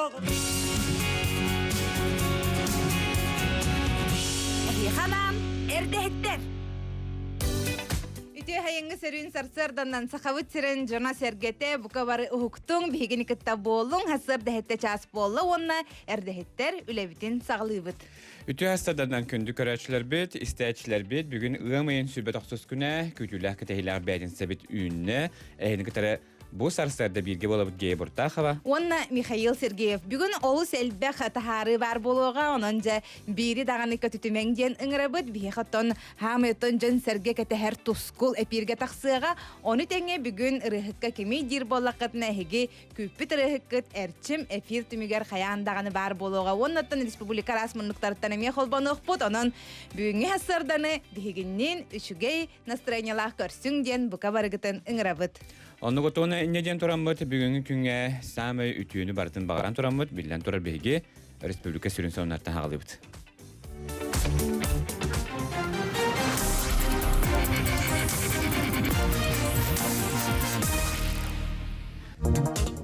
bağım. Hanam, erdehetler. Ütü hayıngı sürün sarsardandan saxavut siren jona sergete buka barı uhuktun bihigini kıtta bolun hasır dehette ças bolla onna erdehetler ülebitin sağlıybıt. Ütü hastadan kündü köreçler bit, istəyçiler bit. Bugün ığamayın sürbet oxsus güne, kütülər kıtaylar bədin sebit ünne. Ehini kıtara bu sarsarda bilgi bolabıt gey burtaxava. Onna Mikhail Sergeyev bugün olus elbək taharı var boluğa onunca biri dağını kötütümengden ıngırabıt bihi xatton hamıtın jön serge kete her tuskul epirge taqsıga onu tenge bugün rıhıkka kimi dir bollaqatna hegi küpüt rıhıkkıt erçim efir tümüger xayan dağını var boluğa onnattan Respublika rasmınlıktarıttan eme xolbanıq put onun bugünü hasardanı bihiginnin üçügey настроениялах körsün den buka barıgıtın ıngırabıt. Onu gotona inneden turamıt bugünkü günge samay ütüünü barıtın bağıran turamıt billen turar bihigi Respublika sürün sonlardan hağılıbıt.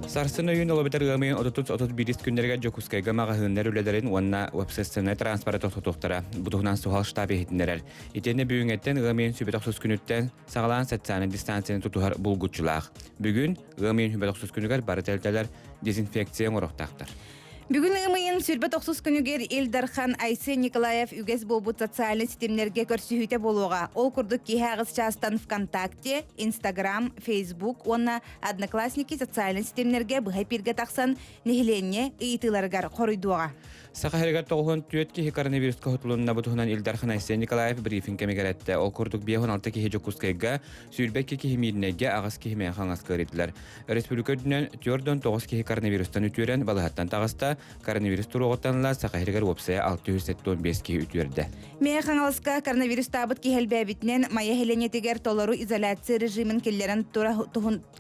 Sarsın oyun olabilir ığamayın 30-31 günlerge Jokuskayga mağahınlar ülelerin onna websitesine transparent ototoktara buduğunan suhal ştabi etinlerer. İtene büyüngetten ığamayın sübet 30 günütten sağlanan satsanın distansiyonu tutuhar bulguçulaq. Bugün ığamayın sübet 30 günüger barı telteler dezinfeksiyon oroqtaqtar. Bugün ımıyın sürbet 30 günüger Ildarхан Ayse Nikolaev üges bolbut sotsialny sistemlerge körsühüte boluğa. Ol kurduk ki hağız çastan Vkontakte, Instagram, Facebook, onna Одноклассники sotsialny sistemlerge bıhay pirge taqsan nehilenye ıyıtılargar koruyduğa. Saqa hergar toğun tüet ki koronaviruska hutulunna butuğunan Ildarхан Ayse Nikolaev briefing kemegerette. Ol kurduk 16 ki Jokuskayga sürbet ki himidinege ağız ki himen xangas kırıtlar. Respublika dünen 4-9 ki koronavirustan ütüren balıhattan tağısta koronavirus turuğutanlar saqa hergar websaya 675 ki ütüerde. Meğe xanalaska koronavirus tabıt ki helbebitnen maya helenetiger toloru izolasiya rejimin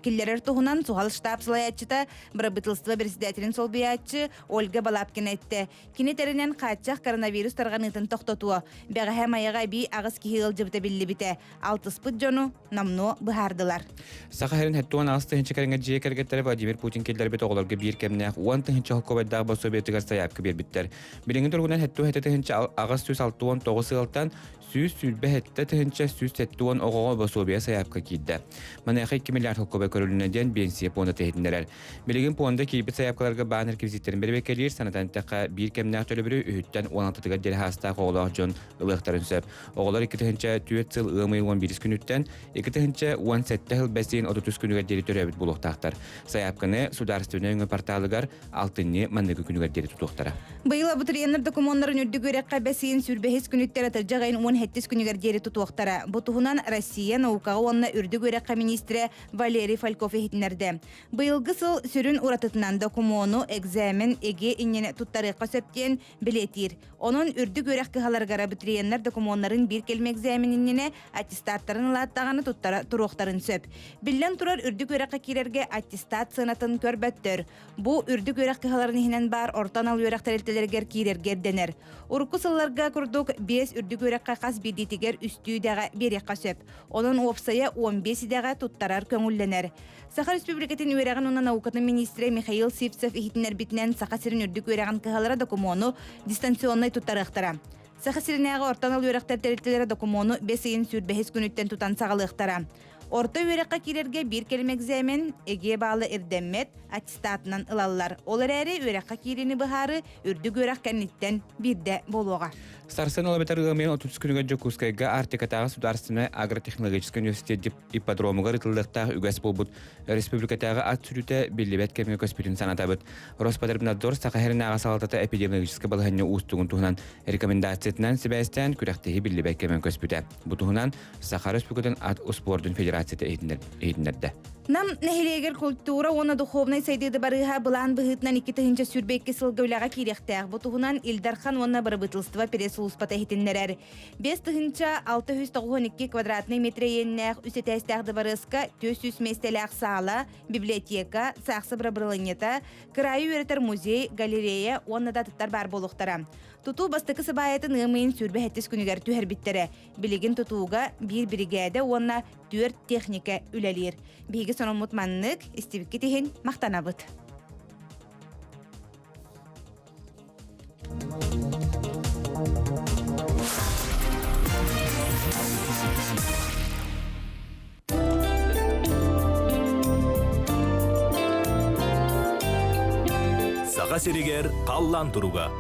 killerer tohunan suhal ştab sılayatçıta Brabıtılstva Bersidiyatinin solbiyatçı Olga Balapkin etti. Kine terinen qaçaq koronavirus tarğanıtın toxtotuwa. Beğe mayaga bi ağız ki hıl jibte billi bite. Altıspıt jonu namnu bıhardılar. Saqa herin hettuan ağızta hinçe karınga jiye kergetleri Vladimir Putin kelleri bit oğularga bir kemneq uantı hinçe hokobaddağı basobiyetigar sayapkı bir bitter. Bilingin turgunan hettu hetete hinçe ağız süs altuan toğusu ıltan süs sülbe hette hinçe süs hettuan oğuğa basobiya sayapkı kidde. Manayaqı 2 milyar hokoba körülüneden bensiye puanda tehidindeler. Bilingin puanda kibit sayapkalarga bağınır kivizitlerin beri bekelir sanatan teqa bir kemneq tölü biri ühütten 16'tıga deli hasta oğulağı jon ılıqtarın söp. Oğular 2 hinçe tüet sıl ığmayı 11 günütten 2 hinçe 17 hıl besin 30 günüge deli törebit buluqtaqtar. Sayapkını Sudarstven'e öngü partalıgar altını mandıgı günüge deli tutuqtara. Bıyıl abituriyenler dokumonların ürdü görekka besin sürbehiz günüttер atırcağayın 17 günüger deri tutuqtara. Butuğunan Rossiya naukağı onna ürdü görekka ministre Valeri Falkov ehitinlerde. Bıyılgı sıl sürün uratıtınan dokumonu egzamin ege inene tuttarıqqa söpten biletir. Onun ürdü görekka halargar abituriyenler dokumonların bir kelime egzaminine attestatların ılattağını tuttara turuqtarın söp. Billen turar ürdü görekka kirerge attestat sınatın körböttür. Bu ürdü görekka haların ihinen bar ortan al yörek tereltelerger kirerger dener. Urku sıllarga kurduk 5 ürdü görekka kas biditiger üstü daga berekka söp. Onun opsaya 15 daga tuttarar köngüllener. Saqa Respublikatin üyereğin ona naukatın ministre Mikhail Sivtsev ihitiner bitinen saqa sirin ürdü göreğin kıhalara dokumonu distansiyonlay tuttarıqtara. Saqa sirinäge ortan al yörek tereltelere dokumonu 5 ayın sürbehiz günütten tutan sağalıqtara. Orta üyerekka kirerge bir kelime egzamin ege bağlı erdemmet attestatından ılallar. Olar äri üyerekka kirini bıharı ürdü görek kennitten bir de boluğa. Sarsan olabilir ığamayan 30 günüge Jokuskayga Artikatağı Sudarstven'e Agrotexnologический университет ипподромуга рытылдықтағы үгәс болбут. Республикатағы ат сүрүтэ биллибет кемге көспүтүн санатабыт. Роспотребнадзор сақа херин ага салатата эпидемиологический балыханне уустугун туһунан рекомендациятынан сибэстен күрәхтеһи биллибет кемге көспүтэ. Бу туһунан Саха Республикатын ат спортун федерацияты эйдинерде. Нам нехилегер культура оны духовный сайдыды барыха былан быхытнан 2 тыгынча сүрбекке сылгылага кирехтәк. Бу туһунан Илдархан оны барыбытылстыва пересулуспата хитиннерер. 5 тыгынча 692 квадратный метр еннәк үсетәстәгды барыска 400 местеләк сала, библиотека, саксы брабрылынета, крайы үретер музей, галерея, оны да тыттар бар болуктара. Туту бастыкы сыбайатын ымыйын сүрбе хеттес күнігер түхер биттере. Билигин тутууга bir бригада, оны 4 техника үлелер. Биги сономут маннык, истибикки тихин мақтанабыт. Саха сиригер қаллан туруга.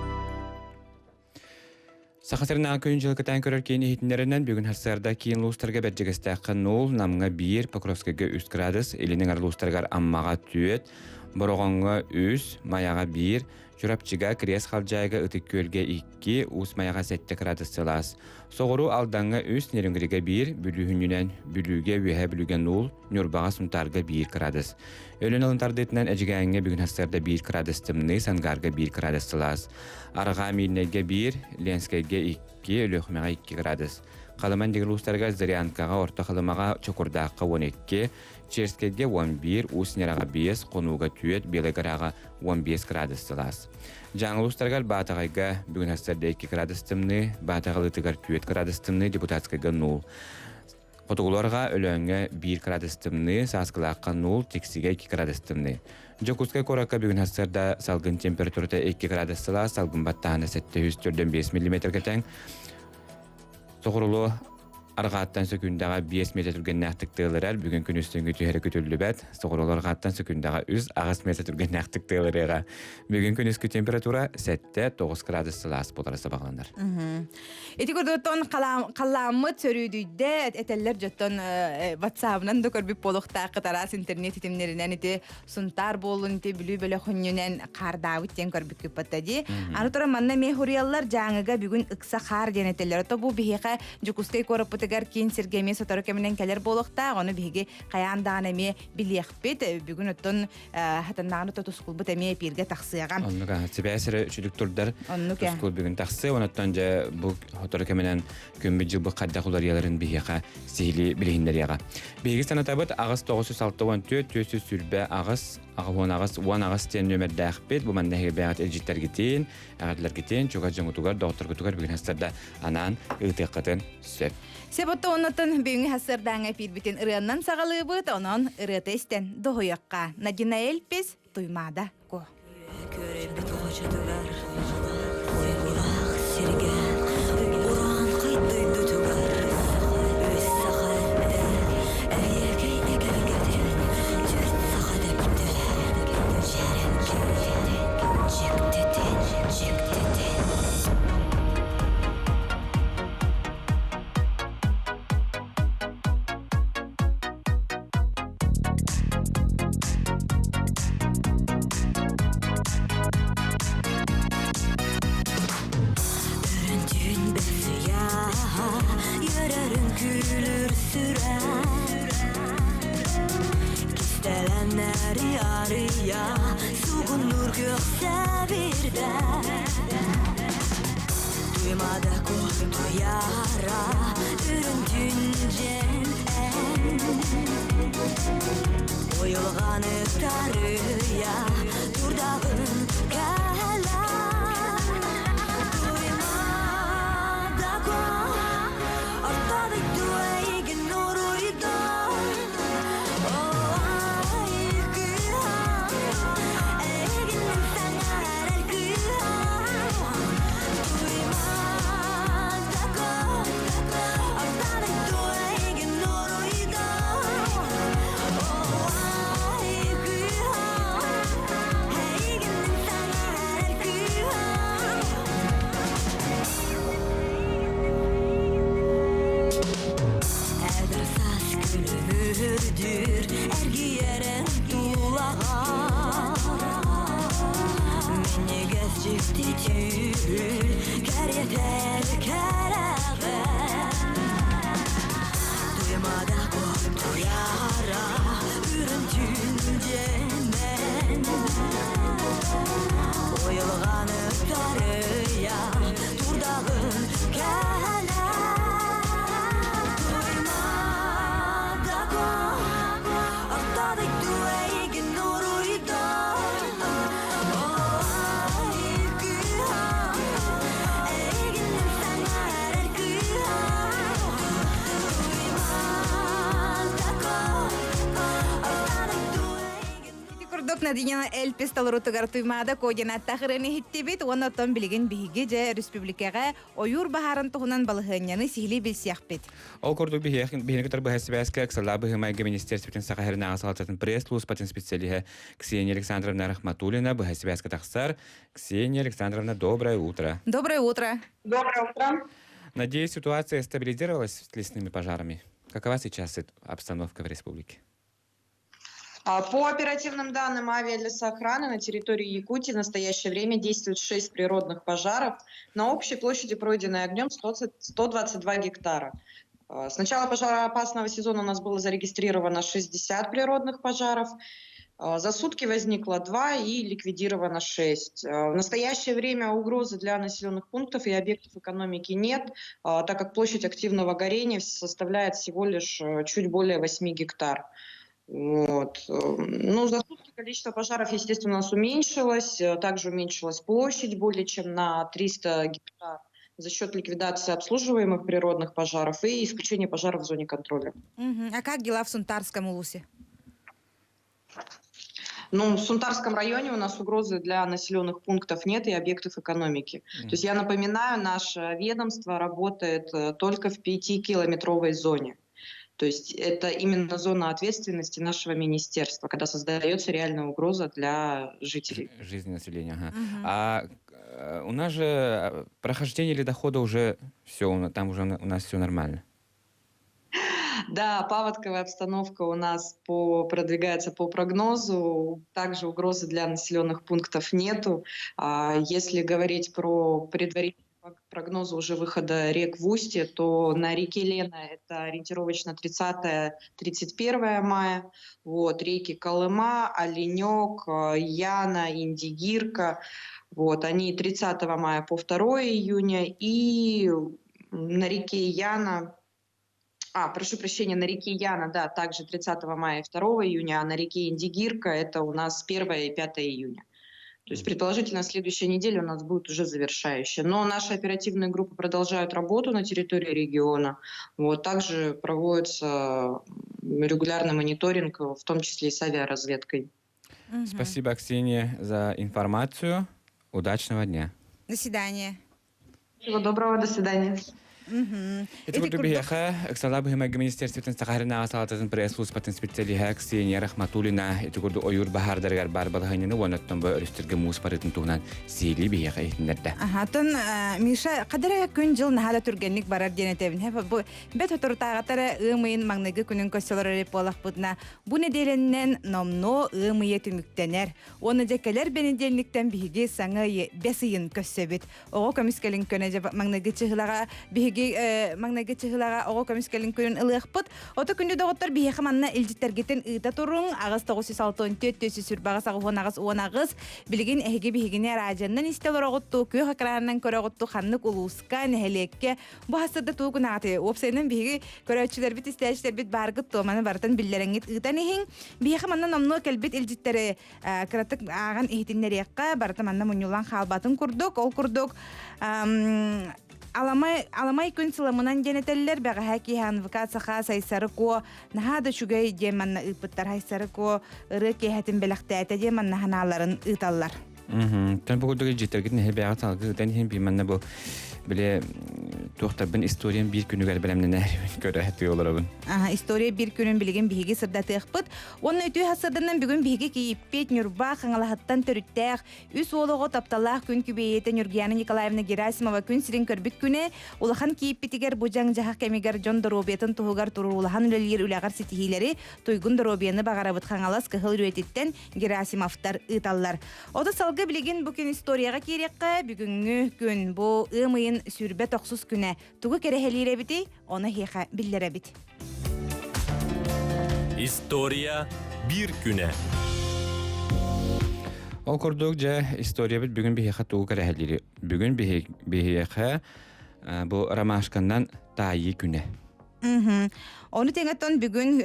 Сахасырна күн жылкытан көрөр кейін ehitнерінен бүгін хассарда кейін лустарға бәджігістәқі 0, намға 1, Покровскіге 3 градус, елінің ар лустарғар аммаға 4, Бороғонға 3, Маяға 1, Журапчыга крес халжайга ытык көлге 2, Ус Маяға 7 градус сылас. Соғыру алдаңға 3, Нерингриге 1, Бүлүхүннен бүлүге веhe бүлүге 0, Нюрбаға сунтарға 1 градус. Өлін алынтардетінен әжігәңге бүгін хассарда 1 градус тымны, Сангарга 1 градус сылас. Арға Милнеге 1, Ленскеге 2, Өлөхмеға 2 градус. Қалыман дегіл ұстарға Зарянкаға, орта қалымаға Чокурдаққа 12, Черскеге 11, Уснераға 5, Қонуға 4, Белегараға 15 градус сылас. Жаңыл ұстарға Батағайға бүгін хассарда 2 градус тымны, Батағалы тығар 4 градус тымны, Депутатскайға 0. Қотығыларға өлөңге 1 градус тымны, Саскылаққа 0, Тексиге 2 градус тымны. Жокускай коракка бүгін хассарда салгын температурата 2 градус сыла, салгын баттағаны 704-5 мм кетен. Соғырылы арғаттан сөкіндағы 5 метр түрген нәқтік тығылырар, бүгін күн үстіңгі түйері күтілі бәд, соғырылы арғаттан сөкіндағы 100 метр түрген нәқтік тығылырыға. Бүгін күн үскі температура 7-9 градус сылас боларысы бағыландар. Эти көрдөттон қаламыт сөрүйдүйді әтәллер жоттон ватсабынан да көрбіп болуқтақы тарас интернет етімнерінен еті сұнтар болын, еті білу бөлі хүнненен қардауыт ден көрбіп көппаттады. Аны тұра манна мехуриялар жаңыға бүгін ұқса қар ден әтәллер. Ото бұл бігеға жүкускай көріп бұтығар кейін сергеме сотары кемінен кәлер болуқта, оны бігеге қаяндағын әме білеқпет. Бүгін өттон хатандағыны тұтысқыл бұт әме пирге тақсыяға. Онныға, себе әсірі чүдік тұрдар тұтысқыл бүгін тақсы, оныттан жа бұл Хоторы кеменен көмбі жылбы қадда құларияларын бейеға сейлі білігіндер яға. Бейгі санатабыт ағыз 964, төсі сүрбі ағыз, ағуан ағыз тен нөмірді әқпет, бұл мандығы бәғат әлжеттер кетейін, әғатлар кетейін, чоға жаңғытуғар, доғытыр күтуғар бүгін хастарда анан ұйтық қытын сөп. Себотта оннатын бүгінгі хастардаңа пирбітін ұрыяннан сағалы бұд, онын ұрыяты істен доғыяққа. Надина Эльпес, Туймада, Ко. адыняна элпес талырутугар туймаада коодинатта хырыны хиттебит, оннотон билигин биһиги же республикага ойур бахарын тухунан балыхыняны сихили билсияхпит. Ол курдук бихинекетер бэхэсбэскэ ксалла быхымайга министерствотен сахарына асалтатын пресс-лус патен специалиха Ксения Александровна Рахматуллина бэхэсбэскэ тахсар. Ксения Александровна, доброе утро. Доброе утро. Доброе утро. Надеюсь, ситуация стабилизировалась с лесными пожарами. Какова сейчас обстановка в республике? По оперативным данным авиалесоохраны на территории Якутии в настоящее время действует 6 природных пожаров на общей площади, пройденной огнем, 122 гектара. С начала пожароопасного сезона у нас было зарегистрировано 60 природных пожаров. За сутки возникло 2 и ликвидировано 6. В настоящее время угрозы для населенных пунктов и объектов экономики нет, так как площадь активного горения составляет всего лишь чуть более 8 гектар. Вот. Ну, за сутки количество пожаров, естественно, у нас уменьшилось. Также уменьшилась площадь более чем на 300 гектар за счет ликвидации обслуживаемых природных пожаров и исключения пожаров в зоне контроля. А как дела в Сунтарском улусе? Ну, в Сунтарском районе у нас угрозы для населенных пунктов нет и объектов экономики. То есть я напоминаю, наше ведомство работает только в 5-километровой зоне. То есть это именно зона ответственности нашего министерства, когда создается реальная угроза для жителей. Жизни населения, ага. А у нас же прохождение ледохода уже все, там уже у нас все нормально. Да, паводковая обстановка у нас продвигается по прогнозу. Также угрозы для населенных пунктов нету. Если говорить про предварительные прогнозы уже выхода рек в устье, то на реке Лена это ориентировочно 30-31 мая. Вот, реки Колыма, Оленек, Яна, Индигирка. Вот, они 30 мая по 2 июня. И на реке Яна... прошу прощения, на реке Яна, да, также 30 мая и 2 июня, а на реке Индигирка это у нас 1 и 5 июня. То есть, предположительно, следующая неделя у нас будет уже завершающая. Но наши оперативные группы продолжают работу на территории региона. Вот, также проводится регулярный мониторинг, в том числе и с авиаразведкой. Спасибо, Ксения, за информацию. Удачного дня. До свидания. Всего доброго, до свидания. Это будет бияха, ксала бихимайга министерствотен сахарына асалтатын пресс-лус патен специалиха Ксения Рахматуллина, это гурду ойур бахардаргар барбалханины вонаттан ба өрістірге муыз парытын туғынан сейли бияха ехіндерді. Тон, Миша, қадара күн жыл нахада түргенлік барар денетебін. Бет отыртағатары ымайын маңнайғы күнін көсселері реполақ бұдына. Бұл неделінен номно ымайы түміктенер. Оны декелер бенеделініктен бігі саңы бесейін көссебет. Оғы көміскелін көне маңнайғы чығылаға бігі маңнайга чыгылага ого комиссиялын көрүн ылыхпыт. Ото күндө доготтор бияха манна илжиттергетен ыта турун агыс 964 сүрбага сагы агыс онагыс билген эге бигине ражаннан истелер оготту көө хакранан көрөгөтту ханнык улуска нехелекке бу хасырда тугунаты опсенен биги көрөчүлөр бит истештер бит баргыт томаны бартан биллеренгит ыта нехин бияха манна намно келбит илжиттере кратык аган эхтиннерекка барта манна мунюлан халбатын курдук ол курдук Аламай күн сыламынан женетеллер бәға хәки ханвыкат саха сайсары ко нахада шугай деманна ыпыттар хайсары ко ыры кехетін беләқті әті деманна ханаларын ыталлар. Тән бұғылдығы жетергетін әбәға салғы ұдан ең бейманна бұл біле тоқтарбын историям bir күнігер білемнен әрімен көрі әтті оларабын. История bir күнін білген бігі сырдаты ұқпыт. Оның өтүй хасырдынан бүгін бігі кейіппет нүрба қаңалағаттан түріттәқ, үс олығы тапталақ күн күбейеті Нүргияна Николаевна Герасимова күн сирен көрбіт күні, олахан кейіппетігер бұжаң жағақ кәмегер Джон Доробиятын тұғығар тұру олахан үлелер үләғар сетихилері тойгун Доробияны бағарабыт қаңалас кығыл үрететтен Герасимовтар ыталлар. Оды салғы білген бүкен историяға керекқа бүгінгі күн бұл ымайын сүрбе тоқсыз күні тугу керехелире бити, оны хеха биллере бит. История bir güne. Ол көрдік жа история бит бүгін бихеха тугу керехелире. Бүгін бихеха бұл Ромашканнан тайы күні. Оны теңеттен бүгін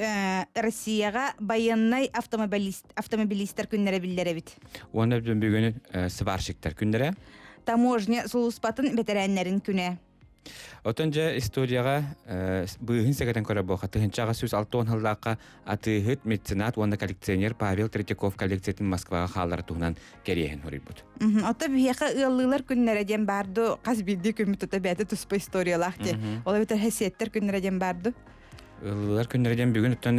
Россияға баяннай автомобилистер күннері биллере бит. Оны бүгін сварщиктер күннері. Таможня сулуспатын ветераннерин күнә. Отонжа историяга быһын сәгәтен көрә бу хатыгынчага сүз 6 хыллакка атыһыт меценат уонна коллекционер Павел Третьяков коллекциятын Москвага халлар туһунан кериэһин хорийбут. Ота бияка ыллылар күннәре ден барду, каз билди көмүт ота бәте туспа историялахти. Ола битер хәсиеттер күннәре ден барду. Ыллылар күннәрдән бүгүн оттан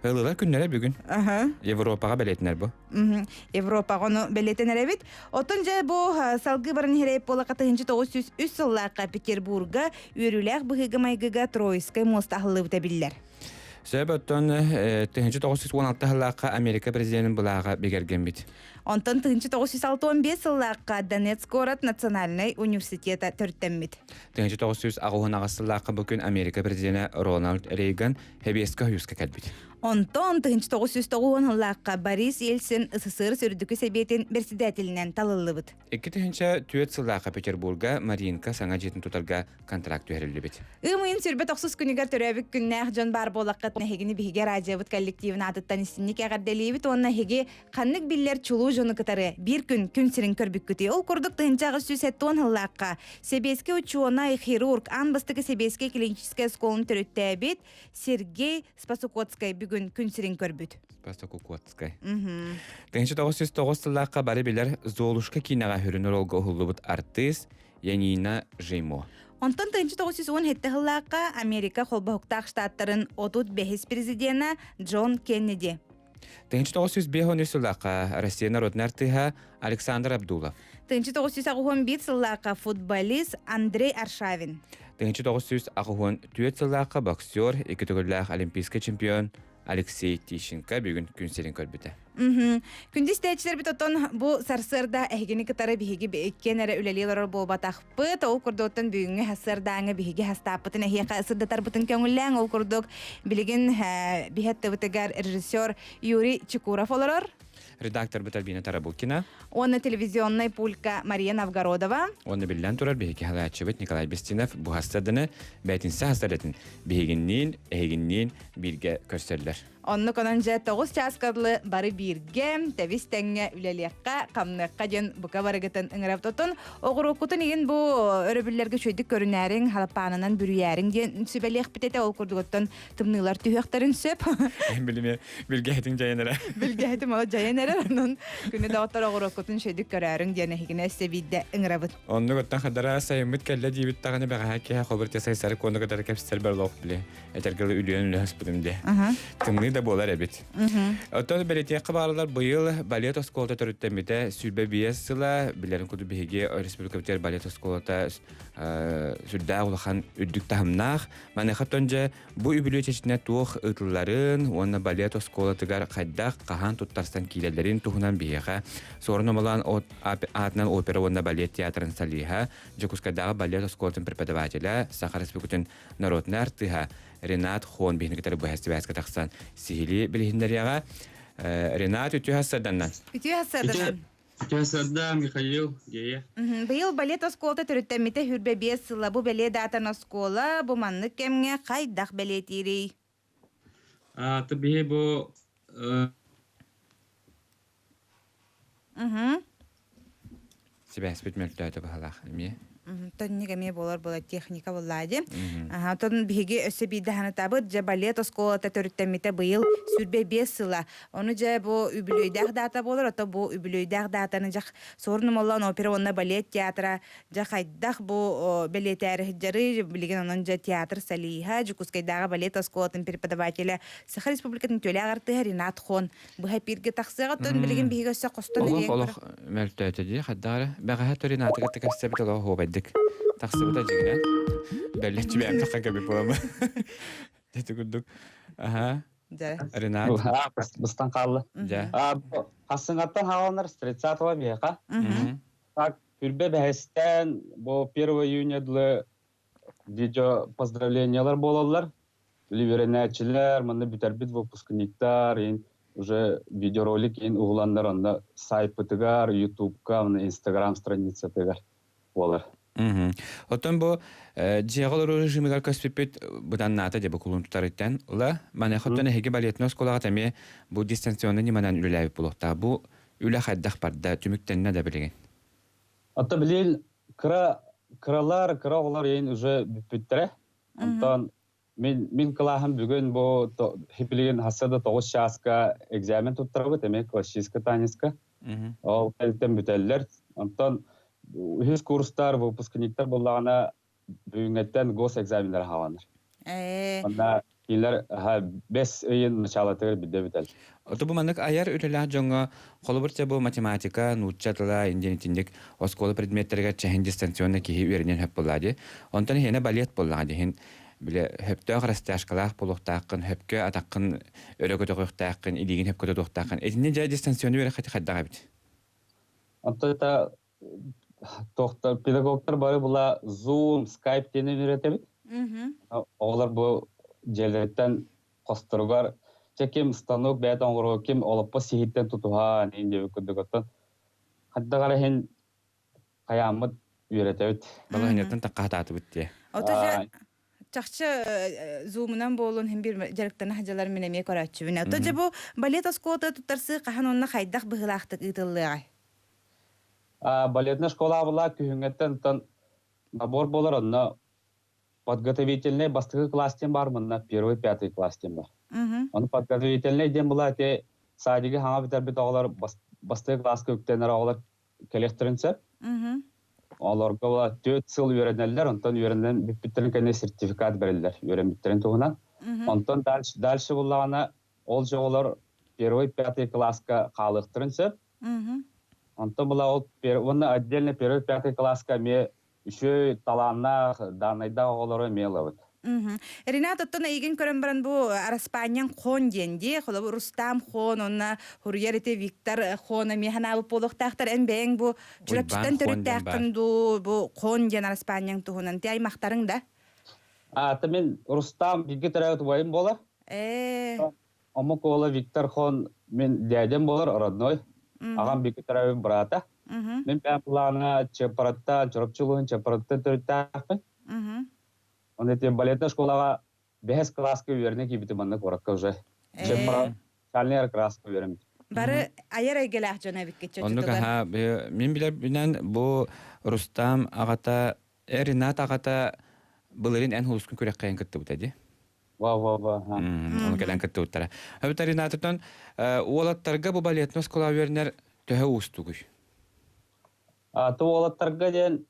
ыллылар күннәре бүгүн Аха. Европага белетнер бу. Европа гону белетенер бит. Отонжа бу салгы барын хереп бола катыгынчы 903 сыллакка Петербурга үрүләк быгыга майгыга Троицкая моста хылып табилләр. Себеттон 1916 хыллакка Америка президентин булага бегерген бит. Онтон 1965 сыллакка Донецк город национальный университета төрттәммит. 1960 бүгүн Америка президенти Рональд Рейган Хебеска Хьюска кәлбит. Онтон 1990 сыллакка Борис Ельцин СССР сүрдүкү себетин председателинен талылыбыт. 2004 сыллакка Петербурга Маринка саңа жетін тутарга контракт берилди бит. Ыймыйын сүрбет оксус күнүгөр төрөбүк күннәх жон бар болаккат нехигини биһиге радиобут коллективин атыттан исинник әгәрделейбит онна хиги ханнык биллер чулуу жону кытары бир күн сирин көрбүк күтү. Ол курдук тыгынчагы сүсеттон хыллакка Себеске ученый хирург Анбастыгы Себеске клиническая школын төрөттәбит Сергей Спасукотскай бүгүн күн сирин көрбүт. Спасукотскай. 1909 сыллакка бары билер Золушка кинага хүрүнөр олго хуллубут артист Янина Жеймо. Онтон 1917 хыллакка Америка холбохуктак штаттарын отут бехис президента Джон Кеннеди. 1905 сыллакка Россия народный артыга Александр Абдулов. 1911 сыллакка футболист Андрей Аршавин. 1994 сыллакка боксер, эки төгүллах олимпийский чемпион Алексей Тищенко бүгүн күн сирин көрбүтэ. Күндүз тәчилер бит отон бу сарсырда эхгени кытары биһиги беккенере үлелилер бу батахпыт ол курдуттан бүгүнгө хасырдааңы биһиги хастапытын эхиека ысырдатар бутын көңүлләң ол курдук билигин биһеттебитегер режиссер Юрий Чекуров олорор. Редактор Бутальбина Тарабулкина. Онна телевизионный пулька Мария Новгородова. Онна билен турар биһиги халаачыбыт Николай Бестинов бу хастадыны бәйтинсе хастадатын биһигиннин, эхигиннин бирге көрсөрлөр. Онны кононжа 9 часкадлы бары бирге, тәвистәңгә үләлиякка, камныкка ден бука барыгытын ыңырап тотын. Оғырукутын еген бу өрөбүлләргә шөйдік көрінәрің, халапанынан бүрüyәрің ден сөбәлек бітеті ол күрдігіттен тымнылар түйіқтарын сөп. Билме билгәйтин жайынара. Билгәйтим ол жайынара. Онын күні дауыттар оғырукутын шөйдік көрәрің ден егіне сөбейді ыңырабыт. Онны готтан хадара сайымыт кәллә дибит тағыны бәға хәкке хобыртя сайсары коны көтәрі кәпістер бәр лоқ біле. Әтергілі үліен үлі хаспыдымде. Тымны да болар әбет. Оттан бәлетияққа бағалар бұйыл балет осколта төріттәметі сүлбе биесіла білерін күді бігі республика бітер балет осколта сүлді ұлақан үддік тахымнақ. Маны қаттонжа бұ үбілі чешіне туық ұтыларын, оны балет осколатығар қайдақ қахан тұттарстан кейлелерін тұғынан бігеға. Сорын омалан атынан опера онна балет театрын салиға, Жокускадағы балет осколатын преподавателя, Саха Республикатын народны артыға, Ренат Хон бейін кітары бұхасты бәскі тақсан сихили білігіндерияға. Ренат үті хассаданнан. Үті хассаданнан. Үті хассадан, Михаил, Гея. Быйыл балет осколта түріттәметі хүрбе бес сыла. Бұ бәле датан оскола, бұ манны кәмге қайдақ бәле тирей. Табиғи бұ... Себәс бүтмелді өті бағалақ, әлме? Тоннига ме болар була техника буллади. Тон биги өсө бидахана табыт же балет осколата төрүттәмите быйыл сүрбе 5 сыла. Оны же бу үбүлөйдәк дата болар, ото бу үбүлөйдәк датаны жак сорун моллан опера онна балет театра жа хайдах бу балетер жары билген анын же театр салиха Жукускайдагы балет осколатын преподавателя Саха Республикатын төлөгөртө Ренат Хон. Бу хапирге таксыга тон билген биги өсө костон деген. Олох мөлтөтө ди хаддары бага Ренат каттыкасып тolo хобайдык. Тақсыбыда жигінен бәлетчі бәйім таққа көбіп боламы. Деті күрдік. Ренат. Бұстан қалды. Қасыңаттан хағаланар 30-го бейқа. Үрбе бәйістен бұл 1 июня дылы видео поздравлениялар болалар. Ливеренәтчілер, мұнды бүтербіт выпускниктар, уже видеоролик ұғыландар, онда сайпытығар, ютубка, инстаграм страницатығар болар. Оттон бу жегол режимигар көспепет будан ната деп кулун тутарыттан ла мана хоттон хеге балетно сколага тами бу дистанционный ниманан үлеләп булыкта бу үле хаддах барда түмүктенне да билеген. Ата билел кыра Кыралар ен уже бүттере. Антон мен клахам бүгін бу хиплеген хасада 9 часка экзамен туттырабы демек классический таниска. Ол келтен бүтеллер. Антон үз курстар, выпускниктар буллагана бүгүнгеттен гос экзамендер хаваныр. Анда килер 5 ыйын началатыр биде бүтел. Ото бу маннык аяр үлелә жоңга холбурча бу математика, нуччатыла, инденитиндик оскола предметтерге чехин дистанционна кихи веренен хөп булады. Онтан хене балет булады. Хен биле хөптө грасташкалах булуктакын, хөпкө атакын, өрөгө токуктакын, илигин хөпкө токуктакын. Этинне жа дистанционны бере хати хаддага бит. Антота токтор педагогтар бары була Zoom, Skype тенен үйрөтөбүт. Олар бу жерлерден костургар чеким станок бәтен оңгыру ким олаппа сихиттен тутуха инде көдөгөттөн. Хаддагара хен каямыт үйрөтөбүт. Бала хенеттен таккататы битти. Отожа чакчы зумунан болун хем бир жарыктан хажалар менен эме көрөчү. Отожа бу балет оскота туттарсы кахан онна хайдак быгылактык ытыллыга. Балетная школа была күһүнгеттен тон набор болар онна подготовительный бастыгы класстен бар мында 1-5 класстен бар. Он подготовительный дем была те садиге хаңа битер бит оглар бастыгы класска үктенер оглар келехтеринсе. Оларга була 4 жыл үйренелер, онтон үйренен биттерин кене сертификат берилер. Үйрен биттерин тугунан. Онтон дальше буллагана ол жоголор 1-5 класска калыктырынсы. Онтон була ол оны отдельно 1-5 класска ме еще таланна данайда оголору мелабыт. Ринат оттон эйген көрөн баран бу Араспаниян хон денди, холобу Рустам хон, онна Хурьерите Виктор хон, механа бу полуктактар энбең бу журапчытан төрүттакын бу хон ден Араспаниян тухунан ти аймактарың да? Мен Рустам биги тарабы тубайым болар. Омукола Виктор хон мен дядем болар, родной. Агам биги тарабы брата. Мен пәплана чепаратта, журапчылыгын чепаратта төрүттакын. Он эти балетная школага 5 класска үйренек ибити манны коракка уже. Чепара чалнер класска үйренем. Бары аяр айгелах жона битке чөчүтөгөр. Оннуга мен билер билен бу Рустам агата, Ринат агата былырын эн хускун көрөк кайын кытты бутади. Ва. Оны келен кытты буттара. Хөбүтөр Ринаттан уолаттарга бу балетная школа үйренер төһө устугуй. То уолаттарга ден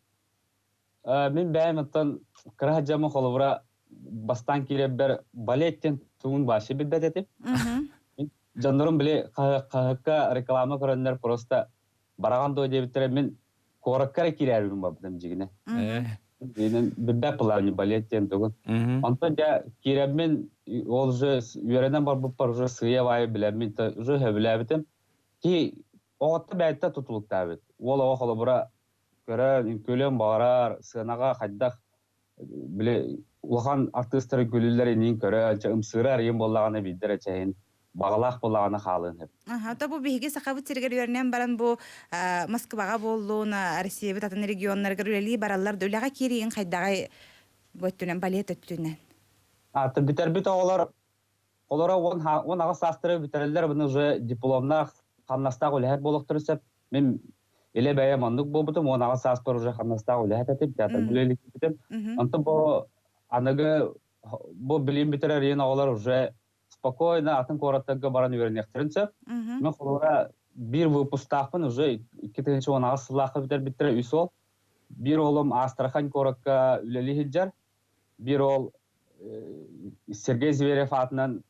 мен бәйметтен кырахаджамы холовра бастан киреббер балеттен туун башы бидбететип. Жандарым биле кахакка реклама көрөннөр просто бараган дой дебиттере мен кораккара кирербин бабдым жигине. Менин бидбе планы балеттен тугун. Антон да киребмен ол же үйренен бар буппар уже сыявай билемин уже хөбүлөбүтем. Ки оготта бәйтте тутулуктабыт. Ол холовра көрөн көлөм барар сынага хаддак биле улахан артисттер күлүлөр энин көрө ымсырар ем боллаганы биддер чейин багалак боллаганы халын хеп. Та бу биһиги сахабыт сиргер үйренен баран бу Москвага боллуна Россия бит атын регионнарга үрели бараллар дөлага кирин хайдагы боттунан балет өттүнөн. Та битер бит олар он ага састыры битерелер буну уже дипломна камнаста гөлһәт болуктурсап мен Эле бәя мандык болбутум, онага саспар уже хамнаста үләһәт этип, театр бүлелик битем. Антон бу анага бу билим битерер ен агалар уже спокойно атын кораттага баран үйренектеринсе. Мен холора бир выпустакпын уже 2-нче онага сыллакы битер үсол. Бир олым Астрахань коракка үлели хиджар. Бир ол Сергей Зверев атынан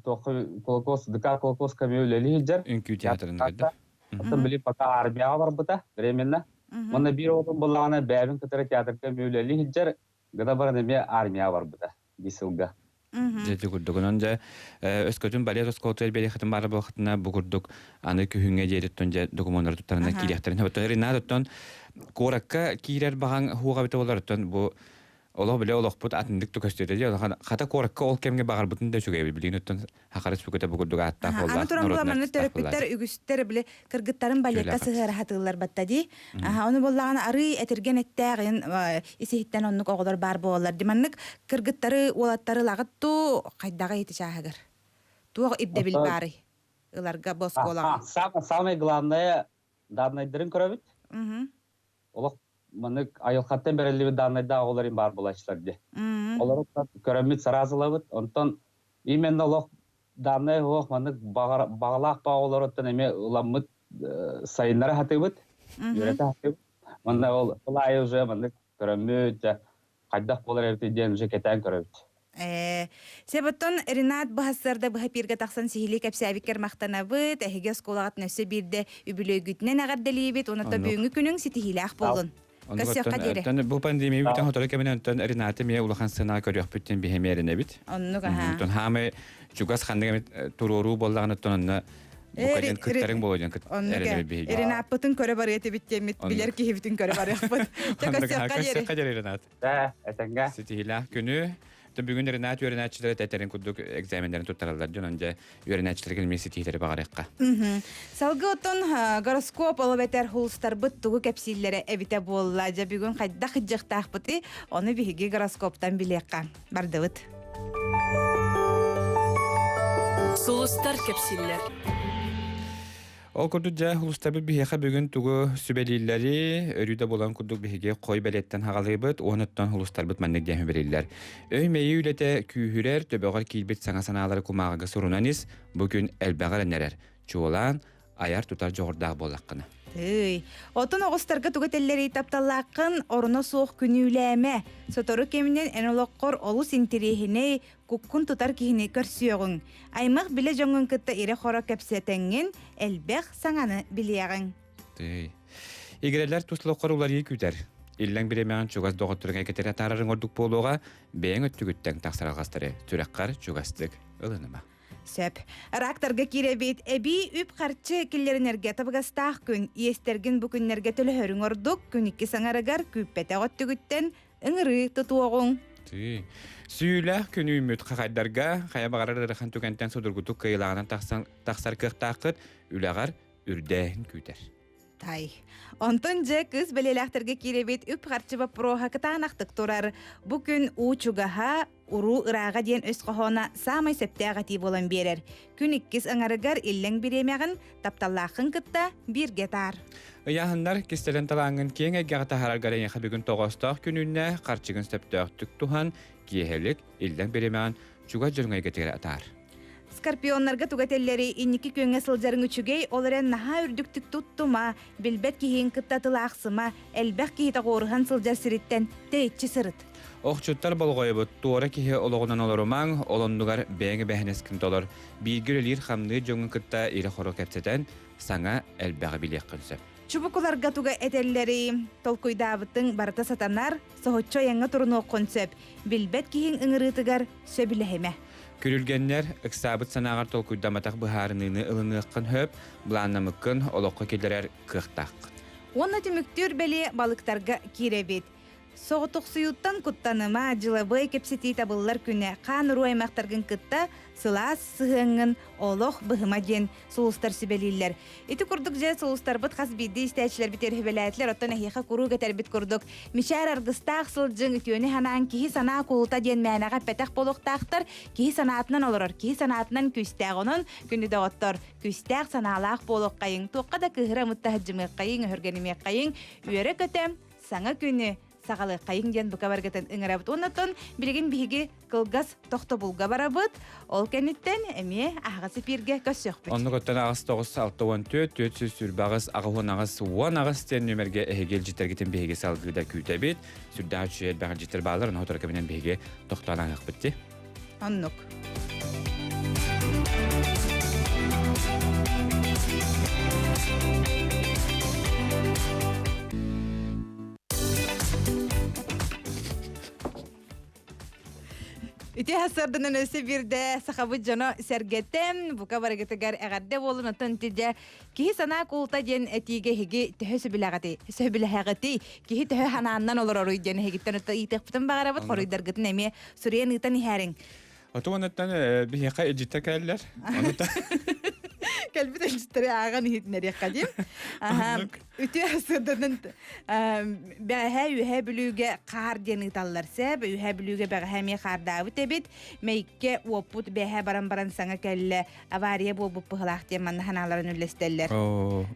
Колокоска үлели хиджар. Үнкү театрында. Атын билип пока армияга бар бута временно. Мына бир олым буллагана бәбин кытыры театрга үлели хиджар. Гада бар неме армияга бар бута. Бисылга. Жети курдугунан же өскөтүн балет осколтуэл белехатын бары бохтына бугурдук аны күһүнгө жериттен же документтар туттарына кирехтерин. Өтөрина тоттон коракка кирер баган хуга бите боларыттан бу олох биле олохпут атындык төкөстөдө же хата коракка ол кемге багар бутун да чугай билинөттөн хакарыс бүкөтө бугурдук аттар болду. Аны туран буламаны терапевттер үгүстер биле кыргыттарын балетка сыгыр хатылар баттади. Аны боллаган ары этирген эттеген исихиттен оннук оголор бар болар. Диманнык кыргыттары олаттары лагытту кайдага етишагыр. Туг ибде бил бары. Иларга боскола. Самое главное данный дрын кровит. Олох манык айылхаттан берелиби данайда оларын бар булачлар ди. Олар көрөмүт саразылабыт. Онтон именно лох данай хох манык багалак баголороттан эме уламмыт сайыннары хатыбыт. Юрета хатыбыт. Мында ол лай уже манык көрөмүт кайдак болар эрти ден уже кетен көрөмүт. Себоттон Ренат баһассарда быһа пирге тахсан сихили кепсәбикер мактанабыт, эһиге сколагат нөсө бирде үбүлөгүтнен агарделибит, онута бүгүнгү күнүң ситихилах болун. Кассыакка дере. Бу пандемия бүтән хоторы кемен онтон Ренат ме улахан сына көрөк бүттен бихемерне бит. Оннук аха. Онтон хаме чугас хандыгы туруру боллаган онтон букаден кыттарың болойдун кыт. Ренат пытын көрө бар эти биттемит, билер ки бүтүн көрө бар яппыт. Кассыакка дере Ренат. Да, этенге. Ситихилах күнү бүгүн Ренат юренатчылар тетерин кудук экзамендерин туттаралар жононжа юренатчылар келмеси тихилери багарыкка. Салгы отон гороскоп олобетер хулстар быт тугу кепсиллери эбите болла жа бүгүн кайда хыжыктаахпыты, оны биһиги гороскоптан билекка бардыбыт. Сулустар кепсиллер. Ол курдук жа хулустарбыт биһиэха бүгүн тугу сүбелииллери өрүдө болан курдук биһиге кой белеттен хагалыйбыт, оонуттан хулустарбыт маннык дээми бериллер. Өй мейи үлете күүһүрер төбөгөр киилбит саңа санаалары кумаагага сурунанис бүгүн элбегер энерер. Чуолаан аяр тутар жогордаак боллаккына. Отон оғыстарға түгетелері тапталлақын орына соқ күнүләме. Сотору кемінен әнолоққор олу синтерехіне куккун тутар кихіне көрсүйоғын. Аймақ біле жоңын кітті ире қора кәпсетенген әлбәқ саңаны білеғын. Игерелер туслоққор улар ей күтер. Иллен биремеған чугас доғыттырға кетері тарарын ордық болуға бәйін өттігіттен тақсаралғастары түрәққар чугастық ылыныма. Сөп. Рактарға киребет, әбі үп қарчы келлерінерге табығастақ күн, иестерген бүкіннерге төлі ордық, күнікке саңарығар күппәті ғоттығыттен ұңыры тұтуағың. Сүйіләқ күні үміт қағайдарға, қая бағарар ұрыған түгенттен судырғыту қиылағынан тақсар қықтақыт, үләғар үрдәйін күйтер. Тай. Онтон же кыз белеләхтерге киребет үп қарчыба проха кытанақтық тұрар. Бүкін учугаха уру ырага ден өс қохона самай септеғати болан берер. Күн иккіз аңарыгар иллен биремеғін тапталлақын кытта бирге тар. Яһындар кестелен талаңын кең әгеғата хараргарын яха бүгін тоғыстақ күніне қарчығын септеғтік тухан киехелік иллен биремеғін чуга жүріңай кетігер атар. Скорпионнарга тугателлери инники көңе сылжарын үчүгей оларен наха үрдүктүк туттума, билбет кихин кыттатылаақсыма, элбәк кихита қорыған сылжар сириттен тейчі сырыт. Оқчуттар болғойбыт, туора кихи олығынан оларумаң, олондугар бәңі бәхінескін толар. Билгір елір қамны жоңын кытта ири қору кәпсетен саңа элбәғі билек қынсы. Чубукуларга туга этеллери толкуйдабытың барыта сатанар, соғытчо яңа турunu концеп, билбет кихин ыңырытыгар сөбілехеме. Күрілгеннер, ықсабыт санағар толкуйдаматақ бұхарыныны ылыныққын хөп, бұланнамыққын олыққа келдерер қықтақ. Онна түміктер бәлі балықтарға киребет. Соғытық сұйуттан күттаныма жылабай кепсети табылар күні қан ұру аймақтарғын күтта сылас сығыңын олық бұхыма ден сұлыстар сүбелейлер. Иті күрдік жа сұлыстар бұт қас бейді істәйшілер бітер хүбеләйтлер, оттан әйеқа күру кәтер біт күрдік. Мишар арғыстақ сылжың үтіөні ханан кихи сана култа ден мәнаға пәтәқ болуқтақтар, кихи санатынан олырар, кихи санатынан күстәғ оның күнді дағыттар. Күстәғ саналақ болуқ қайың, тоққа да кығыра мұттахыджымы қайың, үргенімі қайың, үйері көтем, саңа күні сағалы қайың ден бұқа барғатын ұңырабыт. Оннатон білген бігі қылғас тоқты бұлға барабыт. Ол кәнеттен әме ағасы перге көсіқ бүт. Онны көттен ағыз 9-6-14, төтсіз сүрбағыз ағығын ағыз 10 ағыз тен нөмерге әйгел жеттергетін бігі салғыда күйті бет. Сүрдағы чүйел бәғін жеттер бағаларын отыр көмінен бігі тоқталан ақ бітті. Оннық. Үте хасардынан өсі бірді сақабыт жано сәргеттен, бұқа барғытығар әғарде болын отын түді. Кихи сана култа ден әтиге хеге түхі сөбіләғаты, кихи түхі хананнан олар орой ден хегіттен ұтта итек бұтын бағарабыт, қоройдарғытын әме сүрейен ұтан ихәрің. Оты оныттан бейеқа әджеттер кәлілер. кэлбит элжиттери ааган ихитнери кадим. Аха, үтү асырдан бэхэ үхэ бүлүгө каар дени таллар сэб, үхэ бүлүгө бэхэ ми каардабы тебит, мейке опут бэхэ баран саңа келле авария болуп пыхлахтен манна ханаларын үлестеллер.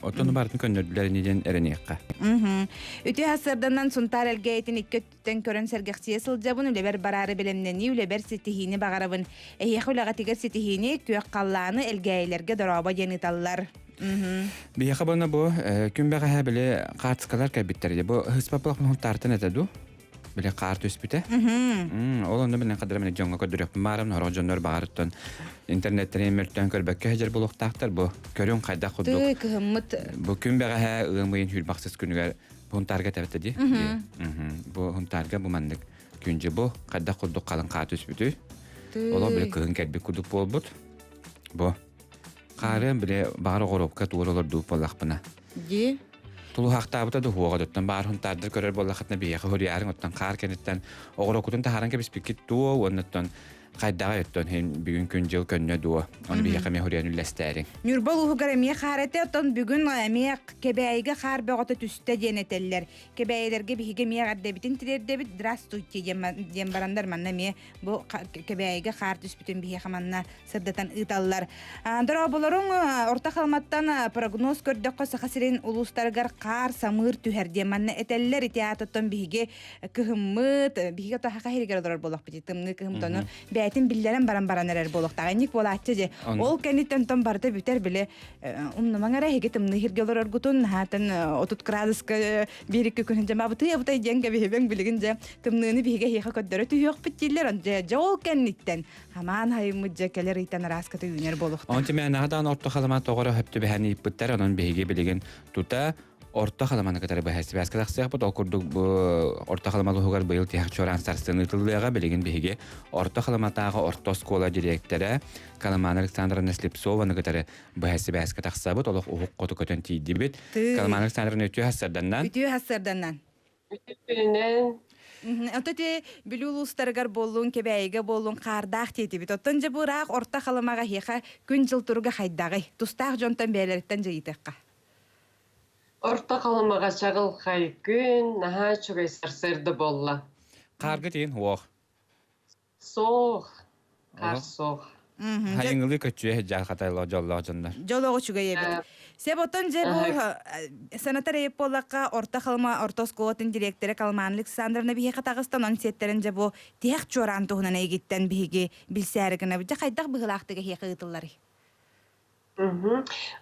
Отону бартын көндөрдүлөр неден эренекка. Үтү асырдан сунтар элгейтин иккөттен көрөн сергексие сылжабын үлебер барары белемнени үлебер сетихини багарабын. Эхулага тигер сетихини көк калланы элгейлерге дороба дени таллар. Бияха бана бу күнбәгә һә беле картскалар кәбиттәрдә бу хыспаплык мон тартын әтәду. Беле карт үспите. Ул анда менә кадәр менә җанга көдөрөк марам нора җаннар барыттан интернеттен мөртән көрбәккә һәҗер булык тактыр бу. Көрүн кайда худук. Бу күнбәгә һә ымын хүлбаксыз күнүгә хунтарга тәвәттәди. Бу хунтарга бу мандык күнҗе бу кайда худук калын карт үспите. Ола беле кын кәдби кудук булбут. Бу Карын биле бары горопка тууралар дууп боллакпына. Ди. Тулу хактабыта да хуагадыттан бар хунтардыр көрөр боллакытна бияха хөрүярың оттан кар кенеттен огорокутун тахаранка биспикит туу оннотон кайдага өттөн хен бүгүн күн жыл көннө дуу. Оны бияха ме хөрүян үллестерин. Нурбал угар эме харете оттон бүгүн эме кебейге хар бөгөтө түстө денетеллер. Кебейлерге биге ме гаддебитин тирерде бит здравствуйте дем барандар манна ме бу кебейге хар түспүтүн бияха манна сырдатан ыталлар. Андыра болорун орта халматтан прогноз көрдөккө сахасирин улустаргар кар самыр түһәрде манна этеллер театртон биге кыхмыт биге таха хиргер дорор болок бит тымны кыхмтону бәйтин биллерен баран эрер болок тагынник болатчы же. Ол кенеттен тон барды бүтер биле умнамаңара хегетимни хиргелер оргутун хатын 30 градуска бирикке күнүн жама бутыя бутай жеңге бебең билигин же тымныны биге хеха көддөрө түйөк биттилер же жол кенниттен хаман хаймы жекелер итен раска түйүнер болок. Онти мен адан орто халама тогора хөптү бехани биттер анын биге билигин тута орта халаманы катары бәһәсе бәскәләксә бу докурдук бу орта халамалы хугар быел тиһәк чоран сарстыны тыллыга билеген биге орта халаматагы орта школа директоры Каламан Александра Неслепсованы катары бәһәсе бәскәләксә бу толык ук коту көтөн тиди бит Каламан Александра өтү хәсәрдәннән Ототе билулустаргар боллун кебейге боллун кардах тети бит оттон же бурак орта халамага хеха күн жыл турга хайдагы тустак жонтон бәләртен жыйтыкка Орта қалымаға чағыл қай күн, наға чүгай сарсырды болла. Қарғы дейін оқ. Соқ, қар соқ. Хайыңылы көтчуе жар қатайлы жоллағы жондар. Жоллағы чүгай ебет. Себоттон же бұл санатар еп болаққа орта қалыма орта сколатын директоры Каламан Александровна бейе қатағыстан он сеттерін же бұл тек чоран тұғынан егеттен бейге білсәрігіна бұджа қайдақ бұғылақтығы хеқі ұтылары.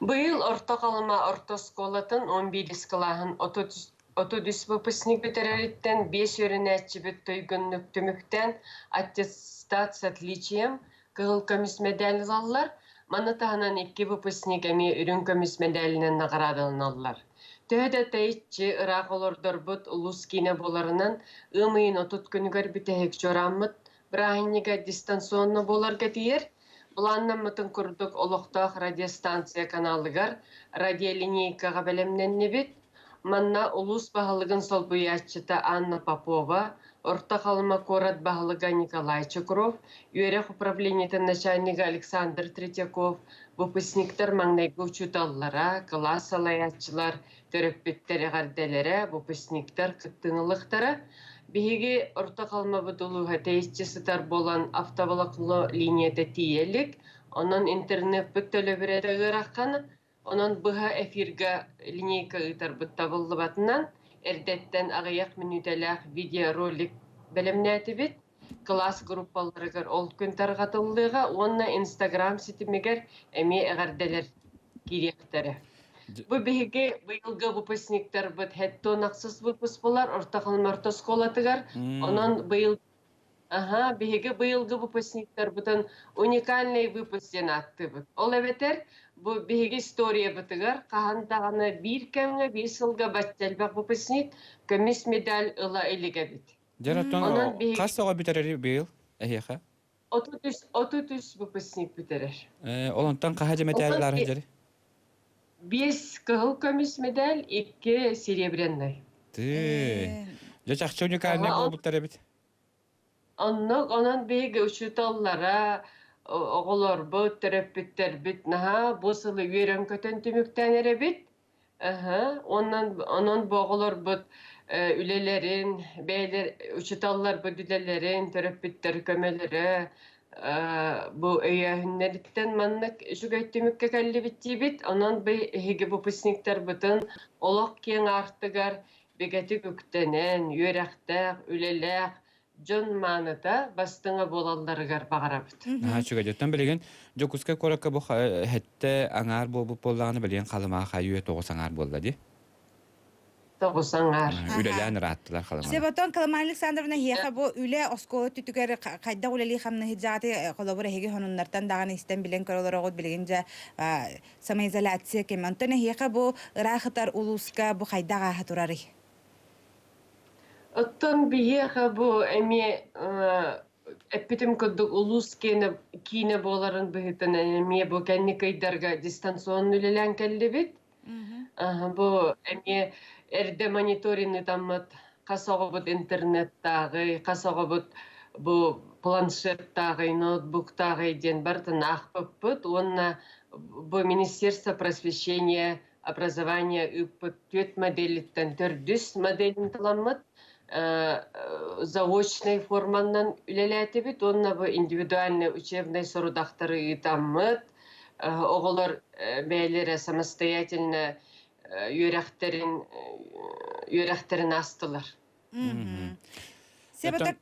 Быйыл орта қалыма орта сколатын 11 клаһын 30 выпускник бетереріттен 5 өрінәтчі біт тойгыннық түміктен аттестат с отличием кығыл көміс медаль алалар, маны тағынан 2 выпускник әме үрін көміс медалінен нағарадылын алалар. Төхеді тәйітчі ұрақ олырдыр бұд ұлыс кейіне боларынан ұмайын 30 күнігер бітәйік жорамыд, бірағынеге дистанционны боларға дейір, Бұланнан мұтын күрдік олықтақ радиостанция каналыгар радиолинейкаға бәлемнен небет. Манна улус бағылығын сол бұятчыта Анна Попова, орта қалыма корат бағылыға Николай Чукров, үйерек управлениетін начальнигі Александр Третьяков, выпускниктер маңнайғы учуталлара, класс алаятчылар, төрөппеттері ғарделері, выпускниктер кыттынылықтары, Биһиги орта қалма бұдылуға тәйістчісітар болан автовалақлы линияда тиелік, онын интернет бүттөлі біреді ғыраққаны, онын бұға эфирға линейка ұйтар бұттабылы батынан, әрдеттен ағаяқ минуталақ видеоролик бәлемнәті бет, класс группаларығыр ол күн тарғатылыға, онына инстаграм сетімегер әме әғарделер керектері. Бу биһиге быйылгы выпускниктер бит хетто нақсыз выпуск болар, орта қалма орта сколатыгар. Онан биһиге быйылгы выпускниктер битен уникальный выпускен атты бит. Ол эбетер бу биһиге история битыгар, кахантаганы бир кемге 5 жылга баттелбак выпускник көмис медаль ыла элиге бит. Жаратон кассага битерери быйыл эхеха. 33 выпускник битерер. Олонтан кахажа медальлар жери. 5 кыл көміс медаль, 2 серебряный. Жачақчы уникальный болбуттар эбит. Оннық, онан бейгі учуталлара, оголор бу терапевттер бит наха бу сылы үйрен көтөн түмүктен эребит. Ondan boğulur bu ülelerin, beyler, uçutallar bu dilelerin, terapitler kömeleri, bu öyyahünleritten mannak şu gaytümükke kalli bitti bit. Ondan hege bu pisnikler bütün olak kiyen arttıgar, begeti güktenen, yürekter, üleler, John manada bastığına bolallarıgar bağırabıt. Ha çuga jotan bilegen jokuska koraka bu hette angar bu pollarını bilen kalma hayyu toğus angar bolda di. Toğusangar. Ülelen rahattılar kalma. Себатон Каламан Александровна хияха бу үле оскола түтүгөр кайда улели хамны хижаты колобура хеге хонуннартан даганы истен билен көрөлөрөгөт билгенже самоизоляция кемантона хияха бу рахатар улуска бу кайдага хатурары. Оттон биеха бу эми эпитем кодук улус кине боларын быһытын эми бу кенникайдарга дистанционный үлелен келдибит. Бу эми эрде мониторинг таммат касогобут интернеттагы, касогобут бу планшеттагы, ноутбуктагы ден бартын ахпыппыт. Онна бу Министерство просвещения, образования үппыт төт моделиттен төрдүс моделин таламмат. Заочный форманнан үлеләтебит, онна бу индивидуальный учебный сорудактары итаммыт. Оголор бәйлере самостоятельно юрәхтерин астылар. Себата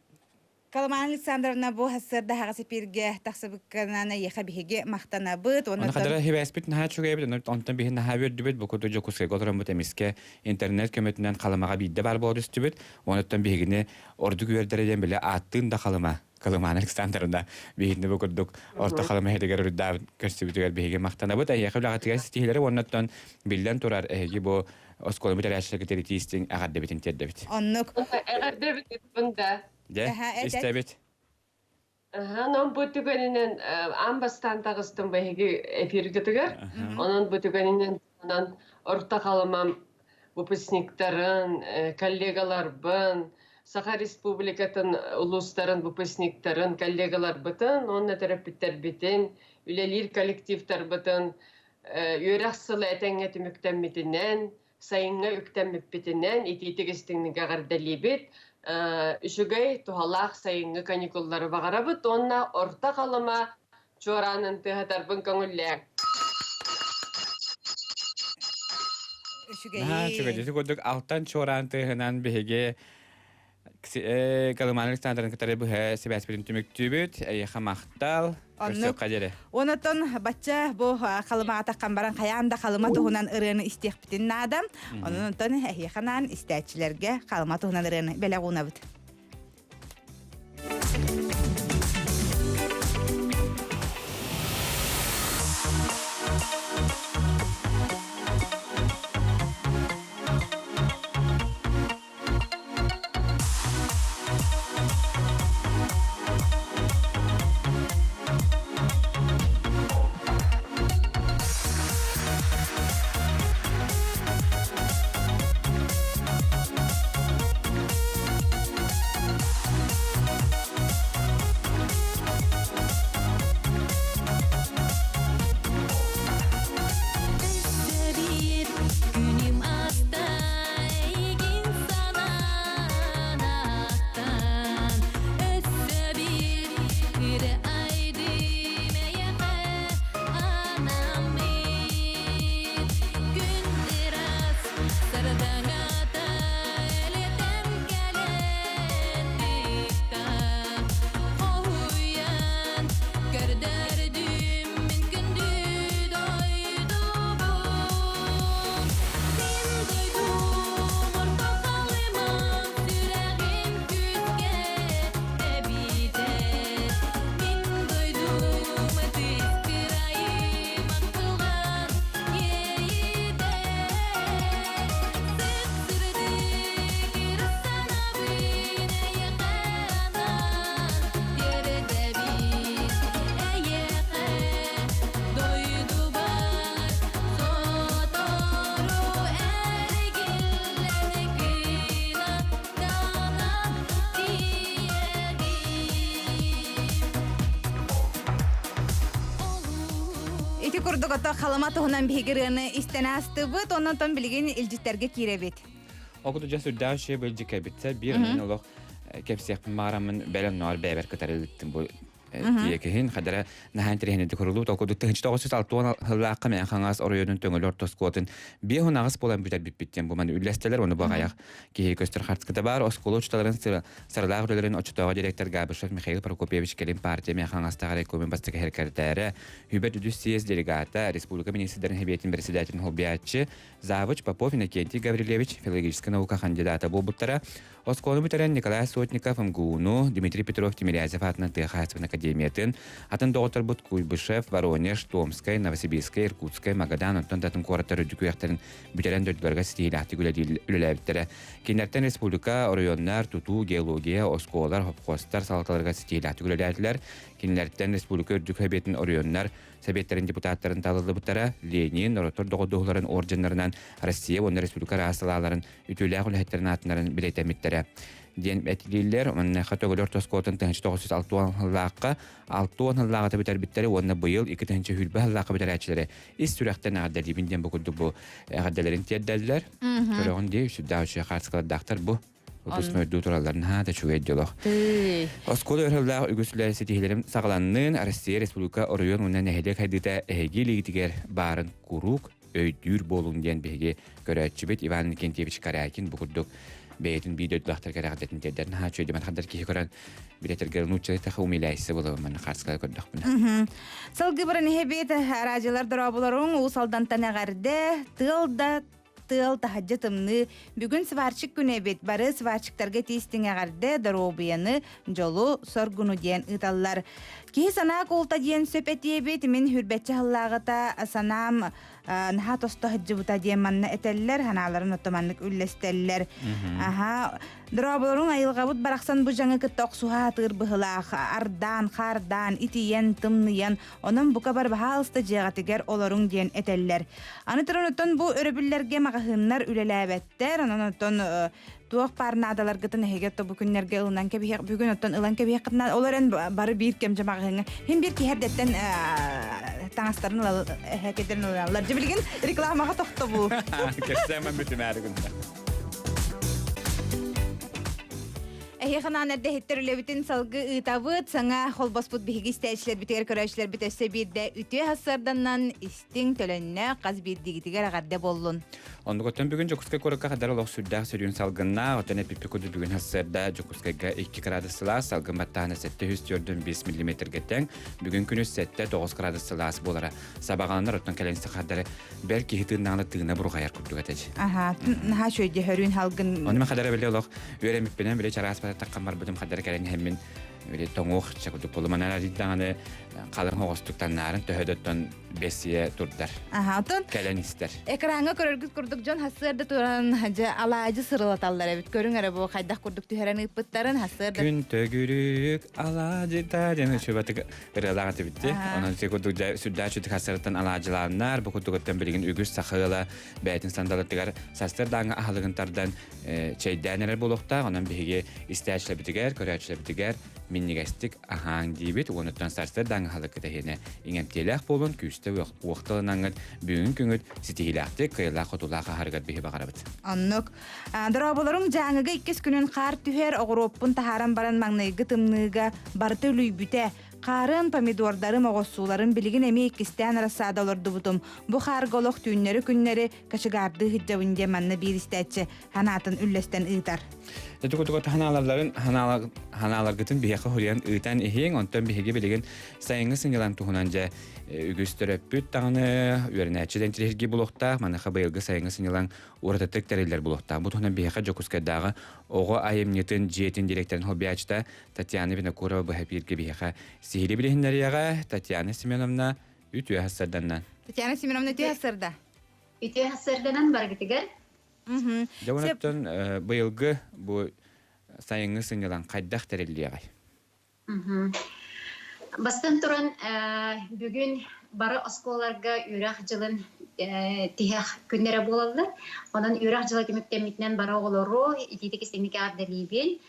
Каламан Александровна бу хассырда хагасы пирге тахсыбыкканана яха биһиге мактанабыт. Оны кадара хибаспит наха чуга бит, онтан биһин наха бердүбет бу кото жокуска готорам бут эмиске интернет көмөтүнөн калымага бидде бар болдустубет. Онтан биһигине орду күөрдереден биле аттын да калыма. Каламан Александровна биһинне бу курдук орто калыма хедегер үрдә көстүбүтүгөр биһиге мактанабыт. Яха лагатыга стилери онтан билден турар эги бу оскол металлашык теритистин агадда битин теддебит. Оннук. Агадда бит бунда. Де, истебит. Non бүтүгөнүнөн амбастан тагыстын бэги эфирге төгөр. Онун бүтүгөнүнөн онан орта калымам выпускниктарын, коллегаларбын, Саха Республикатын улустарын выпускниктарын, коллегаларбытын, онна терапевттер битин, үлелир коллективтер бытын, үйрәксылы этеңе түмүктен битинен, сайынга үктен битинен, ититигистиңниге гардалибит, Үшігей тухалақ сайынғы каникуллары бағарабыт, онна орта қалыма чоранын тыхатарбын көңілләк. Үшігей, көдік алтан чоран тыхынан бігі Каламан Александрын кітары бұғы себәспетін түміктүбіт, әйіға мақтал, көрсөк қадері. Онотон бачча бу калыма атаккан баран каянда калыма туһунан ырыны истехпитин надам. Онотон эхиханан истәчиләргә калыма туһунан ырыны беләгунабыт. курдук ото халама туһунан бигерыны истенастыбыт, онон тон билген илжиттерге киребит. Окуду жасу дауше бөлжике битсе бир мен олох кепсек марамын белен нор бебер кытарылыттым бу диекехин хадара нахан терехинде kurulu okudu 1906 hıllaqqa men xangas oruyonun töngül ortoskotun bir hunağız bolan büter bipbitten bu man üllesteler onu bagayaq ki köster hartskıda bar oskoloçtaların sarılağırların oçutağa direktör Gabışov Mikhail Prokopyevich kelin partiya men xangas tağare komin bastık herkerdere Hubert Düsiyes delegata Respublika Ministrlerin Hebiyetin Presidentinin hobiyatçı Zavıç Popov Inokentiy Gavrilevich filologiska nauka kandidata bu buttara Oskolu bitiren Nikolay Sotnikov MGU-nu Dmitry Petrov Timiryazev atынан Texas Академиятын, атын доктор Бут Куйбышев, Воронеж, Томская, Новосибирская, Иркутская, Магадан, онтон татын куараттар үдүкүяктарын бүтерен дөйдүлөргө стилахты үлелебиттері. Кенерттен республика, районнар, туту, геология, осколар, хопкостар, салаталарга стилахты үлелебиттер. Кенерттен республика үрдүк хөбетін районнар, Советтерин депутаттарын талылы бұттара, Ленин, Ротор доғыдуғыларын орденларынан Россия, оны республика расылаларын үтілі құлхеттерін атынарын білетеметтері. Ден бәтилерлер, оны қатығылыр тоскотын 1906 хыллаққа, 6 хыллаққа бітер біттері, оны бұйыл 2-ші хүлбі хыллаққа бітер әчілері. Ис сүрәқтен ағаддалибінден бұқылды бұл ағаддаларын тияддалылар. Көріғын де, сүрді аушы қарсықаладақтар бұл. Өтіс мөрді тұраларын да чуға едділіқ. Осколы өрхіллақ үгісілер сетихелерім сағыланның Россия Республика Орыйон ұнан әхелек хайдыта әхеге легітігер барын құруқ өйдүр болуын ден беге көрәтшібет Иван Никентьевич Карякин бұқырдық бәйетін бейдөйділақтар кәрәғдетін тедерін чөйді мен қандар кейі көрін билетергерін ұчылы тақы умилайсы болуы мәні қарсықалы көрдіқ бұны. Салғы бірін хебет аражылар дұрабыларың ұсалдан тәнәғарды тыл тахаджатымны бүгін сварчик күнебет бары сварчиктарга тиістің ағарды дұробияны жолу соргуну ден ұталар. Кейі сана қолта ден сөпетебет мен хүрбетчі хыллағыта санам наха тосты хыджыбыта ден манна этеллер, ханаларын отоманлык үллестеллер. Дұрабыларың айылғабыт барақсан бұ жаңы күттоқ суға атығыр бұғылақ, ардан, қардан, итиен, тымныян, оның бұқа бар бағалысты жеғатығер оларың ден этеллер. Аны тұрын ұттын бұ өрібілерге мағahыннар үлеләбеттер, анын ұттын туақ барына адалар ғытын әйгетті бүкінлерге ұлынан кәбейек, бүгін ұттын ұлан кәбейек қытынан оларын бары бір кемжі мағahыңа. Хем бір кейердеттен таңастарын әкетерін ұланлар. Жібілген рекламаға тоқты бұл. Кәсәмін бүтім әрі күнді. Эханан әрді хеттер үлебітін салғы ұтавыт, саңа холбаспыт бігі істәйшілер бітер көрәшілер бітәсе бірді үте хасарданнан істің төлінне қаз бірдігітігер ағарды болуын. Онды көттен бүгін Жокускай көрікқа қадар олық сүрдәқ сүрін салғынна, өтен әпіпі көді бүгін хасарда Жокускайға 2 градусыла, салғын баттағына 745 мм тәң, бүгін күні 9 градусыласы болара. Сабағанлар өттен кәлінісі қадары бәр кейтігіннағына тығына бұрғайар күрдіг әтәж. Наға шөйде хөрін халғын. Оны қадары біле олық өреміппенен біле чарас таққамар бұдым қадары кәрін әмін тоңуқ чакудук болу манара диддағаны қалың хоғыстықтан нарын төхөдөттен бесие турдар. Отын Кәлен істер. Экранға көріргіз күрдік жон хасырды туран алайжы сырылаталар әбіт. Көрің әрі бұл қайдақ күрдік түйерен ұппыттарын хасырды. Күн төгірік алайжыда дені шөбәті ұрылағаты бітті. Оның секудық сүрдә чүтік хасырыттан алайжыларынар, бұл күрдігіттен білген үгіз сақығыла бәйтін сандалаттығар састырдаңы ағылығынтардан чәйдәнерер болуқта, оның бігі істәйшілі бітігер, көрәчілі бітігер, миннигастик ахан дибит, онуттан сарстырдаңы халықыда хені иңемтелек болын күсті уақтылынаңыз бүгін күңіт сетихилақты қиылақ құтулаға харғат бейі бағарабыд. Оннық. Дұрабыларың жаңыға 2 күнін қар түхер оғыроппын тахаран баран маңнайғы тымныға барты үлүй бүте. Қарын помидордарым оғысуларын білігін әме екістен арасада оларды бұтым. Бұ қарғолық түйінлері күнлері кашығарды хыджавынде манны бір істәтші ханатын үллестен ұйтар. Түкөтүкөт ханалар гытын бияқы хөриян ыйтан эхең, онтан бихеге білеген сайыңы сыңгылан туғынан жа үгістіріп бүт тағыны өрінәтшіден тірерге бұлықта, маныға байылғы сайыңы сыңгылан ұрытыттық тәрелер бұлықта. Бұ туғынан бияқы Жокускайдағы оғы айымнетін жетін директорын хобиячта Татьяна Винокурова бұхапирге бияқы сихили білігіндерияға Татьяна Семеновна үтуе хасарданнан. Татьяна Семеновна үтуе хасарда? Үтуе хасарданан баргытыгар. Жауынаттан байылғы бұ сайыңы сыңгылан қайдақ тәрелияғай. Бастан тұрын бүгін бары осколарға үйрақ жылын тиһэх күннере болаллар. Онан үрах жылы түмүктемитнен бара олору ититик истемике ардалибин.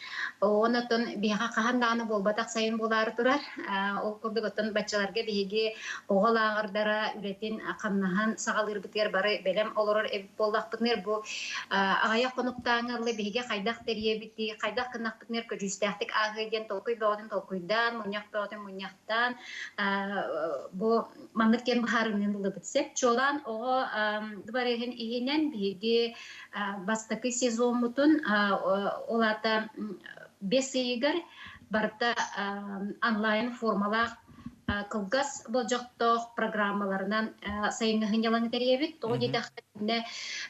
Онотон биха кахандааны болбатак сайын болары турар. Ол курдуготон баччаларга биһиги оголаагырдара үретин камнахан сагалырбытыр бары белем олорор эбит боллакпытнер бу агая конуктааңылы биһиге кайдак терьебити кайдак кынакпытнер көжүстәхтик агыден толкуйдан муньяктан бу мандыктен бахарынын булды битсеп чолан ого дбарехин ихинен биһиги бастакы сезонмутун олата бесигер барта онлайн формалар кылгас болжоктох программаларынан сайынгын яланы теребит то дитахне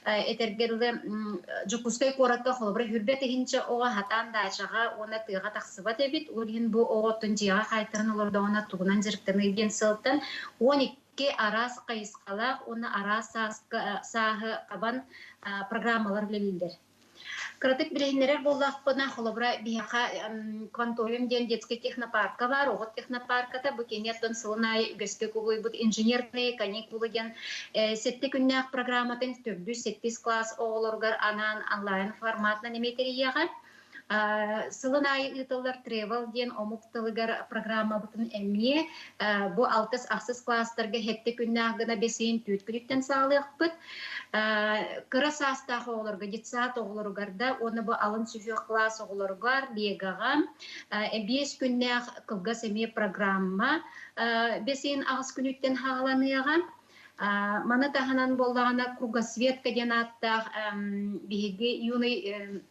этергерле жокустай коратка холбра хүрбет хинче ога хатан дачага она тыга таксыба дебит улин бу оготун жига кайтырын олордона тугунан жирктенген сылтан 12 арас кайыскалак оны арас сагы кабан программалар билдер. Кратык билейнерер боллақпына холобра биха кванториум ден детский технопарка бар, огот технопарката бу кенеттон сылынай үгөскө кубуй бут инженерный каникулы ген сетте күннәк программатын төрдү 8 класс оголоргар анан онлайн форматна неметерияга сылынай ытылар travel ден омуктылыгар программа бутун эмие бу 6 класстарга хетте күннәк гына бесин түткүлүктен саалыакпыт. Кырасастағы оларға, детсат оғылырғарда, оны бұл алын сүфек класс оғылырғар, бегаға, 5 күннәқ қылғас әме программа, бесейін ағыз күніттен хағаланыяға, маны тағанан болағына кругосветка ден аттақ, беге юный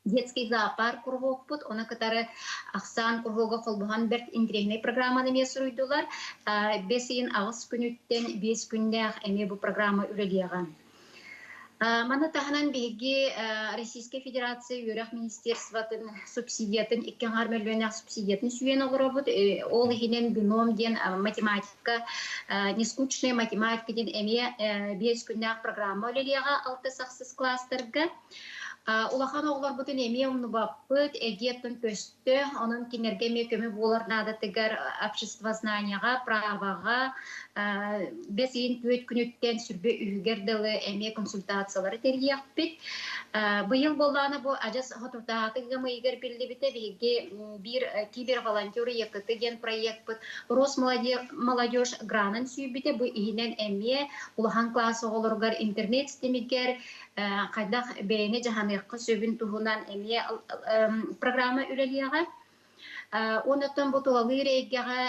детский зоопарк кургук бут, она катары ахсан кургуга колбуган берт интегрированный программаны месуруйдулар. Бесин агыс күнүттен 5 күндәк эме бу программа үрелегән. Мана таханан беги Российской Федерации Юрах Министерствотын субсидиятын 2 миллион субсидиятын сүйен огробут. Ол хинен бином ден математика, нескучная математика ден эме 5 күндәк программа үрелега 6 класстарга. Улахан оғылар бұтын әме ұмны баппыт, әгеттің көсті, оның кенерге мекөмі болар надатыгар общество знанияға, праваға, бес ең төт күніттен сүрбе үйгерділі әме консультациялары тергияқ бит. Бұйыл боланы бұл ажас ғатыртағатыға мұйгер білді біті бейге бір киберволонтеры екітіген проект бұд. Росмолодежь гранын сүйбіті бұл үйінен әме улахан классы оғылырғар интернет системигер қайдақ бәйіне жағаныққы сөбін тұғынан әме программа үрелияға. Онытын бұтылалы рейгеға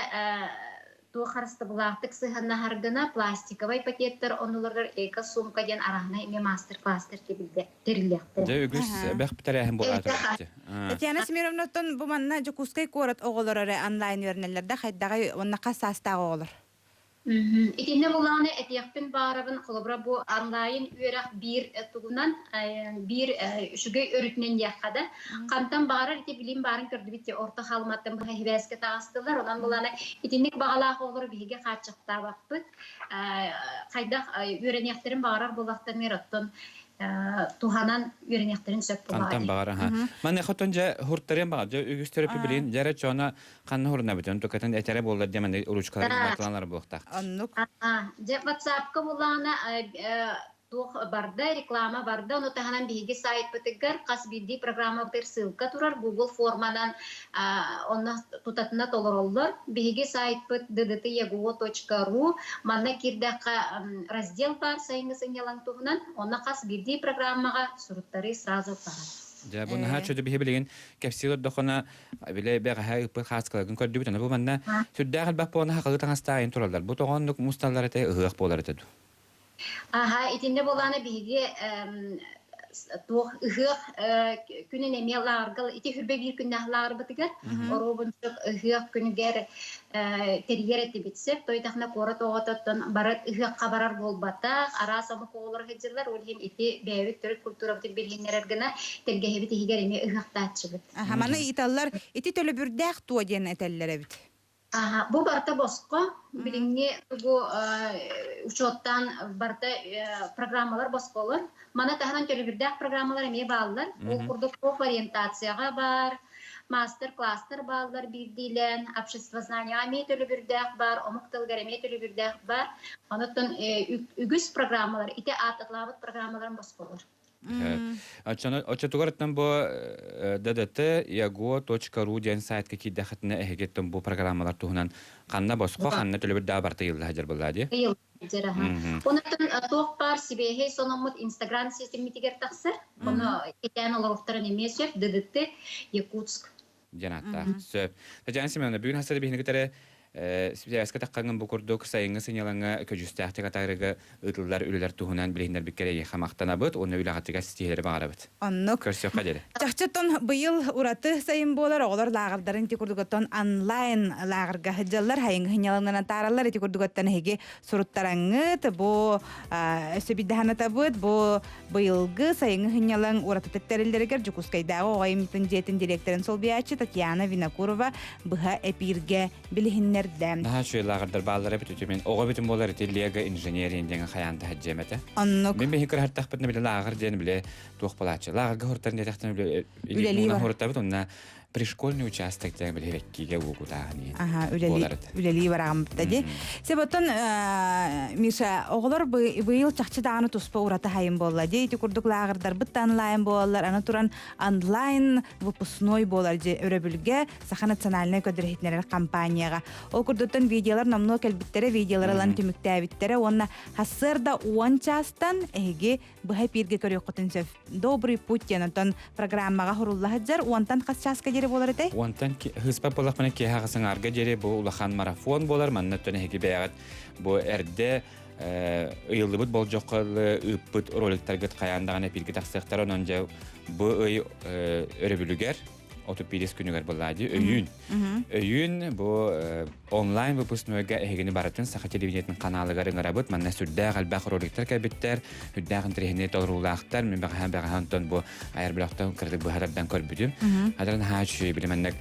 туы қарысты бұлақтық сығанна харгына пластиковай пакеттер онылырғыр эко сумка ден арағына әме мастер-кластер теріліяқты. Жа үгіз бәқ бітер әхін болғатыр. Татьяна Смировнотон бұл манна жокускай корат оғылыры онлайн өрнелерді қайдағай онна қасастағы оғылыр. Итинне буланы этияқпен барабын қолыбыра бұл онлайн үйерақ бір тұғынан бір үшігі өрітінен яққада. Қантан бағарар ете білім барын көрді бітте орта қалматтан бұға хибәске тағыстылар. Онан буланы итиннек бағалақ олыр біге қатшықта бақпыт. Қайдақ үйренектерін бағарар болақтан мероттон туханан үйренектерін сөп болағады. Қантан бағара. Маны қоттон жа хұрттарен баға, жа үгістері білейін, жара чоғына қанны хұрына бітен, тұқатын әтәрі болдар демені ұручқалар батыланлары болықтақ. Жа WhatsApp-қа болағына барда, реклама барда, оны тағанан бігі сайт бітігір, қас білді программа бітір ссылка тұрар, Google формадан оны тұтатына толыр олар. Бігі сайт біт ddt.ego.ru манна кирдаққа раздел бар, сайыңы сыңелан тұғынан, оны қас білді программаға сұруттары сразу барады. Ja, bunu her çözü bir bilgin kapsiyel dokuna bile bir her bir khas kalın kördü bütün bu manna süddağıl bak bunu hakkı tanıstayın turlar. Bu toğanlık mustallara te ıhık bolar dedi. Aha, itinde bolana bilgi toğ ıhık günün emelargal iti hürbe bir günnahlar bitiger. Orobunçuk ıhık günüger teriyere tibitsep toytaqna qora toğatatan barat ıhık qabarar bolbata arasama qoğular hecirler olhin iti beyvik türk kulturabdi bilginler gına tergehebi tihiger eme ıhık taçıbıt. Aha, mana itallar iti tölü bir dağ tuğa diyen etellere bit. Aha, bu barta bosko bilingi bu uçottan barta programmalar boskolar. Mana tahanan tölü bir dağ programmalar eme bağlılar. O kurduk orientatsiyaga bar. мастер-класстар баллар бирдилен, общество знания амет өлүбүрдәк бар, омуктылгар амет өлүбүрдәк бар. Онуттан үгүс программалар, ите ататлабыт программаларын басқолар. Очотугарыттан бу ddt.yago.ru ден сайтка киддахатына эхегеттен бу программалар туһунан канна боско канна төлөбүр да барта йылда хажар буллади. Онуттан тоқпар сибехе сономут Instagram системитигер тахсыр. Оны итен олоруктарын эмесеп ddt Якутск. Жанатта. Сөп. Тажан Семеновна бүгүн хасады бихинигетере специалистка такканган бу курдук сайыңы сыйнялаңа көжүстәхтеге тагырыгы ытылдар үлелер туһунан билиндер биккереге хамактанабыт, оны үлагатыга стихелер багарабыт. Оннук. Көрсөк кадере. Чахчаттан быйыл ураты сайын болар, оголор лагырдарын ти курдугаттан онлайн лагырга хыжаллар хайын хынялагынан тараллар ти курдугаттан хеге суруттараңыт бу сөбиддаханатабыт бу быйылгы сайын хынялаң ураты теттерилдеригер Жукускайдагы оймтын жетин директорын Солбиячы Татьяна Винокурова быха эпирге билихиннер. Daha şöyle lağırdır bağları bütün men oğa bütün bolar itilega injineriyen degen hayanda hajjemete. Annuk. Men behikir har taqbitne bile lağır den bile tuqpalaçı. Lağırga hortarın detaxtını bile ilmuna hortabit onna пришкольный участок ден бile hekkiga uğudağını. Aha, üleli varağım dedi. Себоттан Миша оголор быйыл чакчы даганы туспа урата хайын болла. Дейти курдук лагырдар бытта онлайн болалар. Аны туран онлайн выпускной болар же өрөбүлгө Саха национальный көдөрөтнер компанияга. Ол курдуттан видеолар намно келбиттере видеолар алан түмүктәбиттере. Онна хасырда 10 частан эге быхай пирге көрөкөтүн сөп. Добрый путь янатан программага хуруллахаджар. Онтан кас часка жере болар эте. Онтан хыспа болак менен ки хагысын арга жере бу улахан марафон болар. Манна төне эге бягат бу эрде ыйылдыбыт болжоккалы ыппыт роликтерге каяндаган пирге таксыктар онон же бу өрөбүлүгер отопедис күнүгөр боллади өйүн бу онлайн выпускнойга эгени баратын Саха телевидениятын каналыгары ыңарабыт манна сүрдэ галбак роликтер кабиттер хүддагын трехне толрулаактар мен багахан бу айырблактан кырдык бу харабдан көрбүдүм адан хачы билемендек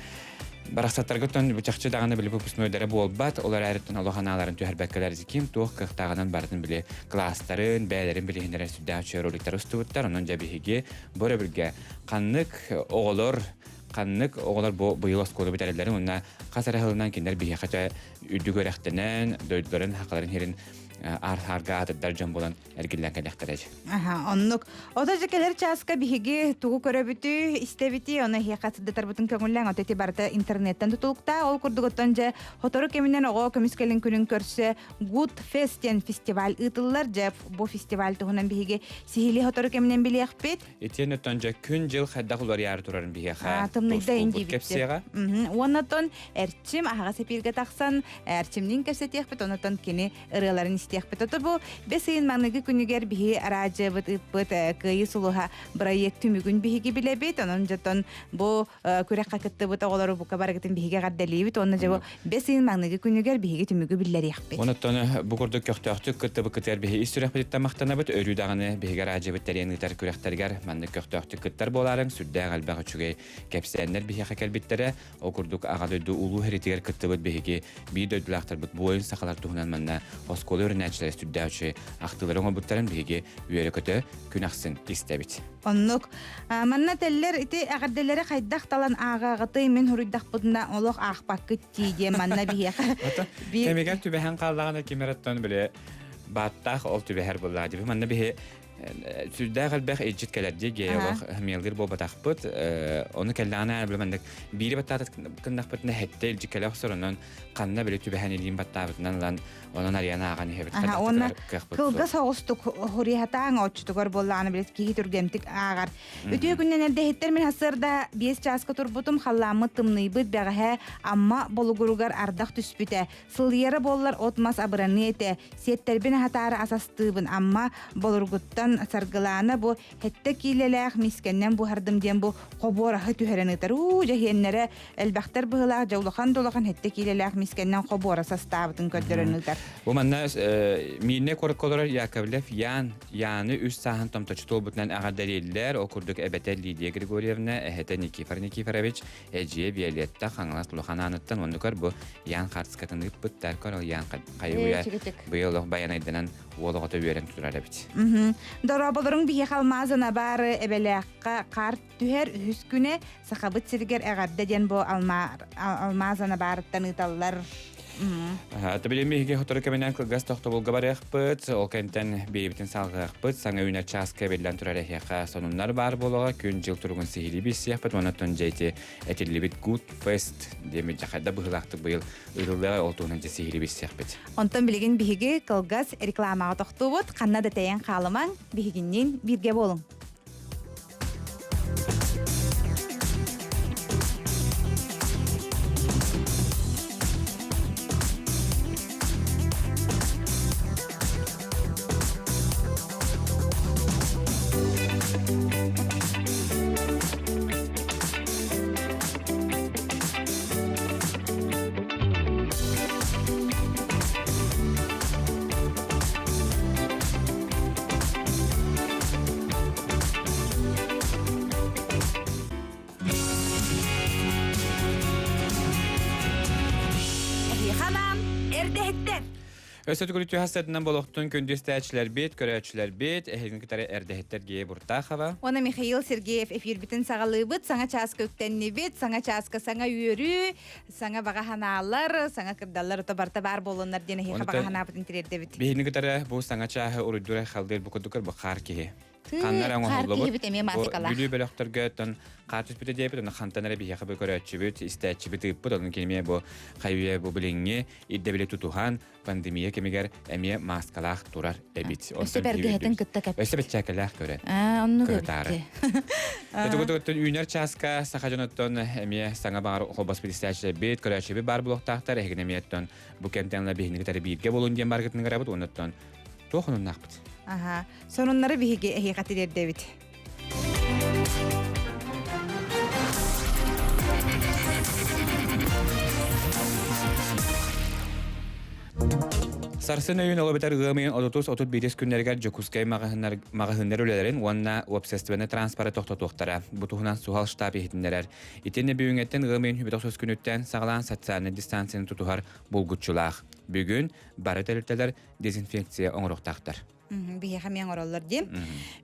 бараксаттаргытон бычакчы даганы билип выпускнойдары болбат олар айрыттан алоханаларын түһәрбәккәләр зиким тух кыктаганан бардын биле класстарын бәйләрен билегендер сүрдә роликтер устубуттар онон жабиге бора бирге каннык оголор быйыл осколы битәреләрен онна касара хылынан киндер бие хата үдүгөрәхтенен дөйдләрен хакыларын херин архарга атыдар жан болан эргиллән кәләхтәрәҗ. Аха, оннук. Ода жекелер часка биһиги тугу көрөбүтү, истебити, оны хиякатыда тарбытын көңүлләң отети барда интернеттен тутулукта, ол курдуготтон же хотору кеминен ого көмүскелин күнүн көрсө Good Festen фестиваль ытыллар же бу фестиваль тугунан биһиги сихили хотору кеминен билиякпит. Этенеттен же күн жыл хаддагылар яр турарын биһига. Тымныйда инди битте. Оннотон эрчим ага сепирге таксан, эрчимнин кесетиякпит, оннотон кини ырыларын истиякпит. Бу бесин маңныгы күнүгер биһи аражы быт кыйы сулуха проект түмүгүн биһиги билебит, онон жотон бу күрәк какытты бут оголору бу кабаргытын биһиге гаддалыбит, онна же бу бесин маңныгы күнүгер биһиги түмүгү биллер якпит. Оннотон бу курдук көктөктүк кытты бу кытер биһи истүрәпит тамактанабыт, өрү даганы биһиге аражы биттерен гитер күрәктәргәр маңны көктөктүк кыттар боларын сүрдә галбагы чугай кепсәннәр биһиге калбиттере, о курдук агады улуу херитигер кытты бут биһиги бидөдлактар бут буйын сакалар туһунан манна осколы үрнәчләр студиячы актыларын буттарын биһиге үерекөтө күнәксен истебит. Оннук манна теллер ити агадделери кайдак талан агагыты мен хуруйдак бутна олох ахпаккы тиде манна биһиге. Кемегер түбәһән каллаган кемераттан биле баттах ол түбәһәр буллады. Манна биһи сүрдә галбах эҗит кәләдә геолог хәмиялдер бу батахпыт оны кәлләнә белмәндек бири батат кындакпытны хәтте эҗит кәләх сороннан канна биле түбәһән илин баттабытнан лан онан арияна аган хәбит кәләх. Кылга сагыстык хурихатаң очтугар болланы билет ки түргемтик агар. Өтө күннән әлдә хеттер мен хасырда 5 часка турбутум халламы тымный бит бәгәһә амма болгуругар ардак түспүтә. Сылыяры боллар отмас абыраны эте. Сеттербен хатары асастыбын амма болургуттан саргылана бу хетте килеләх мискеннән бу хардымден бу кобора хәтүһәрәне тару җаһеннәре әлбәхтәр была җаулахан долахан хетте килеләх мискеннән кобора составын көдөрөнүләр. Бу манна мине корколор Яковлев яны үз саһын томточтол бутнан агадәрилләр окурдык әбәтә Лидия Григорьевна әһәтә Никифорович әҗие Виолетта хаңлас лохананаттан оннукар бу ян хартскатын иптәр корол ян кайуя быелык баянайдан уологото берен турар бит. Дорабаларын бихе қалмазына бары әбелеққа қар түхер үхіс күне сақабыт сіргер әғарда ден бо алмазына барыттан ұталылар. Табилеми хиге хоторы кеменен кылгас тохтобулга барыахпыт, ол кенттен бейбитин салгыахпыт, саңа үйнер часка беллен турарехияқа сонуннар бар болуға күн жыл тургун сихили бисияхпыт, онаттон жайти әтилибит Good Fest деме жақайда бұғылақты бұйыл ұйылыға олтуынан же сихили бисияхпыт. Онтон білген бихиге кылгас рекламаға тоқтубут, қанна да тәйен қалыман бихигиннен бирге болың. Өсөт күлүтү хасадынан болохтун көндүстәчләр бит, көрәчләр бит, эһинки таре эрдәһеттәргә буртахава. Оны Михаил Сергеев эфир битен сагалыбыт, саңа часка өктәнне бит, саңа часка саңа үйөрү, саңа багаһаналар, саңа кырдаллар табарта бар болоннар дене хәка багаһана битен тирәдә бит. Бехинки таре бу саңа чаһы урыдура халдыр бу кудукыр бу харки. Каннаран оллобут. Бүлү белөктөргө тон катыс бите деп, тон хантанара бияха бу көрәчү бит, истәчү бит, бу тон кеме бу хайве бу билеңге иддебеле тутухан пандемия кемегер эме маскалах турар эбит. Өсөбергәтен кытта кап. Өсөбечәкәләр көрә. Онны көрәтәре. Этугутун үйнәр часка сахаҗонаттан эме саңа бар хобас билистәчләр бит, көрәчү бит бар блоктактар эгнемияттан бу кемтәнләр бехинге таре битгә болун дигән баргытны гарабыт оннаттан. Тохунун нахбыт. Ага. Сонуннары биһиге эһиқаты дерде бит. Сарсын өйін олабетер ғымайын 30-31 күннергер жокускай мағahыннар өлелерін уанна уапсестівені транспары тоқтатуқтара. Бұтуғынан суғал штаб ехетіндерер. Итенне бүйіңеттен ғымайын хүбетоқсыз күнеттен сағылан социальны дистанцияны тұтуғар бұлғытшылақ. Бүгін бары тәліктелер дезинфекция оңырықтақтар. Бихе мен ороллар дем.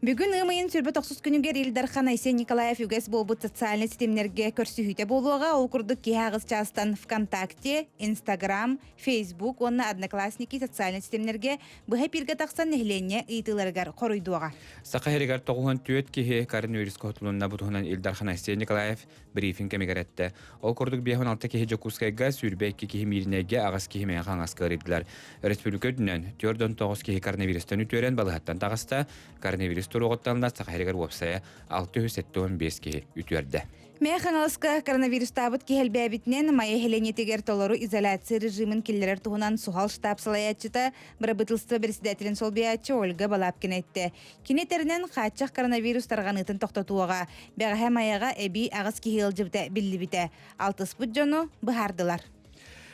Бүгүн ымайын сүрбө 90 күнүгер Илдархан Айсен Николаев үгес болбут социальный системлерге көрсүхүтө болууга ол курдук киягыз частан ВКонтакте, Инстаграм, Фейсбук, онна Одноклассники социальный системлерге быха пирге таксан нехленне ыйтыларгар коруйдуга. Сакахеригер тоғуған түйет кихе коронавирус котулунна бутуғынан Илдархан Айсен Николаев брифинг кемегеретті. Ол курдук 5-16 кихе жокускайга сүрбекки кихе миринеге ағас кихе мен қаңас кырыдылар. Республика дүнен 4-9 кихе коронавирустан төрен балыхаттан тағыста коронавирус туруғыттанында сақайрегер уапсая 675 ке үтүерді. Механалыска коронавирус табыт кехелбәбитнен майя хеленетегер толору изоляция режимын келлерер туғынан сухал штаб салаятчыта бұрабытылсты председателин солбиятчы Ольга Балапкин айтты. Кенетерінен қатчақ коронавирус тарғанытын тоқтатуға бәғә майяға әбі ағыз кехел жібді білі біті. Алтыс бұд жону бұхардылар.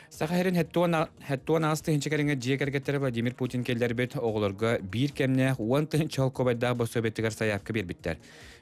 Сахарин хеттуан асты хинчекеринге жиекергеттері Владимир Путин келдер бет оғылырға бір кемне 10 тыңчы алкобайдағы бособеттігер саяпқы бербіттер.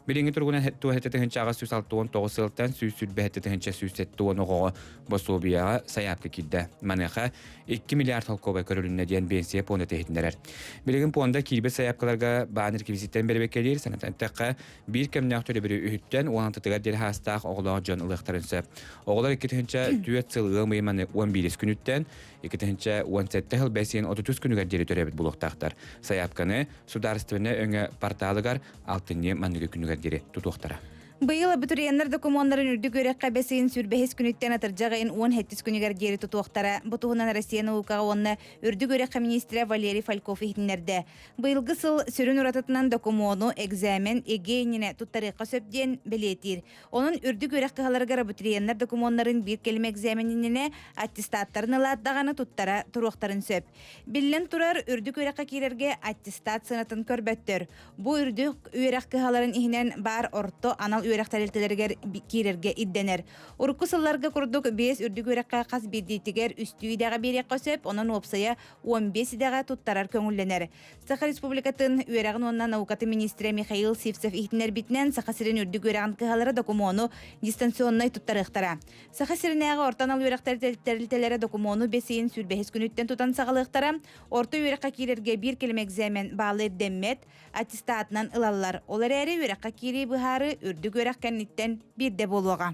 Билинги тургуна хеттуан хеттеті хинчі ағас 169 сылттан сүйсүлбе хеттеті хинчі сүйсеттуан оғығы бособияға саяпқы кидді. Манеха 2 миллиард алкобай көрілінне дейін бенсия понда тегітіндерер. Билигин понда кирбет саяпқыларға бағын реквизиттен бербек келер, санатантаққа бір кемне ақтөлі бірі үхіттен 16-тығар дел хастақ оғылағы жон ылықтарынсы. Оғылар 2 түйет сылғы мыйманы 11 күнүттен, 2-тінші 17 хыл бәсейін 30 күнігер дері төребет бұлықтақтар. Саяпқаны сударыстывыны өңі порталығар 6-ні манығы күнігер дері тұтуқтара. Быйыл абитуриеннер документарын үрдү көрәккә бәсейін сүрбәхес күнүттен атыржағайын 17 күнігер дері тұтуқтара. Бұтуғынан Россия наукаға онына үрдү көрәккә министрі Валерий Фальков ехтінерді. Быйылғы сыл сүрін ұрататынан документу экзамен егейніне тұттарыққа сөпден білетір. Оның үрдү көрәккә қаларғар абитуриеннер документтарын бір келім экзаменіне аттестаттарын ылаттағаны тұттара тұруқтарын сөп. Білін тұрар үрдү көрәккә керерге аттестат сынатын көрбәттір. Бұ үрдү көрәккә қаларын ихінен бар орто анал üyerekteriltelerger kirerge iddener. Urukku sıllarga kurduk 5 ürdük üyerekka kas birditiger üstüyü daga berek kösöp, onun opsaya 15 daga tuttarar köngüllener. Saha Respublikatın üyeregin ondan avukatı ministre Mikhail Sivsev ihtiner bitinen Saha Sirin ürdük üyeregin kıhalara dokumonu distansiyonnay tuttarıqtara. Saha Sirinäge ortan al üyerekteriltelere dokumonu besiyin sürbehes günütten tutan sağalıqtara, orta üyerekka kirerge bir kelime egzamen bağlı demmet, atistatından ılallar. Olar eri üyerekka kiri bıharı ürdük üyerekkennitten bir de boluğa.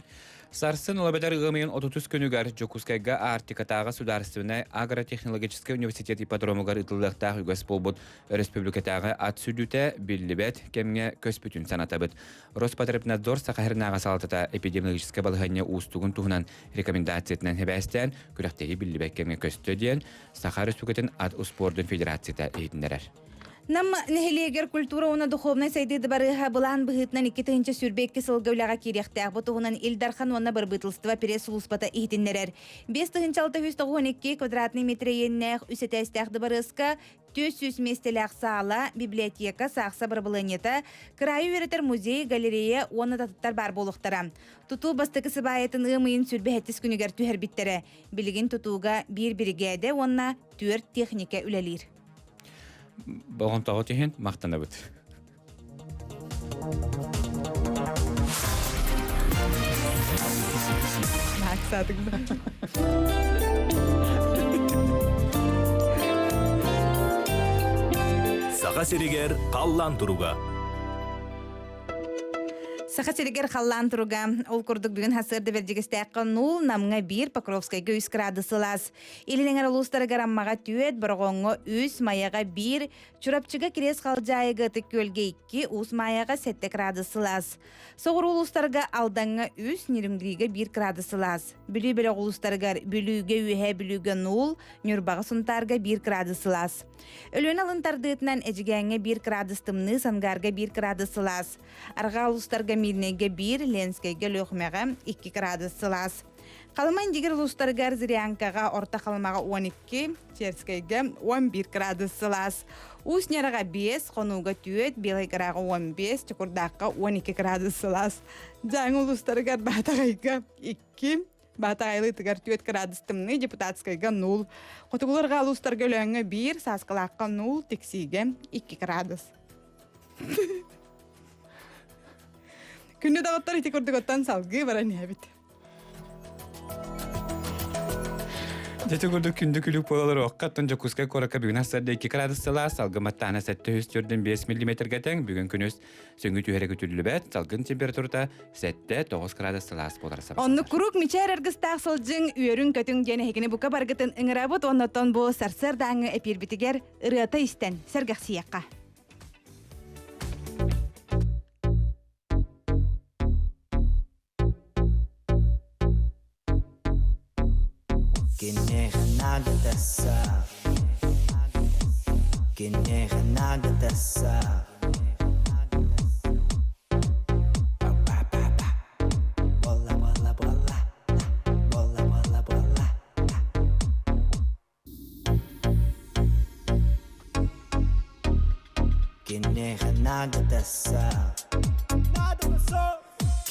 Сарсын олабедар ығымын 30 күнігер Жокускайга Артикатаға Сударственная агротехнологическая университет ипподромығар ытылдықтағы үгіс болбуд республикатағы ат сүдіті білібет кемге көспүтін санатабыд. Роспотребнадзор сақахырнаға салатыта эпидемиологическая балығанне уыстуғын туғынан рекомендациятынан хебәстен күрәқтегі білібет кемге көсті дейін Саха Республикатын ат успордың федерацията ейдіндерер. Нам нехилегер культура уна духовный сайды барыха булан быхытнан 2-нче сүрбекке сылгыуляга кирехтәк бутугунан Илдархан онна бір бытылстыва перес улуспата ихтиннерер. 5-612 квадратный метре еннәх үсетәстәк дыбарыска 400 местеләк сала, библиотека, сақса бір планета, крайы өретер музей, галерея, оны татыттар бар болуқтара. Туту бастықы сыбайетін ымайын сүрбе әттіс күнігер түхер биттері. Білігін тутуға бір бригade, онна 4 техника үлелер. Болған тағы тейін мақтана бұд. Sağa Serigер қаллан тұруға. Saha Serigер халлан туруга, ол курдук бүгүн хасырды бержигестәккы нул намга 1 Покровскайга 3 градусылас. Илинеңер улустары гараммага түйет, боргонго 3, маяга 1, чурапчыга кирес қалжайыга тіккөлге 2, ус маяга 7 градусылас. Соғыр улустарга алданга 3, нирімгриге 1 градусылас. Бүлі-бөлі улустаргар бүліге үйе бүліге 0, нүрбағы сұнтарга 1 градусылас. Өлөн алынтардыытынан әжігәңе 1 градустымны, сангарга 1 градусылас. Арға улустарга Мирнеге 1, Ленскеге лөхмеге 2 градусылас. Қалымайн дегер улустаргар Зырянкаға орта қалымаға 12, Черскеге 11 градусылас. Уснераға 5, Қонуға 4, Белайгараға 15, Чекурдаққа 12 градусылас. Жаңы улустаргар Батағайға 2, Батағайлы тігер 4 градустымны, депутатскайға 0. Қотығыларға улустарга өлөңі 1, Сасқылаққа 0, Тексиге 2 градус. Күнді дағыттар ити көрдігіттен салғы бара не әбіт. Жеті көрді күнді күлік болалар оққаттың Жокускай қораққа бүгін асырды 2 градусыла, салғы маттағына 704-5 мм гәтен, бүгін күніс сөңгі түйері күтілі бәт, салғын температурда 7-9 градусыла болар сабақ. Онны күрік мичар әргістақ сылжың үйерін көтің жені хекені бұқа барғытын ұңырабыт, оннаттан бұл сарсыр даңы әпер бітігер ұрыата істен сәргақ сияққа.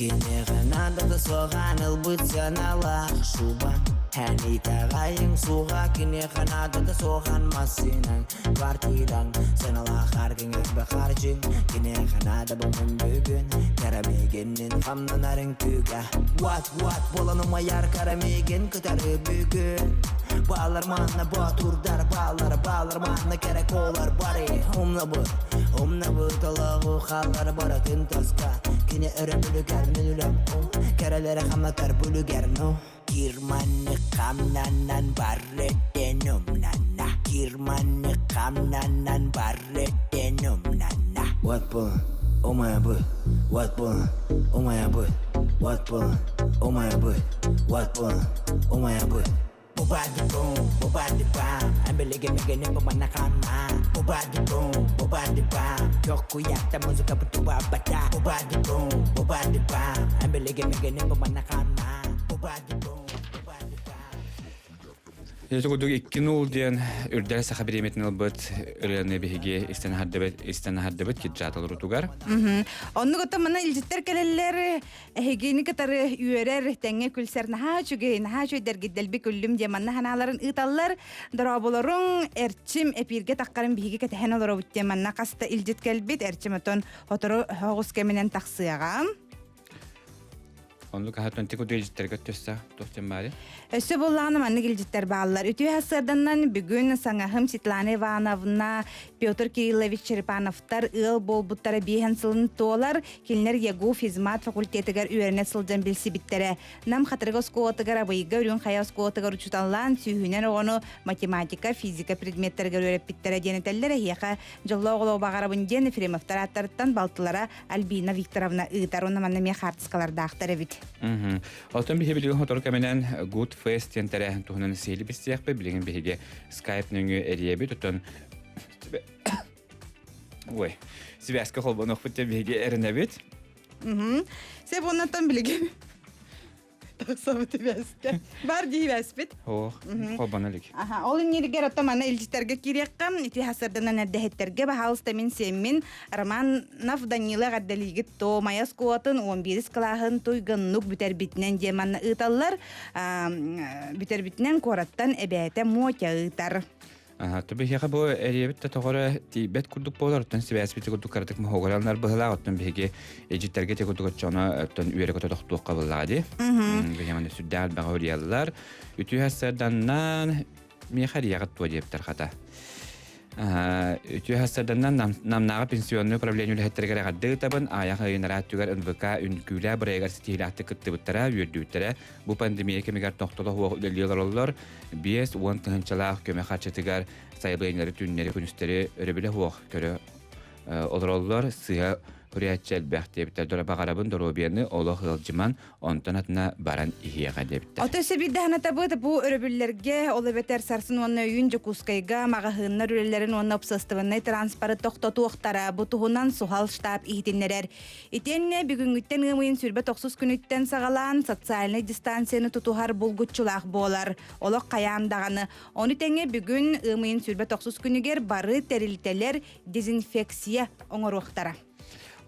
Кинеғанады соған ылбытса налақ шуба Әне тағайың суға кинеғанады соған масының квартираң Сыналақ аргіңіз бақаржың Кинеғанады бұмын бүгін Кәрәмегеннен қамнанарың түгі What боланым аяр кәрәмеген күтәрі бүгін Балар маңна батурдар балар маңна керек олар бары Умна бұр талағу қалар баратын тасқа Кине өрі бүлігер мүлілем Кәрәлері қамнатар бүлігер Kirmanı kamnanan barretenum nana Kirmanı kamnanan barretenum nana What bu? Oh my boy What bu? Oh my boy What bu? Oh my boy What bu? Oh my boy Bobadi boom, bobadi bam Ambelege megene pemanakan ma Bobadi boom, bobadi bam Joko yakta muzuka betua bata Bobadi boom, bobadi bam Ambelege megene pemanakan ma Bobadi boom Я жогодук 2 нул диэн үрдәр саха биреметин албыт ырыаны биһиги истен хаддыбыт киджатыл рутугар. Онну гота мана илжиттер келелер эхигини катары үйерер тәңе күлсер наха чөйдер гидделби күллүм де манна ханаларын ыталлар дораболорун эрчим эпирге таккарын биһиги кетехен олоро бутте манна каста илжит келбит эрчим отон хотору хогус кеменен таксыяга. Онлук хаттан тику дилжиттерге төссө тохтен бари. Өсө болланы манны илжиттер бааллар. Үтү хасырданнан бүгүн Саңахым Светлана Ивановна, Петр Кириллович Черепановтар ыл болбуттары биһен сылын тоолар килнер ягу физмат факультетигер үйерне сылжан билси биттере. Нам хатырга скоотыгар абыйга үрүн хая скоотыгар учуталлан сүйүнен ону математика, физика предметтерге үйреп биттере денетеллер яка жоллоо голоо багарабын ден Ефремовтар аттарыттан балтылара Альбина Викторовна ытаруна манна ме хартскалар дактар бит. Алтын биһи билген хотор каменен Good Fest янтара тухнан сели бистиях бе билген биһиге Skype нүңү эриеби тутун. Ой, связка холбонох футте биһиге эрнебит. Се боннатан билген. Таксамыты бәсте. Бар дейбәспит. Холбоналык. Ол ниргер атамана илжиттерге киреккам, ити хасырдан әддәһеттерге баһалыста мен семмин Романов Данила гаддалигит то маяскуатын 11 клаһын туйгыннук бүтер битнен деманна ыталлар, бүтер битнен кораттан эбәтә мотя ытар. Төбе яга бу эребит тагыра тибет курдук болар тен себәс бит курдук кардык мохогаланнар быгыла оттан биге эҗиттерге те курдук чана оттан үере кото тохтук кабыллады. Бигемәне сүддәл багырыялар. Үтү хасаданнан мехар ягат тоҗептер хата. Үтү хасаданнан намнага пенсионный управление лехтергә гадды табын аяга генерат түгәр НВК үнкүлә бирәгәр стилахты кыттыбыттара үрдүттәре бу пандемия кемегәр тохтылы хуа лелелерлар биес уан тынчалах көмә хачытыгар сайбыйнары түннәре күнүстәре өребеле хуа көрө олороллар сыя Hürriyetçel bähtebitler dora bagarabın dorobiyeni olo hılcıman ondan atına baran ihiyaga debitler. Otose bir dahana tabi bu örübüllerge olu beter sarsın onna yüynce kuskayga maga hınnar ürelerin onna upsastıvınay transparı toktatu oktara bu tuhunan suhal ştab ihtinlerer. İtenne bugüngütten ımıyın sürbe 9 günütten sağalan sotsialini distansiyonu tutuhar bulgutçulaq bolar. Olok kayan dağını. Onu tenge bugün ımıyın sürbe 9 günüger barı terilteler dezinfeksiya oңor oktara.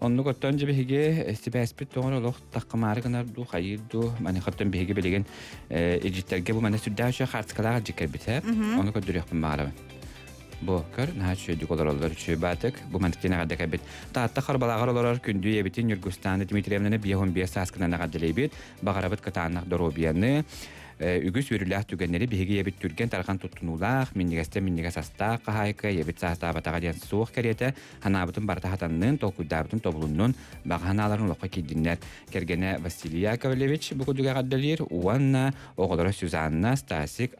Onu gottan bihiге стебеспит тоңор такмары гынар ду хайырду мани хаттан биһиге билеген эжиттерге бу мана сүддәшә хартскалар жикер бите. Оны көдүрәк бумара. Бу көр нәчә диголарлар үче батык бу мантыкена гадәкә бит. Татта харбалагар олар күндү ебитин Юргустаны Дмитриевнаны биһон биесаскына гадәлебит. Багарабыт катаннак доробияны үгүс үрүләх түгәннәре биһиге ебит түргән тархан туттунулах миннигә саста кахайка ебит саста батага дигән суык кәрәтә ханабытын барта хатаннын толкудабытын тобулуннун баганаларын локка кидиннәр кергәне Василий Яковлевич бу күдүгә гаддалыр уанна оголора Сюзанна Стасик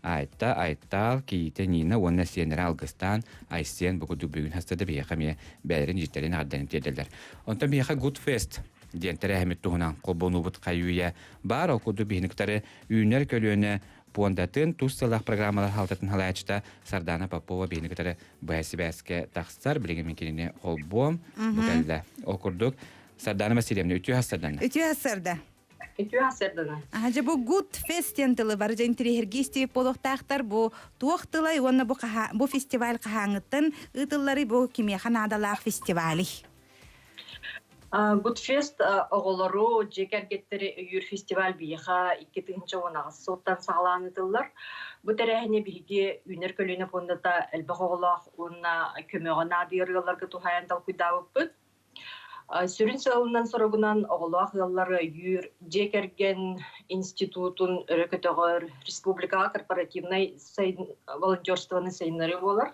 Айтал кийте Нина уанна Сенера Алгыстан Айсен бу күдү бүгүн хастада биһәме бәлерин җиттерен гаддан тиделәр. Онтан биһә Good Fest Диенtere хемиттугунан колбонубут кайуя бар окуду бихниктары үйнер көлөөнө пуандатын туссалах программалар халтатын халаачта Сардана Попова бихниктары бәсибәске тахсар билеген минкине холбом бугалда окурдук Сардана Васильевна үтү хасардан. Үтү хасарда. Ача бу Good Fest ентылы бар жентири хергисти полохтактар бу туактылай онна бу фестиваль кахаңыттын ытыллары бу кимеханадалах фестивали. Good Fest оголору жекергеттери үйүр фестиваль бияха 2010 сылтан сагаланытылар. Бу терехине биге үнер көлүнө фондата элбак оголох уна көмөгөна дыйрыларга тухаян талкуйдабыппыт. Сүрүн сылынан сорогунан оголох яллары үйүр жекерген институтун өрөкөтөгөр республика корпоративный волонтерствоны сейнери болар.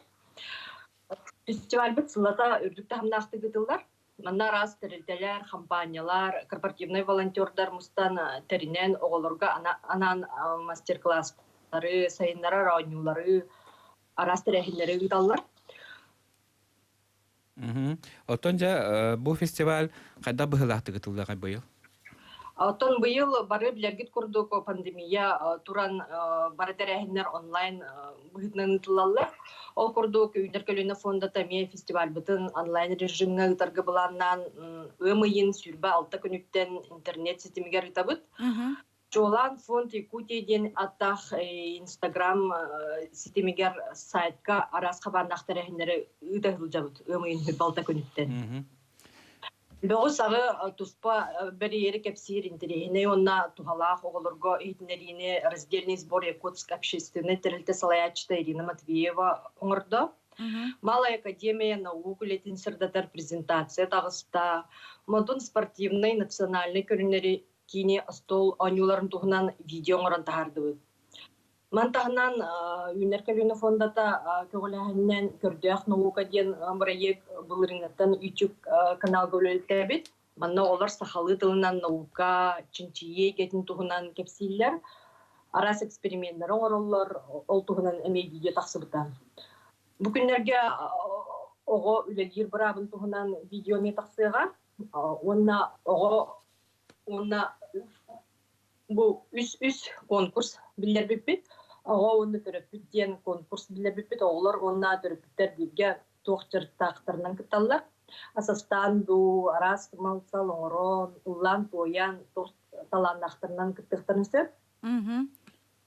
Фестиваль бит сылата үрдүктө хамнактыгытылар. Манна раз терителер, компаниялар, корпоративный волонтердар мустан теринен оголорга анан мастер-класстары, сайыннары, районлары, арас терехинлери гыдаллар. Отонжа бу фестиваль кайда быһылахты гытылдагы быйыл? Отон быйыл бары билергит курдук пандемия туран бары терехинлер онлайн быһытнан тылаллар. Ол курдук үйнер көлүнө фонда тамия фестиваль бытын онлайн режимге гытаргы буланнан ымыйын сүрбе 6 күнүттен интернет системигер гытабыт. Жолан фонд Якутияден аттах Инстаграм ситемигер сайтка арас хабарнахтарахиннары ыдахылжабыт ымыйын балта көнүттен. Бөгө сагы туспа бери ери кепсир интерехине онна тухалах оголорго итнерине раздельный сбор Якутск общественной терилте салаячта Ирина Матвеева оңордо. Малая академия наук летин сырдатар презентация тагыста модун спортивный национальный көрүнери кини стол анюларын тухнан видео оңорон тахардыбыт. Мантахнан Юнеркалюна фондата көгөләһеннән көрдөх наука ден проект булырыңнан YouTube канал гөлөлтәбит. Манна олар сахалы тылынан наука чинчие кетин тухнан кепсилләр. Арас экспериментлар оңороллар ол тухнан эме видео тахсыбыта. Бу күннәргә ого үлелер барабын тухнан видео не тахсыга. Онна бу үс конкурс билер биппит. Оны төрөпүттен конкурс билер биппит. Олар онна төрөпүттер бирге тоқтыртақтарынан кыталлар. Асастан бу арас малсал оңорон, улан тоян таланнақтарынан кыттыктарынсы.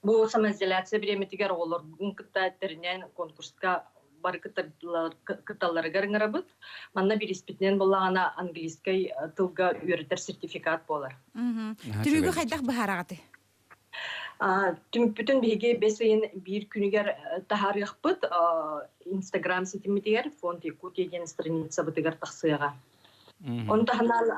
Бу самоизоляция биреметигер олар бүгүн кыттатеринен конкурска бар кыталлары гарыңарабыт. Манна бир испитнен боллагана английский тылга үйрөтер сертификат болар. Түрүгү хайдах бахарагаты. Бүтүн биге бесейин бир күнүгер тахарыхпыт Instagram сетимитигер фонд Якутия деген страница бытыгар тахсыга. Онтаханан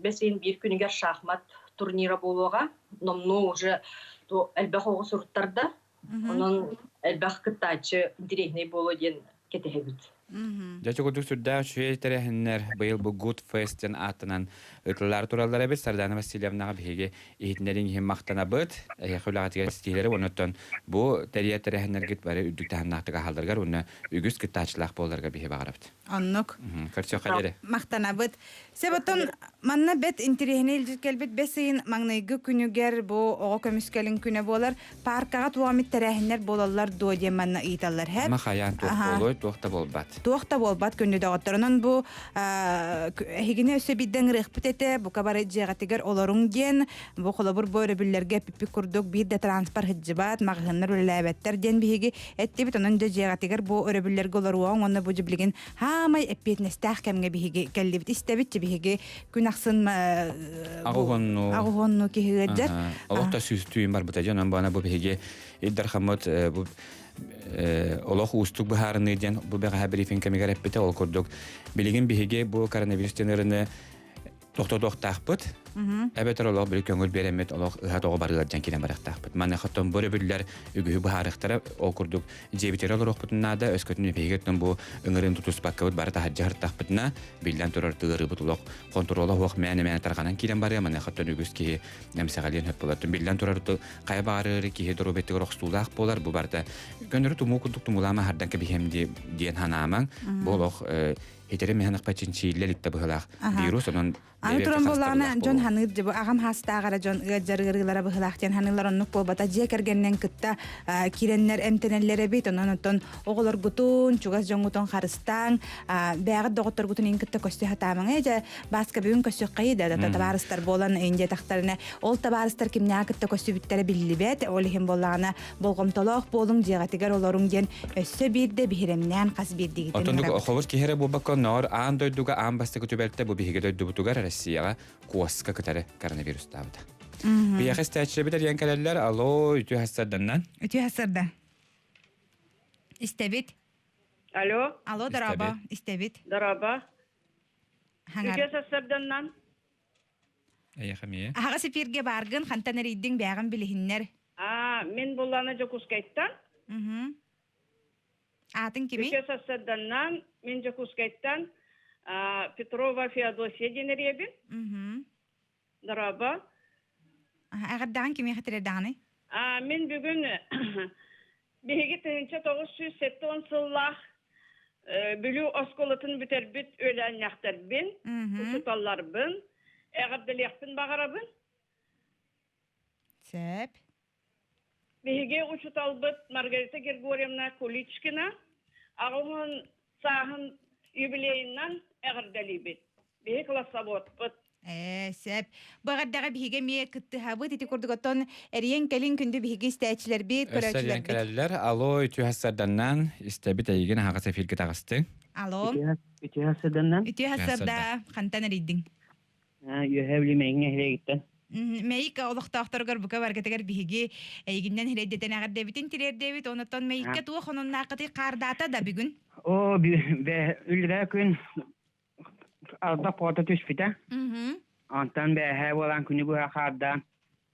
бесейин бир күнүгер шахмат турнира болуга, номну уже то элбах огусурттарда, онун элбах кытачы интересный болу ден кетехебит. Жачы көдүк сүрдә шуе терәһеннәр быел бу Good Fest'ен атынан ытлар тураллар бит Сардана Васильевнага биге ихнәрин һәм мактана бит. Хулатыга стиләре онотон бу тәрия терәһеннәр гит бары үдүктән нактыга халдыргар уны үгүс китачлак боларга бихе багырыпты. Аннок. Кырчы халере. Мактана бит. Себатон манна бет интерехнел җиткәлбит бесейин маңнайгы күнүгәр бу ого көмүскәлин күнә болар. Паркага туамит терәһеннәр болалар додия манна италлар һәм. Махаян толой тохта болбат. Туохта болбат көннү дагыттарынан бу хигине өсө бидден рыхпытете бу кабары жагатыгар олорун ген бу холобур бойры биллерге пипи курдук бирде транспорт хыджыбат магыннар үләбәттер ден биги эттибит онун жагатыгар бу өрөбүллерге олоруан онны бу жиблиген хамай эппетнестах кемге биги келдибит истебит биги күнаксын агонну кигедер Аллахта сүстүйм бар бутажан бана бу биги иддар хамат бу Олох устук бахарны ден бу бага брифинг кемегер эппете ол курдук билеген биге бу коронавирус тенерне тохтохтахпыт эбетер олох бир көңүл беремет олох хатога барылардан килен барактахпыт мана хаттан боребүллер үгү бахарыктара ол курдук жебитер олорохпутунада өскөтүнү бегеттен бу ыңырын тутус баккабыт барта хаджартахпытна билден турар тыгырыбыт олох контроло хок мене тарганан килен бар мана хаттан үгүски немсагален хөп болот билден турар кайбары ки дробеттер рохстулах болар бу барда көнөрү туму курдук тумулама хардан кебихемди диен ханаман болох Етере механық пачинчилеликте быһылах вирус онон Антуран боллана жон ханыр дебу агам хастагара жон ыжарыгырылара быһылах тен ханылар оннук болбата же кергеннен кытта киреннер эмтенеллере бит онон оголор гутун чугас жоңгутон харыстан бягы доготтор гутун ин кытта көстө хатаман эже баска бүгүн көстө кайда да табарыстар болан энде тактарына ол табарыстар кимне кытта көстө биттере биллибет ол хем боллана болгомтолох болуң жегатыгар олорун ген өссө бирде биремнен кас бирдигитен Отондук ховор кихере бобакон нор андойдуга амбасты көтөбелте бу биге дойдубутугар Россияга куаска кытары коронавирус табыта. Бия хастачы битер янкалалар алло үтү хастарданнан. Үтү хастарда. Истебит. Алло. Алло дараба, истебит. Дараба. Үтү хастарданнан. Аяхамие. Ага сепирге баргын хантанер иддин бягын билихиннер. Мен буллана жокускайттан. Атын кими? Үтү хастарданнан мен жокускайттан Петрова Феодосия денеребин. Дараба. Агаддан кими хатырданы? Мен бүгүн биги тенче 970 сыллах бүлүү осколотун бүтербит өлөн яктарбин, уталларбын, эгерделекпин багарабын. Сеп. Биги учуталбыт Маргарита Григорьевна Куличкина, агын сахын юбилейиннан эгерделибит. Биги классовод быт Сәп. Бағардаға биһиге мие кыттыһабыт ити курдуготтон эриен келин күндү биһиги истээчилер бит, Өссәрден көрөөчүлер бит. келелер. Алло, үтү хассарданнан истебит әйген ағасы фирге тағысты. Алло. Үтү хасыданнан Үтү хассарда хантан эридиң. юһәвли меңне хилегиттен. Мейка олохтоохторгор бука баргатыгар биһиги эйгиннен хилэйдэтен агардебитин тирердебит, онотон мейикка туа хонуннаакыты каардаата да бүгүн. О, бе үлрә күн алда пота түспите. Антан бе һә болан күнү бу хакда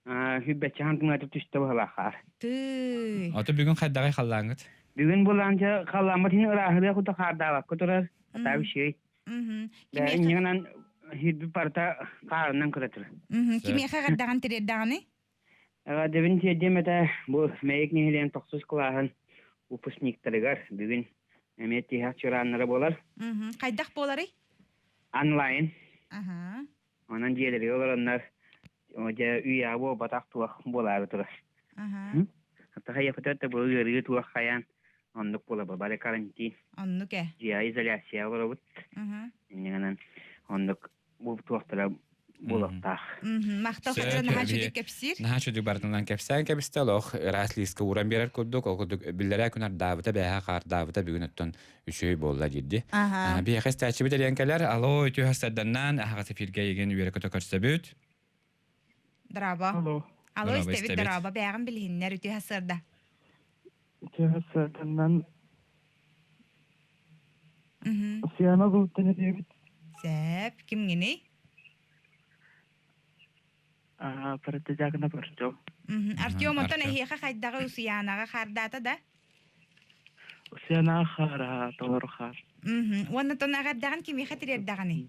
хүббәче хантыңа түстә булахар. Ты. Аты бүгін қайдағай қаллаңыз? Бүгүн буланча калламат хин рахыда кута харда кутурар табы шей. Бе нигәнән хидби парта карынан кыратыр. Кимия хагардаган тирердаганы? Дебин тедемете бу мейк нигелен токсус кылаһын выпускниктарыгар бүгүн эмети хачураннары болар. Кайдак болары? Онлайн. Ага. Онан диелери оларнар оҗа уя бу батак туак болар туры. Ага. Хатта хая фотота бу йөрү туак хаян онлук була бары карантин. Оннуке. Я изоляция болот. Ага. Нигәнән онлук бу туактара булактах. Мактал хәҗән хаҗыдык кепсир. Нахачудuk бартынан кепсән кепстелох раслиска уран берер курдук окудук билләре күнәр давыта бәһә кар давыта бүгүн оттон үшөй болла дидди. Би хәстәчи битәләнкәләр алло үтү хәстәдәннән ағасы фиргә йеген үерекә токырсабыт. Драба. Алло. Алло истебит драба бәгән билһиннәр үтү хәсәрдә. Үтү хәстәдәннән Мм. Сиана бултыны дибит. Сәп, ким генә? Партизагна парчо. Артём отон эһиха хайдагы усиянага хардата да? Сиана хара толорхар. Уонна тон агардаган кими хатирердаганы?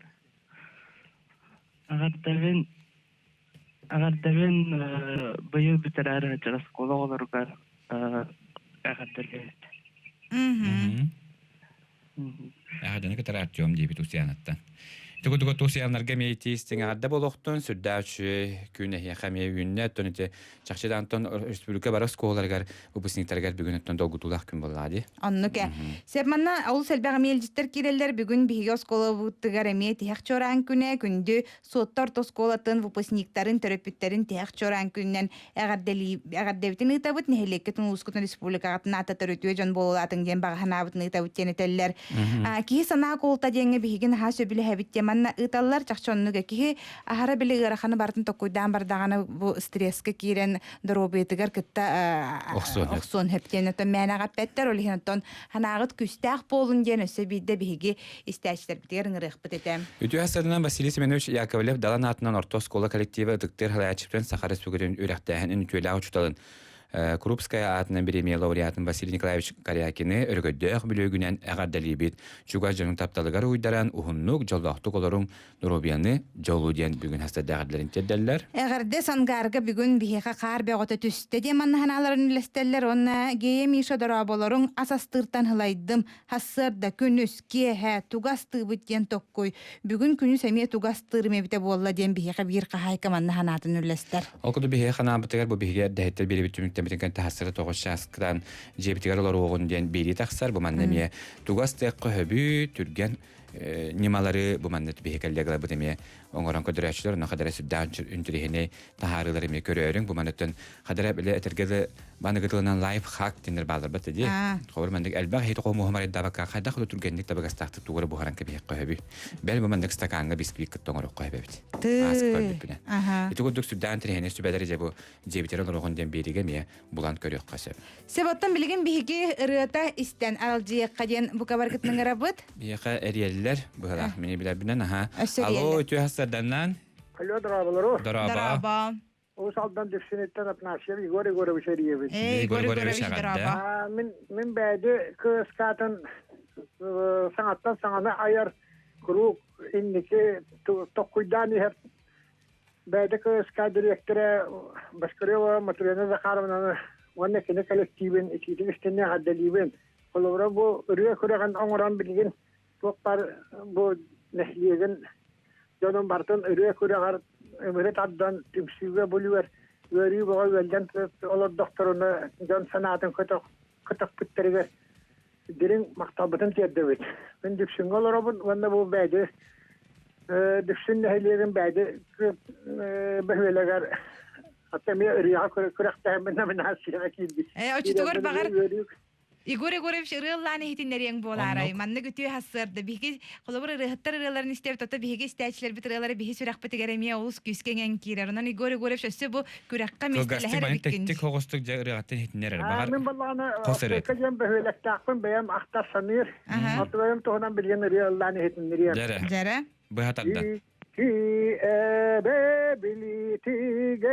Агардаган быйыл битерәр җырас кола оларга агардаган. Әгәдәне көтәр Артём дибит усянаттан. Тугу тусяннарга мейтистин адда болохтон сүрдәүчү күнә хәмия юннә тонете чакчыдан тон республика барас колларга выпускниктарга бүгүн долгутулак күн булады. Аннуке. Себманна авыл селбәгә мелҗиттер кирелләр бүгүн биһиге скола буттыгар эмие тиһәк чоран күнә күндү соттар тосколатын выпускниктарын төрөпүттерин тиһәк чоран күннән әгәрдәбитен итабыт нәһелеккә Тунускутун республикага ната төрөтүе жан болулатын ген баганабытны итабыт тенетелләр. Ки сана колта деңге биһиген хасө биле хәбиттә манна ыталлар чакчоннуга ки ахара биле гараханы бартын токуйдан бардаганы бу стресске кирен дробетигер кытта оксон хептене то менага петтер олихнатон ханагыт күстәк болун ден өсө бидде биги истәчләр битер ңырык битем. Үтү хасардан Василий Семенович Яковлев далан атынан орто школа коллективы тыктыр халачыптан Сахара сүгөрен үрәктәһен үтүлә учталын. Крупская атынан премия лауреатын Василий Николаевич Корякины өргөддөк бүлөгүнен әгәрдәлибит. Чуга жөнүн тапталыгар уйдаран ухуннук жолдоктук олорун Нуробияны жолуден бүгүн хастадагырларын тедделлер. Әгәрдә сангарга бүгүн биһига кар бөгөтө түстә де маннаналарын лестеллер онна гее миша дараболорун асастыртан хылайдым. Хассырда күнүс кеһә тугасты битен tokkой. Бүгүн күнүс эме тугастырмы бите болла ден биһига бир кахайка маннанатын үлестер. Окуду биһига ханабытыгар бу биһига дәһеттер бирибит битен тахсыры тогышчасктан жебитигер олорогон ден бери таксар бу маннамия тугасты көхөбү түрген немалары бу маннат биһикеллегла бу деме оңорон көдөрөчлөр на кадары сүддан үнтүрехне тахарылары ме көрөрүң бу маннаттан кадары биле этергеле баныгытылынан лайф хак динер балдар битди. Ховор мандык элбак хит кому хамар дабака кайда хулу түргенник табагастакты тугары бу харанка биһик көхөбү. Бел бу мандык стаканга бисквит тоңорок көхөбү. Итүгүдүк сүддан трехне сүбәдәре жебу жебитер олорогон ден бериге ме булан көрөк касып. Себаттан билген биһиги ырыта истен алжыякка ден бу кабаргытның рабыт. Биһига эриеллер бу халак мени билебинен Алло, үтү хасарданнан. Алло, драbalaro. Драба. O saldan defsinetten atnaşır, Igor bir şey diyebilir. Min bəydi kıskatın sanattan sanana ayar kuru indiki tokkuydan hep bəydi kıskat direktöre başkarıyor materyalini zakarımdan onun kine kolektivin içinde üstüne haddeliğin. Kolora bu rüya kuran ongoran bilgin toplar bu nehliyegin Canım Barton rüya kuran Ömret addan tümsüge buluver. Veri boğal velden olur doktoruna can sanatın kıtık pütteriger. Dirin maktabıtın tiyaddevet. Ben düksün olur abun. Vanda bu bəydi düşsün nehirlerin bəydi behvelegar hatta mi riya kurakta hemen hasiyana kildi. Очутугар багар Игорь Егорович рылланы хитиннерен боларай. Манны күтү хассырды. Биги холобур рыхтар рыларын истеп тота биги стәчләр бит рылары биги сүрәк битегәреме улус күскәнгән кирәр. Онан Игорь Егорович өсө бу күрәккә мәсьәләләр биккән. Тик хогыстык рыгатын хитиннер бар. Мен баланы кәҗәм behvelektakın bəyəm ахтар саныр. Атыгым тоһунан билген рылланы хитиннерен. Жара. Бу хатарда. Ki ebe bilitiger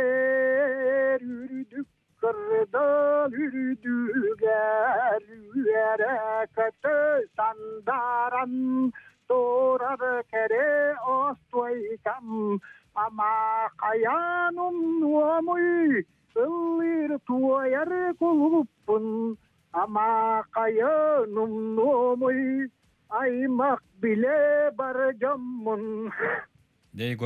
yürüdük kırdan yürüdüger yere kötü sandaran doğrar kere ostoykam ama kayanum nuamuy ıllir tuayar kulupun ama kayanum nuamuy aymak bile barcamın Manne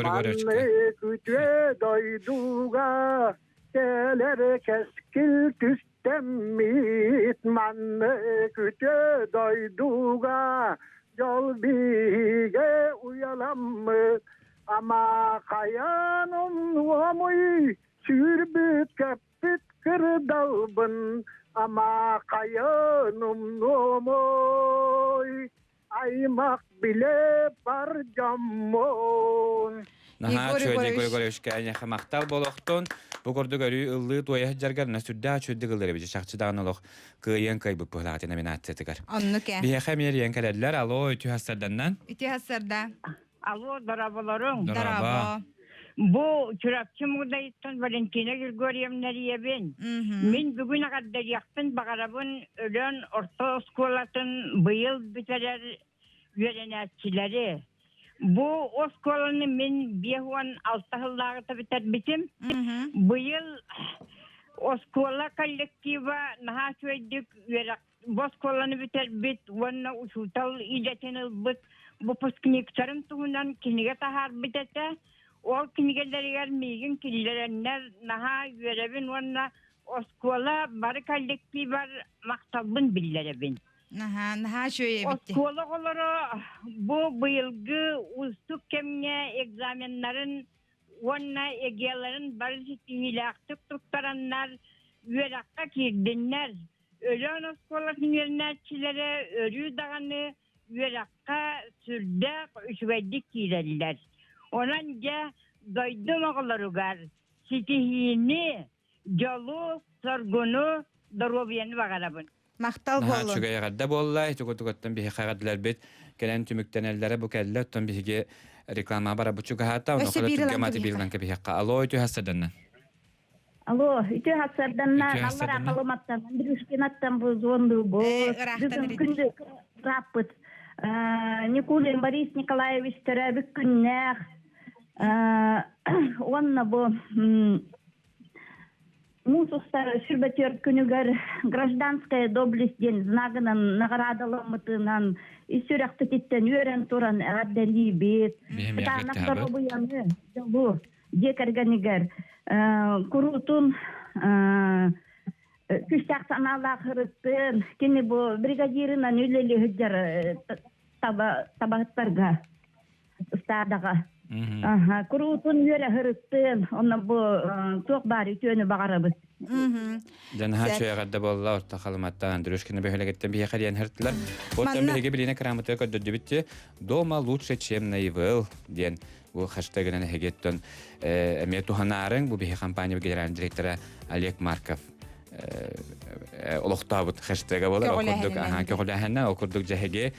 kütüye doyduga geler keskil tüstemmit manne kütüye doyduga yol bige uyalam mı ama kayanım nuamuy sürbüt köpüt kırdalbın ama kayanım nuamuy aymak bile barcamon. Наха чөйдө көргөрөшкә мактал болохтон бу көрдө көрү ыллы тоя жаргарна сүддә чөйдө гылдыры бит шакчыданык кыйын кай бу пулат номинациятыгар. Анныке. Бие хамер янкалерлер алло үтү хасарданнан. Үтү хасарда. Алло, дарабаларым. Дараба. Bu çırapçımıdayıttın Valentina Grigoriyevna'ya ben. Min bugüne kadar yaktın bagarabın ölen orta skolatın bıyıl biterer öğrenetçileri. Bu o skolanı min bihuan altahıllağıta biter bitim. Bıyıl o skola kollektiva naha söyledik bu skolanı biter bit vanna usutal iletenil bit bu pıskıniktarım tuğundan kinige tahar bitete. O kinigeler migin killerenler naha görevin vanna o skola barı kollektiva maktabın billerebin. Naha şöyle bitti. O skola olarak bu yılgı ustuk kemne egzamenlerin vanna egelerin barışı tihilaktık tuttaranlar verakka kirdinler. Ölen o skolasının yönetçilere örü dağını verakka sürdek üçveydik kireliler. Onanca doydum oğulları sitihini, jolu, sorgunu, daroviyeni bakarabın. Maktal bolu. Naha çögeye gadda bolla, çögotugottan bihi qagadlar bit, gelen tümüktenellere bu kelletton bihi reklama bara bu çöge hatta, onu kadar tügemati bildanka bihi qa. Alo, ütü hasadannan. Alo, ütü hasadannan, Allah raqalımattan, Andrюшкинаттан bu zondu bu. Bizim күнді rapıt. Никулин Борис Николаевич Теребик күннәх. Онна bu Мусустар сүрбәтер күнүгәр гражданская доблесть ден знагынан наградалымытынан исүрәкте титтен өрен туран аддали бит. Танактар бу яны бу декергәнигәр курутун күчтәк саналахырыттын кини бу бригадирынан үлеле хәҗәр табаттарга стадага. Aha, kurutun yöre hırıttın, ona bu çok bari tüyünü bağırabız. Canha çöye gadda bolla orta kalımatta Andrюшкина behölegetten bir yakariyen hırttılar. Otan behege biline karamatı kadar bitti. Дома лучше, чем на ИВЛ, diyen bu hashtag'ını hegetton. Emetu Hanarın bu bir kampanya genel direktörü Oleg Markov. Oloqtabıt hashtag'a bolar okurduk. Aha, köhülahana okurduk cahege.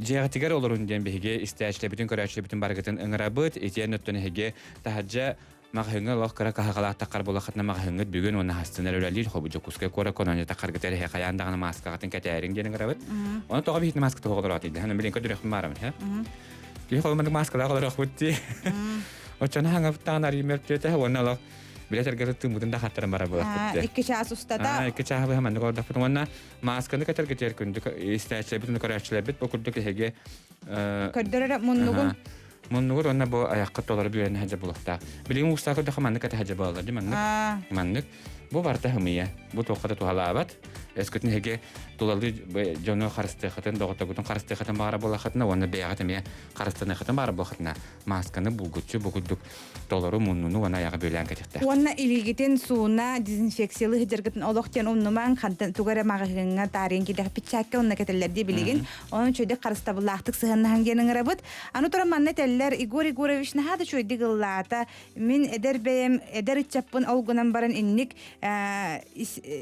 Jehatigar olurun diyen behege istaçla bütün körəçlə bütün barqatın ıngırabıt etiyen ötünü hege tahacca mağhıngı loq qara qahaqala taqar bolaqatna mağhıngı bugün onu hastanlar öləlil xobucu kuska kora konanya taqar gətəri həyandağını maskaqatın kətərin diyen ıngırabıt. Onu toğa bir hitni maska toğudur atıydı. Hanım bilin ködürəxmin maramın, ha? Li xobumanıq maskada qolar oxbutti. Oçana hangaptan arimərtləte ona loq bilet ergərtü mudun da xattarın bara bu. İki çağ ustada. İki çağ hemen qorda futmanna maskını kəter gətər gündü istaçla bütün körəçlər bit okurduk hege. Kördürə munnugun. Munnugur ona bu ayaqqa dolar bilən həcə bulaqda. Bilin ustaqı da xamanlı kətə həcə bağlar, değil mi? Manlık. Bu varta hımiyə. Bu toqada tuhalabat. эскөтүн хеге тулалы жоно харыстыхатын доготогутун харыстыхатын бара болахатына оны беягатыме харыстыхатын бара болахатына масканы булгучу бугудук толору муннуну она яга бөлән кетекте. Онна илигитен суна дезинфекциялы хидергитин олохтен умнуман хантан тугара магыгынга тарин кидек пичакка онна кетелерди билигин. Onun çöyde karıstabullahtık sıhhanna hangenin arabıt. Anu tora manna teller Igor Igorovich nahada çöyde gıllata. Min eder içapın olgunan baran innik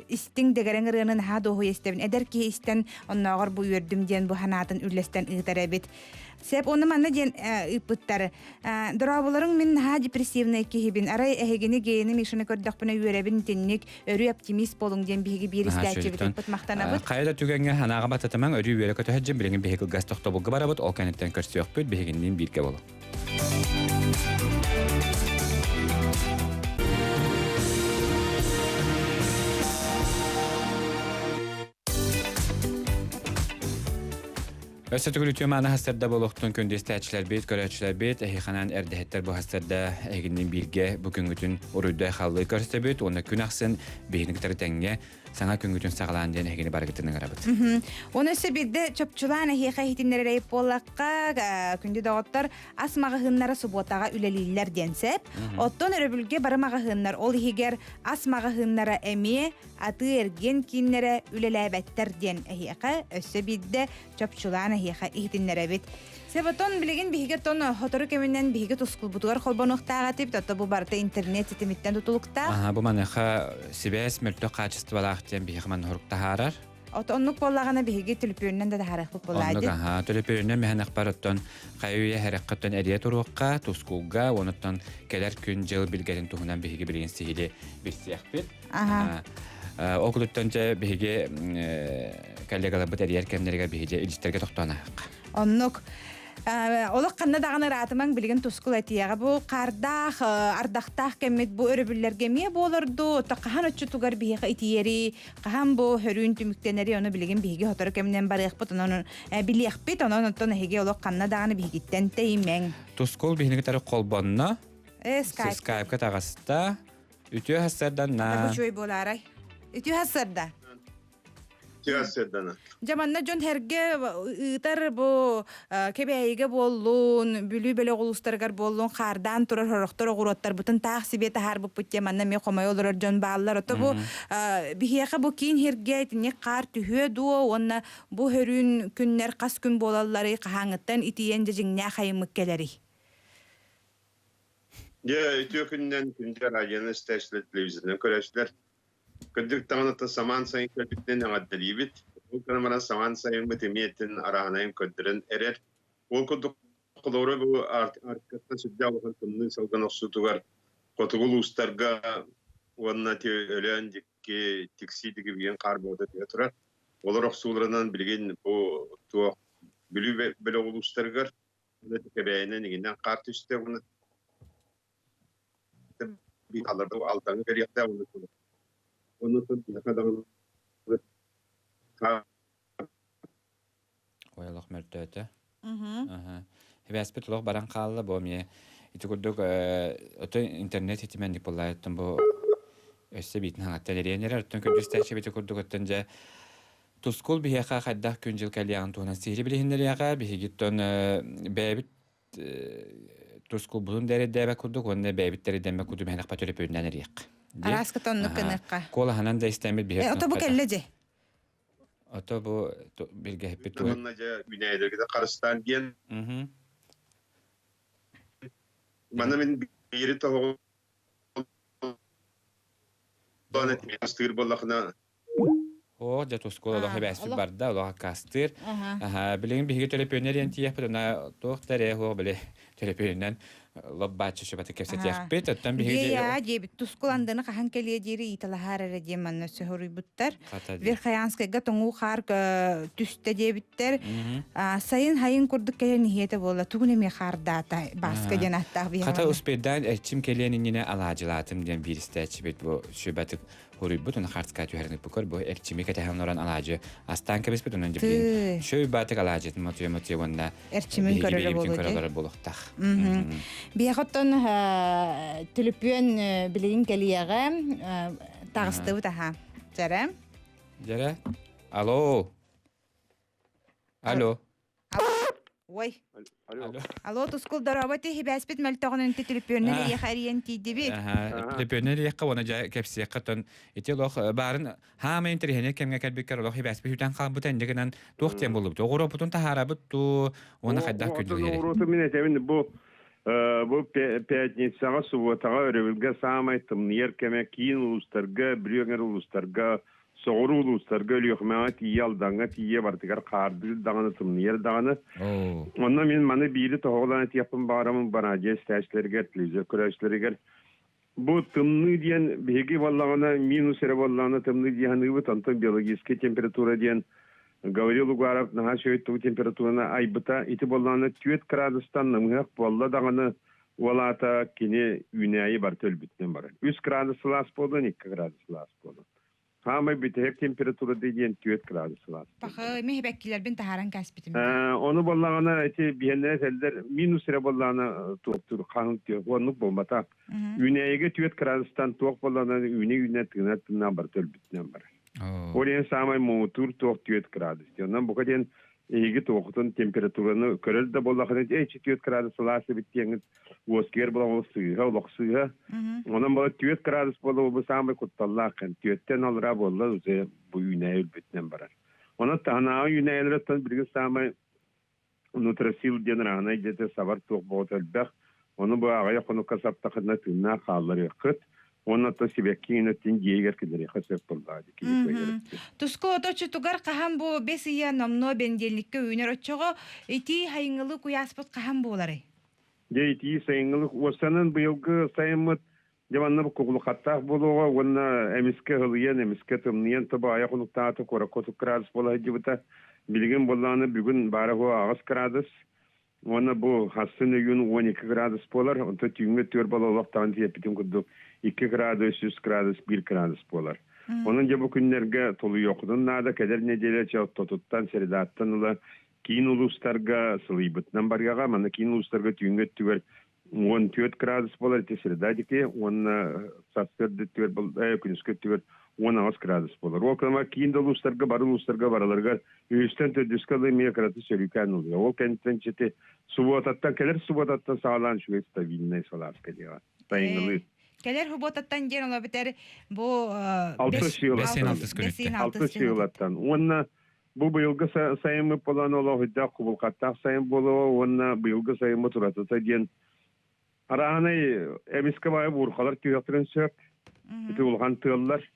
istin degeren ırının nahada ohu estevin. Eder ki isten onnağır bu ürdüm diyen bu hanatın ürlesten ığtarabit. Sep onu manna diyen ıpıttar. Durabuların min naha depressivne kihibin. Aray ehegini geyini mişini kördakpına ürebin tinnik. Örü optimist bolun diyen bihigi bir isterçevit ıpıtmaktanabıt. Kayda tügenge hanağa batataman örü üyere kötü hacım bilengin bihigi gaz toxtabılgı barabıt. O kanetten körsü yok büt bihiginliğin birge bolu. Össetükülütüyüm ana hastarda boluqtun köndü istəyçilər beyt, görəçilər beyt, əhiqanan ərdəhətlər bu hastarda əhiqinin birge bugün bütün uruyda xallığı görsə beyt, ona gün axsın beyinikləri dəngə sana gün sağlan diyen əhiqini barıqıtının arabıd. Onu sebirde çöpçulan əhiqa hitinləri rəyip bolaqqa kündü dağıtlar asmağı hınlara subotağa üleliylər densep, otton örübülge baramağı hınlar ol higer asmağı hınlara əmiye atı ergen kinlere üleləbəttər diyen əhiqa össebirde çöpçulan əhiqa hitinləri bit. Sebaton bilgin bihige ton hotoru keminden bihige tuskul butugar kolbonuqtağa tip tatta bu barda internet sitemitten tutulukta. Aha bu manaqa sibes mültü qaçıstı diyen bihige man horukta harar. Otonnuk bollağına bihige tülüpüründen de haraqlık bollaydı. Onluk aha tülüpüründen mihanak baratton qayuya harakatton eriye turuqqa tuskulga onutton keler gün jıl bilgerin tuhunan bihige bilgin sihili bir siyaqbit. Aha. Okuluttonca bihige kollegalar eriyer kemlerge bihige ilişterge toxtana. Onluk Olaq qanna dağını rahatımang bilgin tuskul etiyaga bu qardaq, ardaqtaq kemmet bu örübüllerge miye bolurdu. Ta qahan ötçü tugar bihiqa itiyeri, qahan bu hörün tümükteneri onu bilgin bihigi hotoru keminden barıqbıt, onu biliyaqbit, onu hege olaq qanna dağını bihigitten teymen. Tuskul bihini gitarı kolbonna, Skype'ka tağasıda, ütüye hasardan na. Bu çoy bolaray. Ütüye hasarda. Jamanna jon herge ıtar bu kebeyge bollun, bülü bele ulustargar bollun, qardan turar horoktor ogurottar butun taxsibete har bu put jamanna me qomay olur jon ballar oto bu bihiyaqa bu kin herge ne qar tühö du onna bu hörün günler qas gün bolallary qahangıttan itiyen jingna xaymыкkeleri. Ya ütüyünden günler ayını isteşler televizyondan köreşler. Kördük tanıtı saman sayın kördükten addalibit. O kanamara saman sayın bitimiyetin arahanayım kördüren erer. O kördük kılorı bu arkadaşlar südya bakın kımını salgan osutu var. Kotugul ustarga onunla ölen ki tiksi gibi bir karboda diye turar. Olur oksularından bilgin bu tuğ bülü böyle ulustargar. Ve tekebeyinen iginden kart üstte bunu bir alırdı altanı veriyor da onu. Onu da kadar Oyalıq mörtöte. Aha. Hevespet olaq baran qallı bu miye. İti kurduk ötü internet hitimendik bollayıttım bu össe bitin halatta eriyenler öttün kürdüstəçe biti kurduk öttünce tuskul bihiqa xaddaq küncil kalyan tuğunan sihri bilihinler yaqa bihi gitton bebit tuskul bulun deri debe kurduk onne bebitleri demme kurdu mehanak patörü pöydünden eriyaq. Araska tonnu kınıqqa. Kola hanan da istemir bir Oto bu kellece. Oto bu bilge hep bir tuğu. Onunca güneylerge de Karıstan diyen. Bana min biri toğu bana kastır bollaqna. O da tuskul Allah hebesfi barda Allah kastır. Bilgin bihige telepöner yentiyah pıtına toğtare ho bile telepönen labbaçı şubatı kefset yakbet ötten bihige. Ya jebit tuskulandığını qahan keliye jeri italahara rejemanna sehuri buttar. Bir xayanskayga tongu xar tüste jebitler. Sayın hayın kurduk kaya nihiyete bolla. Tugune mi xar data baska janattaq biha. Xata uspeddan erçim keliyenin yine alacılatım diyen bir isteçi bit bu şubatı huribut onu xartskat yuharnik bukor bu erçimi katahan oran alacı. Astan kebis bit onun jiblin. Şubatı alacı motiye vanda. Erçimin körere buluqtaq. Biaqotton tülüpüen bilgin keliyaga tağıstığı daha. Jara. Жара. Алло. Алло. Ой. Алло. Алло, тускул дарабати хибаспит мальтогонун телефонна я хариен тидибит. Телефонна яққа оны кепсия қатын. Ителох барын хама интерхене кемге калбиккар лох хибаспит хүтан қалбутан дегенан туқтен болып. Оғыро бұтын тахарабыт ту оны қайдақ күнділ керек. Оғыро мен этемин bu пятницаға субботаға өревілге самайтым еркеме кейін улустарға, біреуңер улустарға, соғыру улустарға өліқмеға тие алдаңа тие бартығар қарды дағаны тымнер дағаны. Онна мен маны бейді тоғылан әтияпын бағарамын бана жес тәшілергер, телевизор көрәшілергер. Бұл тымны дейін беге болағына, минус әрі болағына тымны дейін ұйбыт, антон биологический температура дейін говорил Угаров, на шөйтту температурана айбыта, ити болағына 4 градустан нымғақ болла дағаны олата кене үйнәйі бар төлбітінен бар. 3 градус лас болды, 2 градус лас болды. Хамай бітек температура дейін 4 градус лас. Бақы, мехбәккілер бен тахаран кәспітім. Оны болағына, әте бейінлер сәлдер, минус әрі болағына тоқтыр, қаңын тұғынық болмата. Үйнәйіге 4 градустан тоқ болағына үйне тығынатынан бар төлбітінен бар. Олен самай моутур тоқ 4 градус. Онан бұқа ден егі тоқтың температураны көрілді болағына 4 градус ласы біттеңіз өскер болағын сыйға, олық сыйға. Онан бұла 4 градус болу бұл самай құтталлақын. 4-тен алыра болды ұзы бұл үйнәй үлбітінен барар. Онан тағынағы үйнәйлеріттен біргі самай нутрасил ден рағына деді сабар тоқ боғыт әлбәқ. Оны бұл ағая қоны қасаптақына тыңна қалары қыт. Оны то себеккин өттен жегер кедері қасып болды. Туско оточу тугар қахан бұ бес ия номно бенделікке өйнер отчоғы ити хайыңылы куяспыт қахан болары? Ити сайыңылы осанын бұйылғы сайымыт деванны бұл құғылықаттақ болуға, оны әміске ғылыен, әміске тымниян тұбы аяқ ұнықтағы қорақоту градус болығы дебіта. Білген болағаны бүгін барығы ағыз градус. Оны бұл хасын үйін 12 градус болар. Онты түйінгі төр болалықтағын тепітім күрді 2 градус, 3 градус, 1 градус болар. Оның жабы күнлерге толы yoqдың нада кәдер неделе тұттан, середаттан ұла кейін ұлыстарға сылайбытынан барғаға, маны кейін ұлыстарға түйінгі төр 14 градус болар, те середадеке, оны састырды төр, күніскі төр 10 градус болар. Ол кәліма кейін ұлыстарға бараларға үйістен төдіскалы мекараты сөрікән ұлы. Ол кәнттен жете субботаттан кәлер субботаттан сағалан шуе стабильный саласка деға. Тайыңылы. Кәлер хуботаттан ден ола бітер бұл 6 сүйілаттан. Онна бұл бұйылғы сайымы болан ола хүдда құбылқаттақ сайым болуы, онна бұйылғы сайымы тұратыта ден. Арағанай әміскі байы бұрқалар түйіқтірін сөп, үті ұлған тұғылар.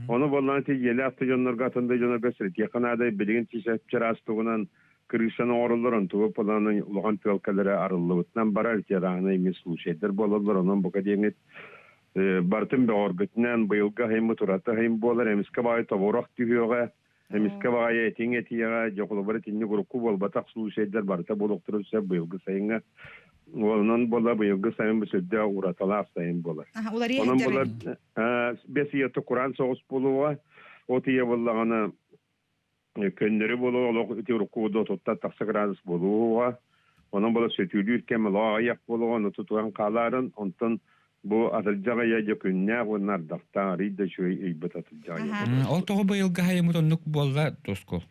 Оны болан те елі ақты жонларға атындай жонларға сірет. Яқынадай білген тишәп жарастығынан кырышаны орылырын туып боланын ұлған тұғылқалары арылы бұтынан барар. Арағанай мен сұлушайдар болалар. Онын бұқа деңет бартын бәғыргітінен бұйылға хайымы тұраты хайым болар. Әміскі байы табурақ түйіға, әміскі байы әтең әтіяға, жоқылы бары тені құрыққу бол батақ сұлушайдар барта болуқтырып бұйылғы сайынға. Onun bola bıyılgı sayın bu sözde uğratılar sayın bolar. Onun bola besiyatı Kur'an soğuz buluğa, o tiye bollağına könleri buluğa, tirukuda tutta taksa gradus buluğa, onun bola sötülü ülkemi lağayak buluğa, onu tutuğun kaların, ondan bu atılcağı yayca könne, onlar dağıtan rida şöyle eybet atılcağı. O toğu bıyılgı hayımı tonluk bolla toskol.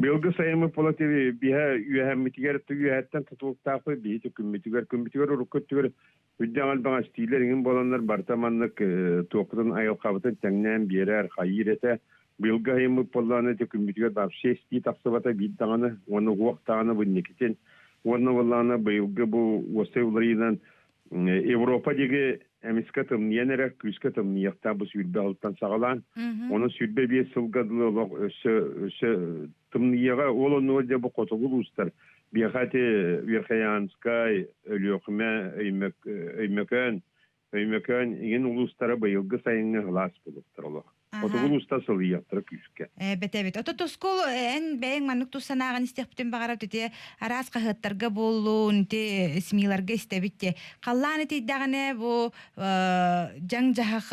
Bilgi sayımı polativi biha üyehem mitiger tüyehetten tutuluk takı bihi tüküm mitiger urukut tüger hüddanal bana stilerin bolanlar bartamanlık toqudun ayıl qabıtın tengnen birer hayir ete bilgi sayımı polanı tüküm mitiger dar şesti taksıbata biddağını onu uaqtağını bu nekiten onu bolanı bilgi bu vasıvlarıyla Avrupa degi Amerika tımniyenerek küske tımniyekten bu sülbe alttan sağalan onu sülbe bir sılgadılı tımniyaga olan orada bu kotogul ustar bir hati Verkhayanskay ölüqme öymekön ingen ulustara bayılgı sayını hlas buluptırılıq. Kotogul usta sılı yaptırı küske. Evet. Oto toskol en beğen manuk tusanağın istihbütün bağırap dedi. Aras qahıttarga bolun te ismilarga istebitti. Qallan etidağine bu jang jahaq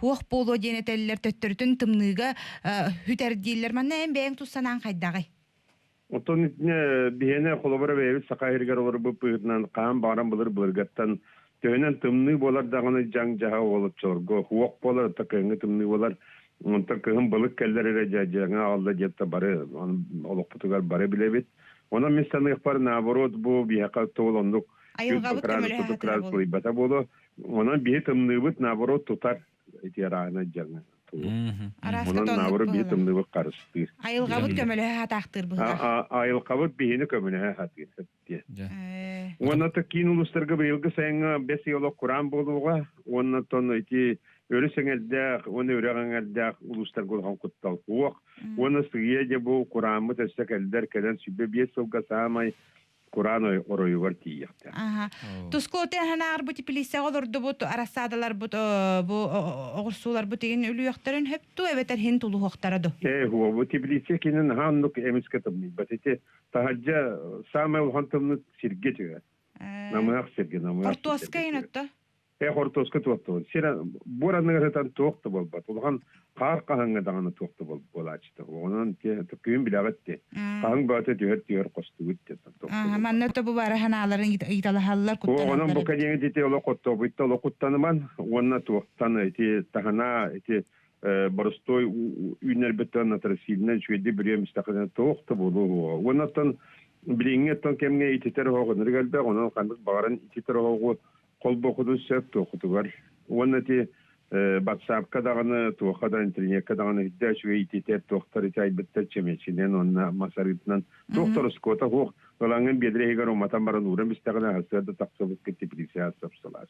huaq bolu deneteller töttürtün tımnıga hüter değiller. Manna en beğen tusanağın qaydağay. Oton itine bihene kolobara bevi saqahirgar olur bu pıyırnan qağın bağıran bulur bulurgattan Tövenen tımnı bolar dağını jang jaha olup çorgo. Huaq bolar takayını tımnı bolar. Онта кыһым былык келлере жажаңа алла жепте бары олоқпутугар бары билебит. Ona misalnya par naborot bu biha tolonduk. Ayılgabıt kömülü bata bolu. Ona bir tımnıbıt naborot tutar itiyarana canı. Ona naborot bir tımnıbıt karıştır. Ayılgabıt kömülü hataktır bu. Ayılgabıt bihini kömülü hatır. Ona ta kinulustarga bilgi sayın besiyolog Kur'an boluğa. Ona ton iti Örüsengelde, onu öğrenengelde uluslar golhan kuttal kuak. Onu sıgiye bu Kur'an'ı destek eder keden sübbe bir sovga samay Kur'an oroyu var tiyakta. Aha. Tuskote hanar bu tipilise olur da bu arasadalar bu oğursular bu tiyin ölü yaktarın hep tu eveter hin tulu hoktara do. Huwa bu tipilise kinin hanluk emiskatamni. Batite tahacca samay hantamını sirgece. Namınak sirge namınak. Ortoska yinatta. Hortoska tuottu. Sira buranın tan tuottu bol bat. Ulan kar kahanga dağını tuottu bol bolaçtı. Onun tükün bilavetti. Kahang batı diyor kostu gitti. Manna da bu bara hanaların italahallar kuttan. Onun bu kadar gitti ola kuttu bitti ola kuttanman. Onun tuottan iti tahana iti barstoy ünler beton atrasinden şöyle bir müstakil tuottu bolu. Onun tan bilingetten kemge ititer hoğun galbe onun kandık bağıran ititer hoğu kol bokudu sep tokutu var. Onati WhatsApp kadağını tokadan internet kadağını hiddaş ve ititer toktar itay bitter çemeçinen onna masaritnan doktor skota hoğ dolangen bedre higar omatan baran uğram istakana hasada taksabıt gitti bilgisayar sapsalas.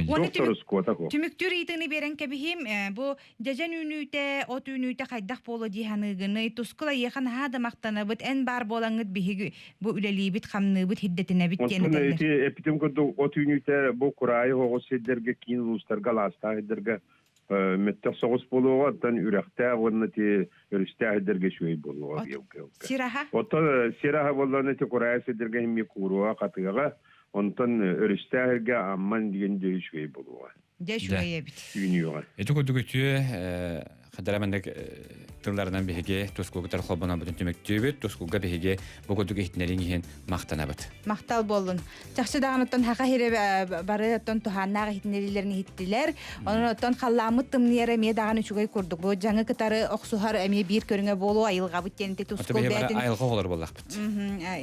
Doktor skota hoğ. Tümüktür itini beren kebihim bu jajan ünüte ot ünüte kaydak polo dihanıgını tuskula yakan hada maktana bit en bar bolangıt bihi bu üleli bit xamnı bit hiddetine bit yeni derler. Ondan epitim kodu ot ünüte bu kurayı hoğu sederge kin uluslar galasta ederge متسوس بولوغا تن يرختا ونتي يرشتا درجه شوي بولوغا سيراها وطا سيراها والله نتي قرايس درجه هم يكوروا قطيغا ondan örüştärge amman diyen de şöyle buluyor. De şöyle bit. Yünüyor. Etu kötü Xadaramandek tıllarından bihige toskugtar xobana bütün tümüktübüt toskuga bihige bogodu gehtinlerin yihen maqtanabat. Maqtal bollun. Çaxçı dağınıttan haqa hire barıttan tuhanna gehtinlerini hittiler. Ondan xallamıt tımniyere me dağını çugay kurduk. Bu жаңы kıtarı oqsuhar emi bir körüne bolu ayılga bit denite toskul bätin. Ayılga olur bollaqbit.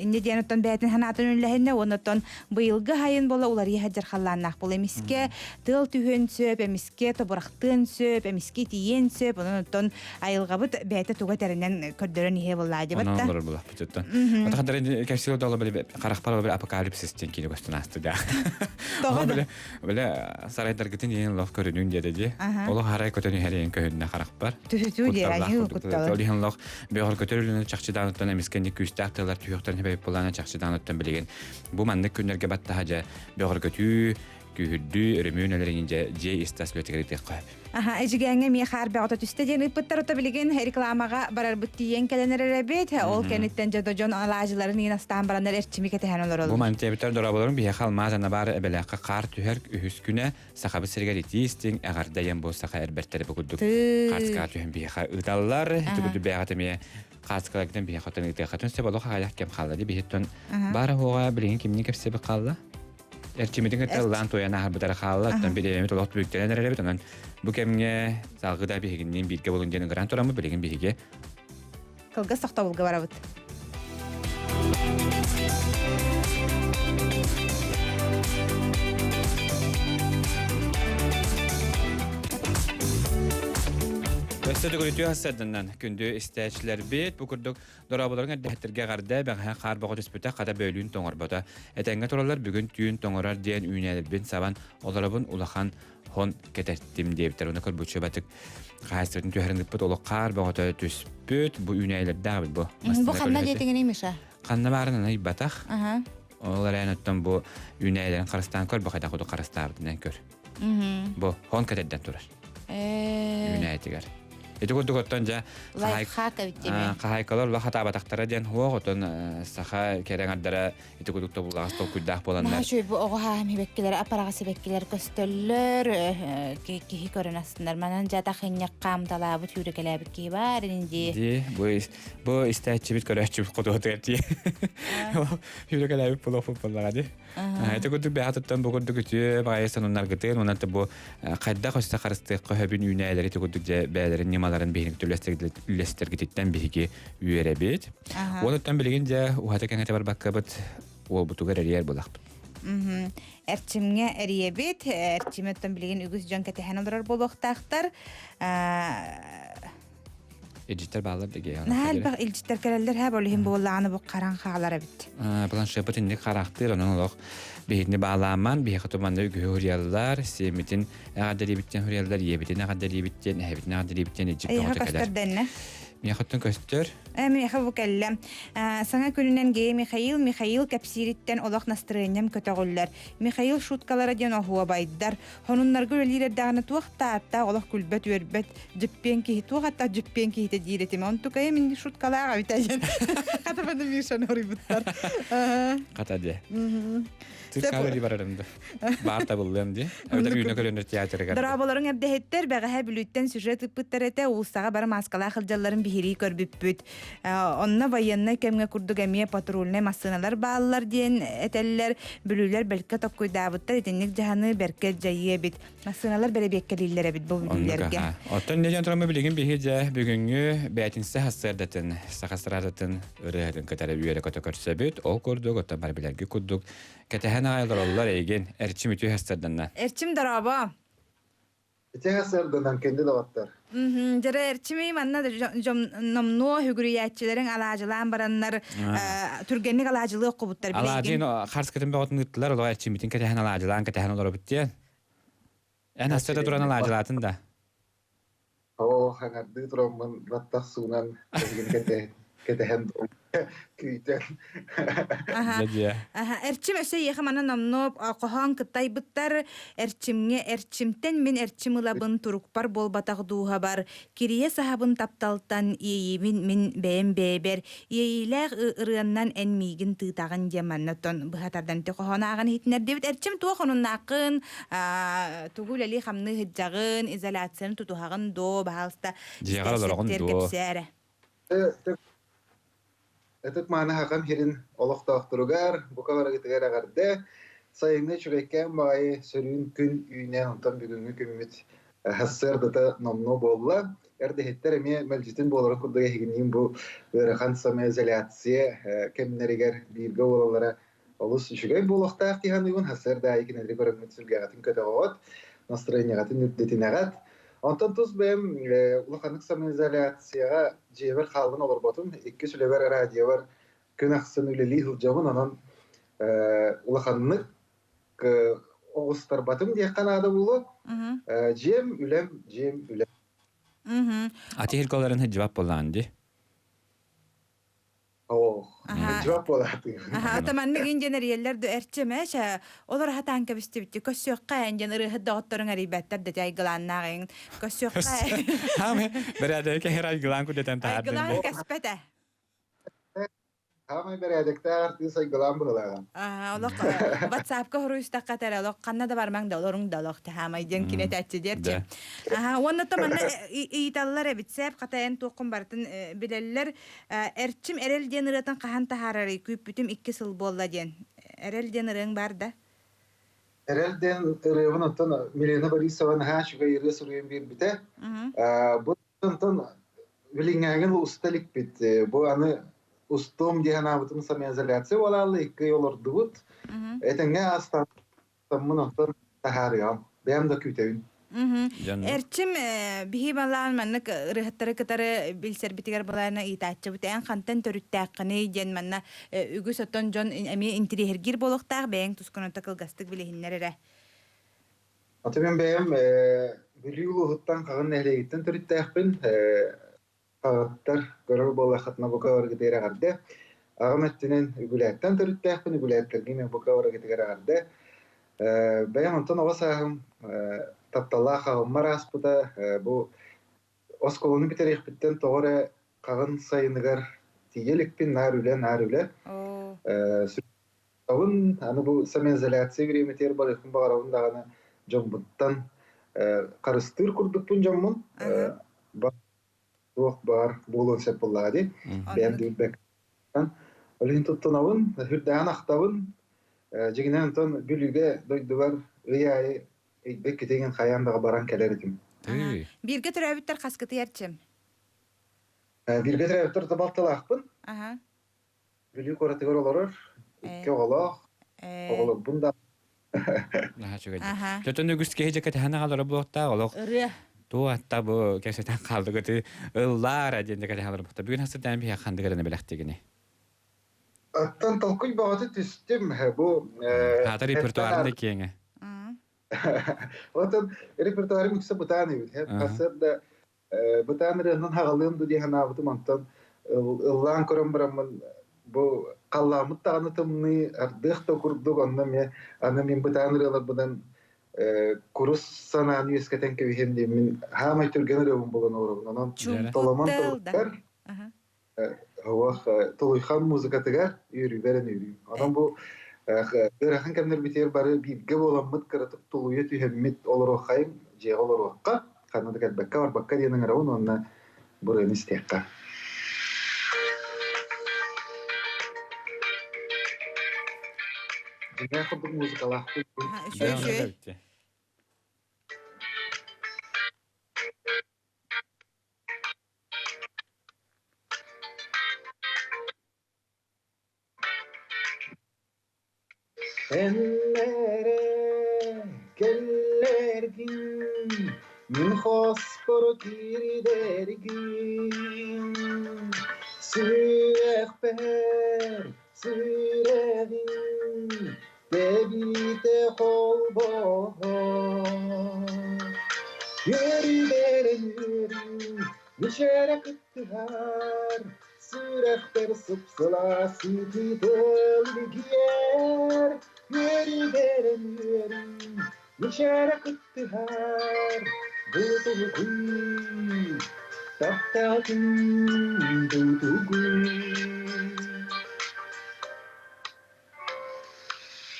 Indi denottan bätin hanatın ünlehenne ondan bu yılgı hayın bola ular yahajar xallannaq bol emiske tıl tühün söp emiske tobraqtın söp emiske tiyen söp ondan ayılgabıt bäte tuga terenen kördörön ihe bolladı batta. Ondan olur bollaq bittan. Ata xadar kersiyo dağla böyle qaraqpara bir apokalipsis tenkili göstənastı da. Böyle saraylar gitin yeni laf körünün dedi. Ola haray kötünü hereyin köyünde qaraqpar. Tütü diýär kutlar. Olihan laf beğer kötürülünü çaqçıdanıttan emiskenlik küstaqtılar tüyöqtörün hebep bolana çaqçıdanıttan bilген. Bu mandık günlerge batta haja beğer kötü gühdü remünelerince C istasbiyotikleri qoyup. Aha, ejigenge mi xar baqta tüsteden iptar otabilgen reklamaga barar buttiyen kalener rebet ol kenitten jodojon alajların inastan baranlar erçimike hanolor olur. Bu mantep bitar doraboların bir xal mazana bar ebelaqa qar tüher üsküne saxabı sergaliti istin agardayan bo saxa erbertleri buguduk. Qaska tühem bir xa ıdallar tugudu beğatemiye qaskalardan bir xatan ıdaqatın sebolu xayaq kem xalladi bihetton bara hoğa bilgen kimni kepsebi qalla. Erçimidin etallan toyana harbidara xallattan bir emet olaq büyüktelenler erebetanan bu kemge salgıda bihiginnin birge boluncanın grant oramı bilgin bihige kılga saqta bulga barabıt. Östede görütüyor hasadından gündü isteçler bit bu kurduk doraboların edettirge garda ben qar bağı disputa qada bölün toңорбота etenge torallar bugün tüyün toңорар diyen üneler bin saban olarabın ulahan hon ketettim diyepter onu kır bu çöbatık qasırın tüherin diput olu qar bağı tüspüt bu üneler dağıl bu. Bu qanna diyetingen neymiş ha? Qanna barına ibataq. Olar yanattan bu ünelerin qarastan kör baxada qodu qarastardan kör. Bu hon ketetden turar. Ünetigar. Эти курдуготтон жа Лайфхак авиттеме. кахайкалар ла хата батактара ден хуоготон саха кереңардара эти курдукта булагас толкуйдах боландар. Махашуй бу ого мебеккелер апарагасы беккелер көстөллөр ки көрөнөсүнөр. Манан жата хыньяк камдалабы түрекелебик ки бар инди. Ди бу истечибит көрөчүп кодуготерти. Түрекелебик болоп боллагади. Эти курдук баатыттан бу курдук үтү багайсан унар гытын унат бу кайда көстө карысты көбүн үнәләр эти курдук бәләрен немаларын бейник түлестер гитеттен биги үйеребит. Онуттан билген жа ухата кеңете бар баккабыт ол бутугар эрияр болакты. Эрчимге эриебит, эрчиметтен билген үгүс жон кетеһен олар болоктактар. Эджиттер баалар деге. Нәл баг илҗиттер келелер һәм олыһын булланы бу каран хагалар бит. Булан шепетин ник характер анын лох бейни бааламан бей хатуманда үгүрияллар семитин агадери биттен хурияллар ебитин агадери биттен хебитин агадери биттен эджиттер Кастырденне. Мияхаттан көстөр. Миха бу келлем. Саңа күнүнөн ге Михаил капсириттен олох настроением көтөгөллөр. Михаил шуткалары ден охуа байдар. Хонуннар гөлилер даганы туакта олох күлбөт үрбөт жиппен ки туакта жиппен ки те диретим. Он тукай мен шуткалага битажен. Катабаны мишан орибуттар. Катаде. Türkçeleri bararımdı. Barta buldum di. Öder günü körünür teatrga. Dramaların ebdehetter bəğə bülütten süjet ıpıttarete usağa bar maskala xıljalların bihiri körbüppüt. Onna vayanna kemge kurdu gemiye patrolne masınalar bağlılar diyen eteller bülüler belki tokkuydabıttar etenlik jahanı berket jayye bit. Masınalar bere bekkelillere bit bu bülülerge. Otan ne jantrama bilgin bihije bugünkü betinse hasardatın, sakasradatın ırıhın katara üyere kotokörsebüt. O kurduk otan bar bilerge kurduk. Ketehen aylar oldular egen. Erçim ütü hastadanlar. Erçim daraba. Ütü hastadanlar kendi de battar. Jere erçimi manna namnu hügriyatçilerin alacılan baranlar türgenlik alacılığı okubutlar bilegen. Alacın xars ketin bağıtın gittiler ola erçim bitin ketehen alacılan ketehen olur bittiyen. En hastada duran alacılatın da. O hangardı duran battaq sunan ketehen küyten. Erçim öse yeğe mana namno qohan kıtay bittar erçimten men erçim ılabın turukpar bol bataq duha bar. Kiriye sahabın taptaltan iyimin men beyem beber. Iyiler ırıyandan en migin tıtağın diamannaton bıhatardan te qohan ağın hitner debit erçim tuğa konun naqın tugul ali xamны hıccağın izolatsiyonu tutuhağın do bahalsta Diğer Etek mana hakam hirin olaq taqturugar bu kadar gitger agarde sayını çüreken bayi sürün gün üyne ondan bugünkü kümmit hassar da nomno bolla erde hettere mi melcitin bolara kurda higinin bu rahan samezalatsi kemneriger birge olalara olus şugay bolaqta tihanıyın hassar da ikin edri görmek sürgatin kötağot настроениятын үддетинагат Ondan tuz benim ulaqanık samezalatsiyaga jeber xalgın olur batım. İki süleber radyo var. Gün axsın üleli hılcavın onun ulaqanık oğustar batım diye kanada bulu. Jem ülem. Ati hilkoların cevap bolandı. Cevap bolandı. Tamanni injeneriyeller de erçemeşe olar hatan kabiste bitti. Kösökka enjeneri hıddatların aribetler de jaygılanağın. Kösökka. Hame berade ke heray gılan ku deten tahaddın. Gılan kaspete. Hame beradekte artı say gılan bulagan. Ola WhatsApp-ka horuysta qatara ola qanna da barmang da olorun da loqta hama jen kine tatçı derçe. Wonna tamanna itallar bitsep qatayan toqum bartın bileller erçim erel jeniratan qahan taharari küp bütün 2 yıl bolla jen. Erel jenireng barda. Erel den revon ondan Milena Borisovan ha şu gayri suruyun bir bite. Bu ondan bilingagen ustalik bit. Bu anı ustum diye nabatın samezalatsi vallahi 2 yıl oldu. Etenge astan tamınatın tahariyam. Benim de kütevin. Erçim bihi balan mannak rıhtarı kıtarı bilser bitigar balarına itaatçı bu en kantan törüttaqını jen manna ügüs oton jon emi intiri hergir boloqtaq beyin tuskuna takıl gastık bilehinlere. Atımın benim biliulu huttan qağın nehle gittin törüttaqpın. Qağıttar görür bolla xatna bu kavara gidere garde. Ağamettinin ügületten törüttaqpın ügületlergi men bu kavara gidere garde. Benim ondan ova sahım Tattalaha maras puta bu Oskolunu biterek bitten toğra kağın sayınıgar tiyelikpin narüle. Sürtavın, hani bu semenzelatsi birimiter barıkın bağırağın dağına jombuttan karıştır kurduk bun jommun. Var, bolon sepuladi. Ben de Olin tuttunavın, hürdağın aktavın, jiginen ton bülüge doyduvar ıyayı bekketegen kayandaga baran keler edim. Birge türäbitler kaskıtı yerçem. Birge türäbitler tabaltalakpın. Bülü koratigor olorur. İki oğlak. Oğlak bunda. Tötön ögüstke hece hana kalır bulakta oğlak. Tu hatta bu gerçekten kaldı götü ıllar adende kalır bulakta. Bugün hasıdan bir yakandı garana belaktegini. Attan talkuy bağıtı tüstüm bu. Hatta repertuarında kiyenge. Otan repertuarım yoksa bu tane bir. Hep kasırda bu tane rıhının hağalığım du diye hanabıtı mantan. Illan koran bıramın bu kallamı tanıtımını ardıq da kurduk ondan ya. Anam bu tane rıhlar budan kurus sananı yesketen kevihim diye min hamay türgene rıhım bulan oğrağın. Ondan tolaman toluklar. Hava toluyhan muzika tegar yürü. Ondan bu Öğretmen kemler biter bari bir gebe olan mıt karatıp tuluya tühemmit olur o kayım, je olur o ka. Karena dekat bakka var bakka diye ngerawun onna buranı istekka. Jika aku musikalah. Şöyle. Ellere kellergin min hospor kiridergin sürekber süregin debite kolbo yürü nişere kıttılar sürekber sıpsıla sütüdel giyer yürü nişere kıttılar butuğuy taptakın butuğuy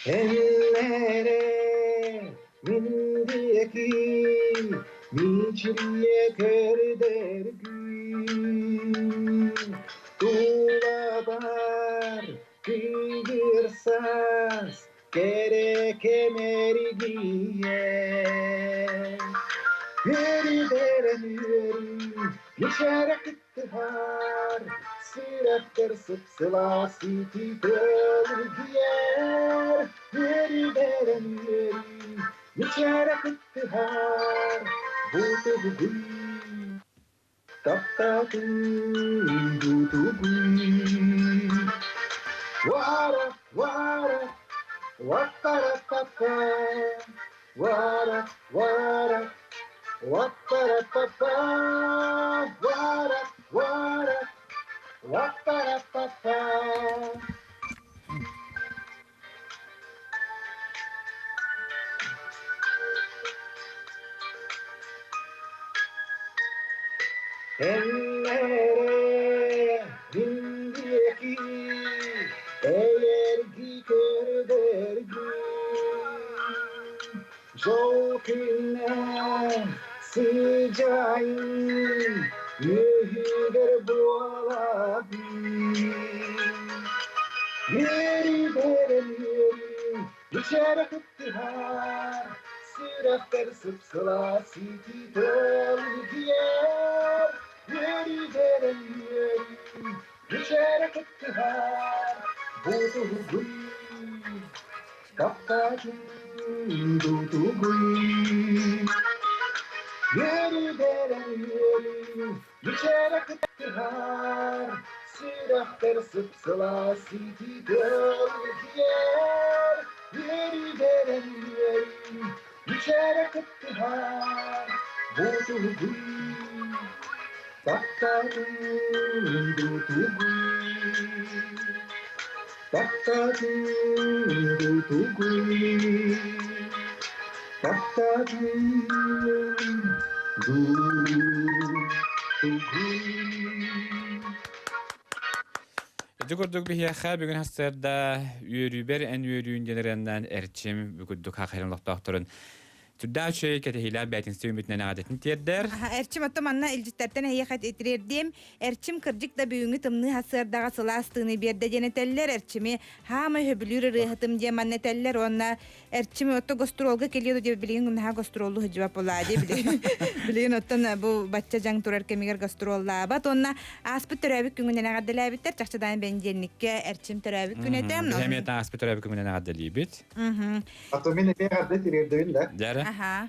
ellere mindiyeki miçriye kördergün tuğlabar kıyırsaz gereken erigiye yürü nişere kıttılar sürekter sıpsıla siti giyer yürü nişere kıttılar butuğuy taptakın butuğuy vara Wapparapapa, wara, wapparapapa, wara, wapparapapa. Ellere dindiyeki eğergi kördergin Jokine sıcayın Yühüder bualabin Yeri düşere kıttihar Sürekter sıpsıla siti tol giyer Yeri düşere kıttihar Butuğuy taptakın butuğuy Yeri düşere kıttihar Sürekter sıpsıla siti tol giyer Yeri düşere kıttihar Butuğuy taptakın butuğuy taptakın butuğuy taptakın butuğuy Jugurduk bihiyaxa бүгін hastırda üyürüber en üyürüyün generenden erçim bugürdük haqaylanlıqtaqtırın. Tudda şey ketehila bätinste ümitnen adetini tiyerder. Erçim otomanna ilcitterten heyakat etirerdim. Erçim kırcık da büyüğünü tımны hasırdağa sılastığını berde jeneteller erçimi hama höbülür rıhatım diye manneteller onna erçimi otto gastrolga geliyordu diye bilin ha gastrollu hıcıvap ola diye bilin ottan bu bacca jang turar kemiger gastrolla bat onna aspıt törabik gününden agadela bitter çaçadan benjenlikke erçim törabik günetem. Hemiyet aspıt törabik gününden agadeli bit. Atomin ne kadar tiriyordun da. Jara. Aha.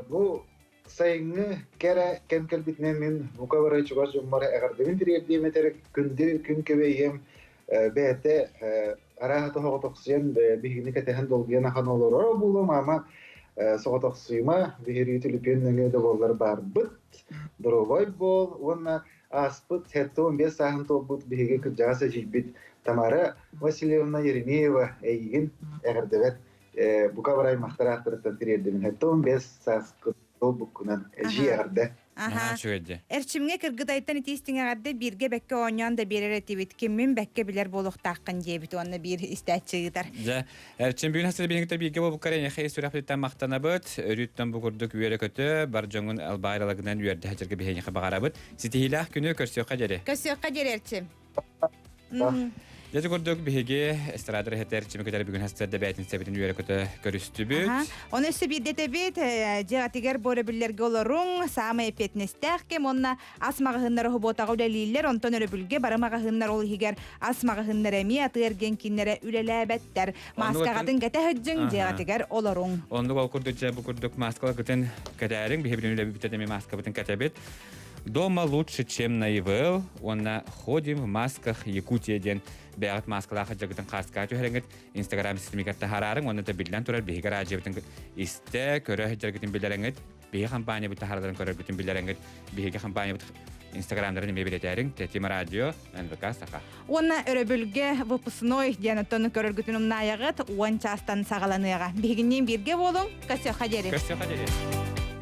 Bu sayını kere kenkel bitnemin bu kadar çok az umar eğer demin tiriyordum eter gün kebeyim bete arahat hoğtoksiyen bihini ketehen dolgiyana kan olur bulum ama soğtoksiyma bihiri tülüpün ne de bollar bar bit drovay bol ona aspıt hetto bir sahan tobut bihige kıcasa jibit Tamara Vasilyevna Yeremeyeva egin eğer devet bu kadar mahtaratlardan tiriyordum hetto bir sas kutubukunan jiyarde. Aha. Erçimge kırgıdaytan itistinge gadde birge bekke onyan da birer etivit kimmin bekke biler boluk taqqan jebit onna bir istatçıgıtar. Ja, erçim bugün hasıl birlikte birge bu kare yahay sürafetten maktanabat, örütten bu kurduk üyere kötü, barjongun albayralarından üyerde hacerge bihen bagarabat. Sitihilah günü körsüyoqa jere. Körsüyoqa jere erçim. Yazı kurduk bihege estradar heter çimi kadar bugün hastada bätin sebedin üyere kötü görüstübüt. Onu ise bir detebit jatiger borebillerge olorun sama epetnestek onna asmaga hınnar hobotağı uleliller onton örübülge baramaga hınnar ol higer asmaga hınnar emi atırgen kinlere ülelebetter maskagatın gete hıccın jatiger olorun. Onu ol kurduk bu kurduk maskala gıtın kaderin bihe bilen üle bitedemi maskabıtın katebet. Дома лучше, чем на ИВЛ. Онна ходим в масках Якутияден. Бәғат маскалаға жагытын қарсыға төхереңгет. Инстаграм системикатта харарың. Онна да билден турар бейгі ражебітін исте көрі жагытын билдереңгет. Бейгі компания бұтта харадарын көрі бүтін билдереңгет. Бейгі компания бұтта Instagram'ların ime bileтерин Тетима радио НВК сақа. Онна өрөбүлге выпускной дианаттону көрөргүтүнүм наягыт, уан частан сагаланыга. Бегинен бирге болуң, көсөқа жере. Көсөқа жере.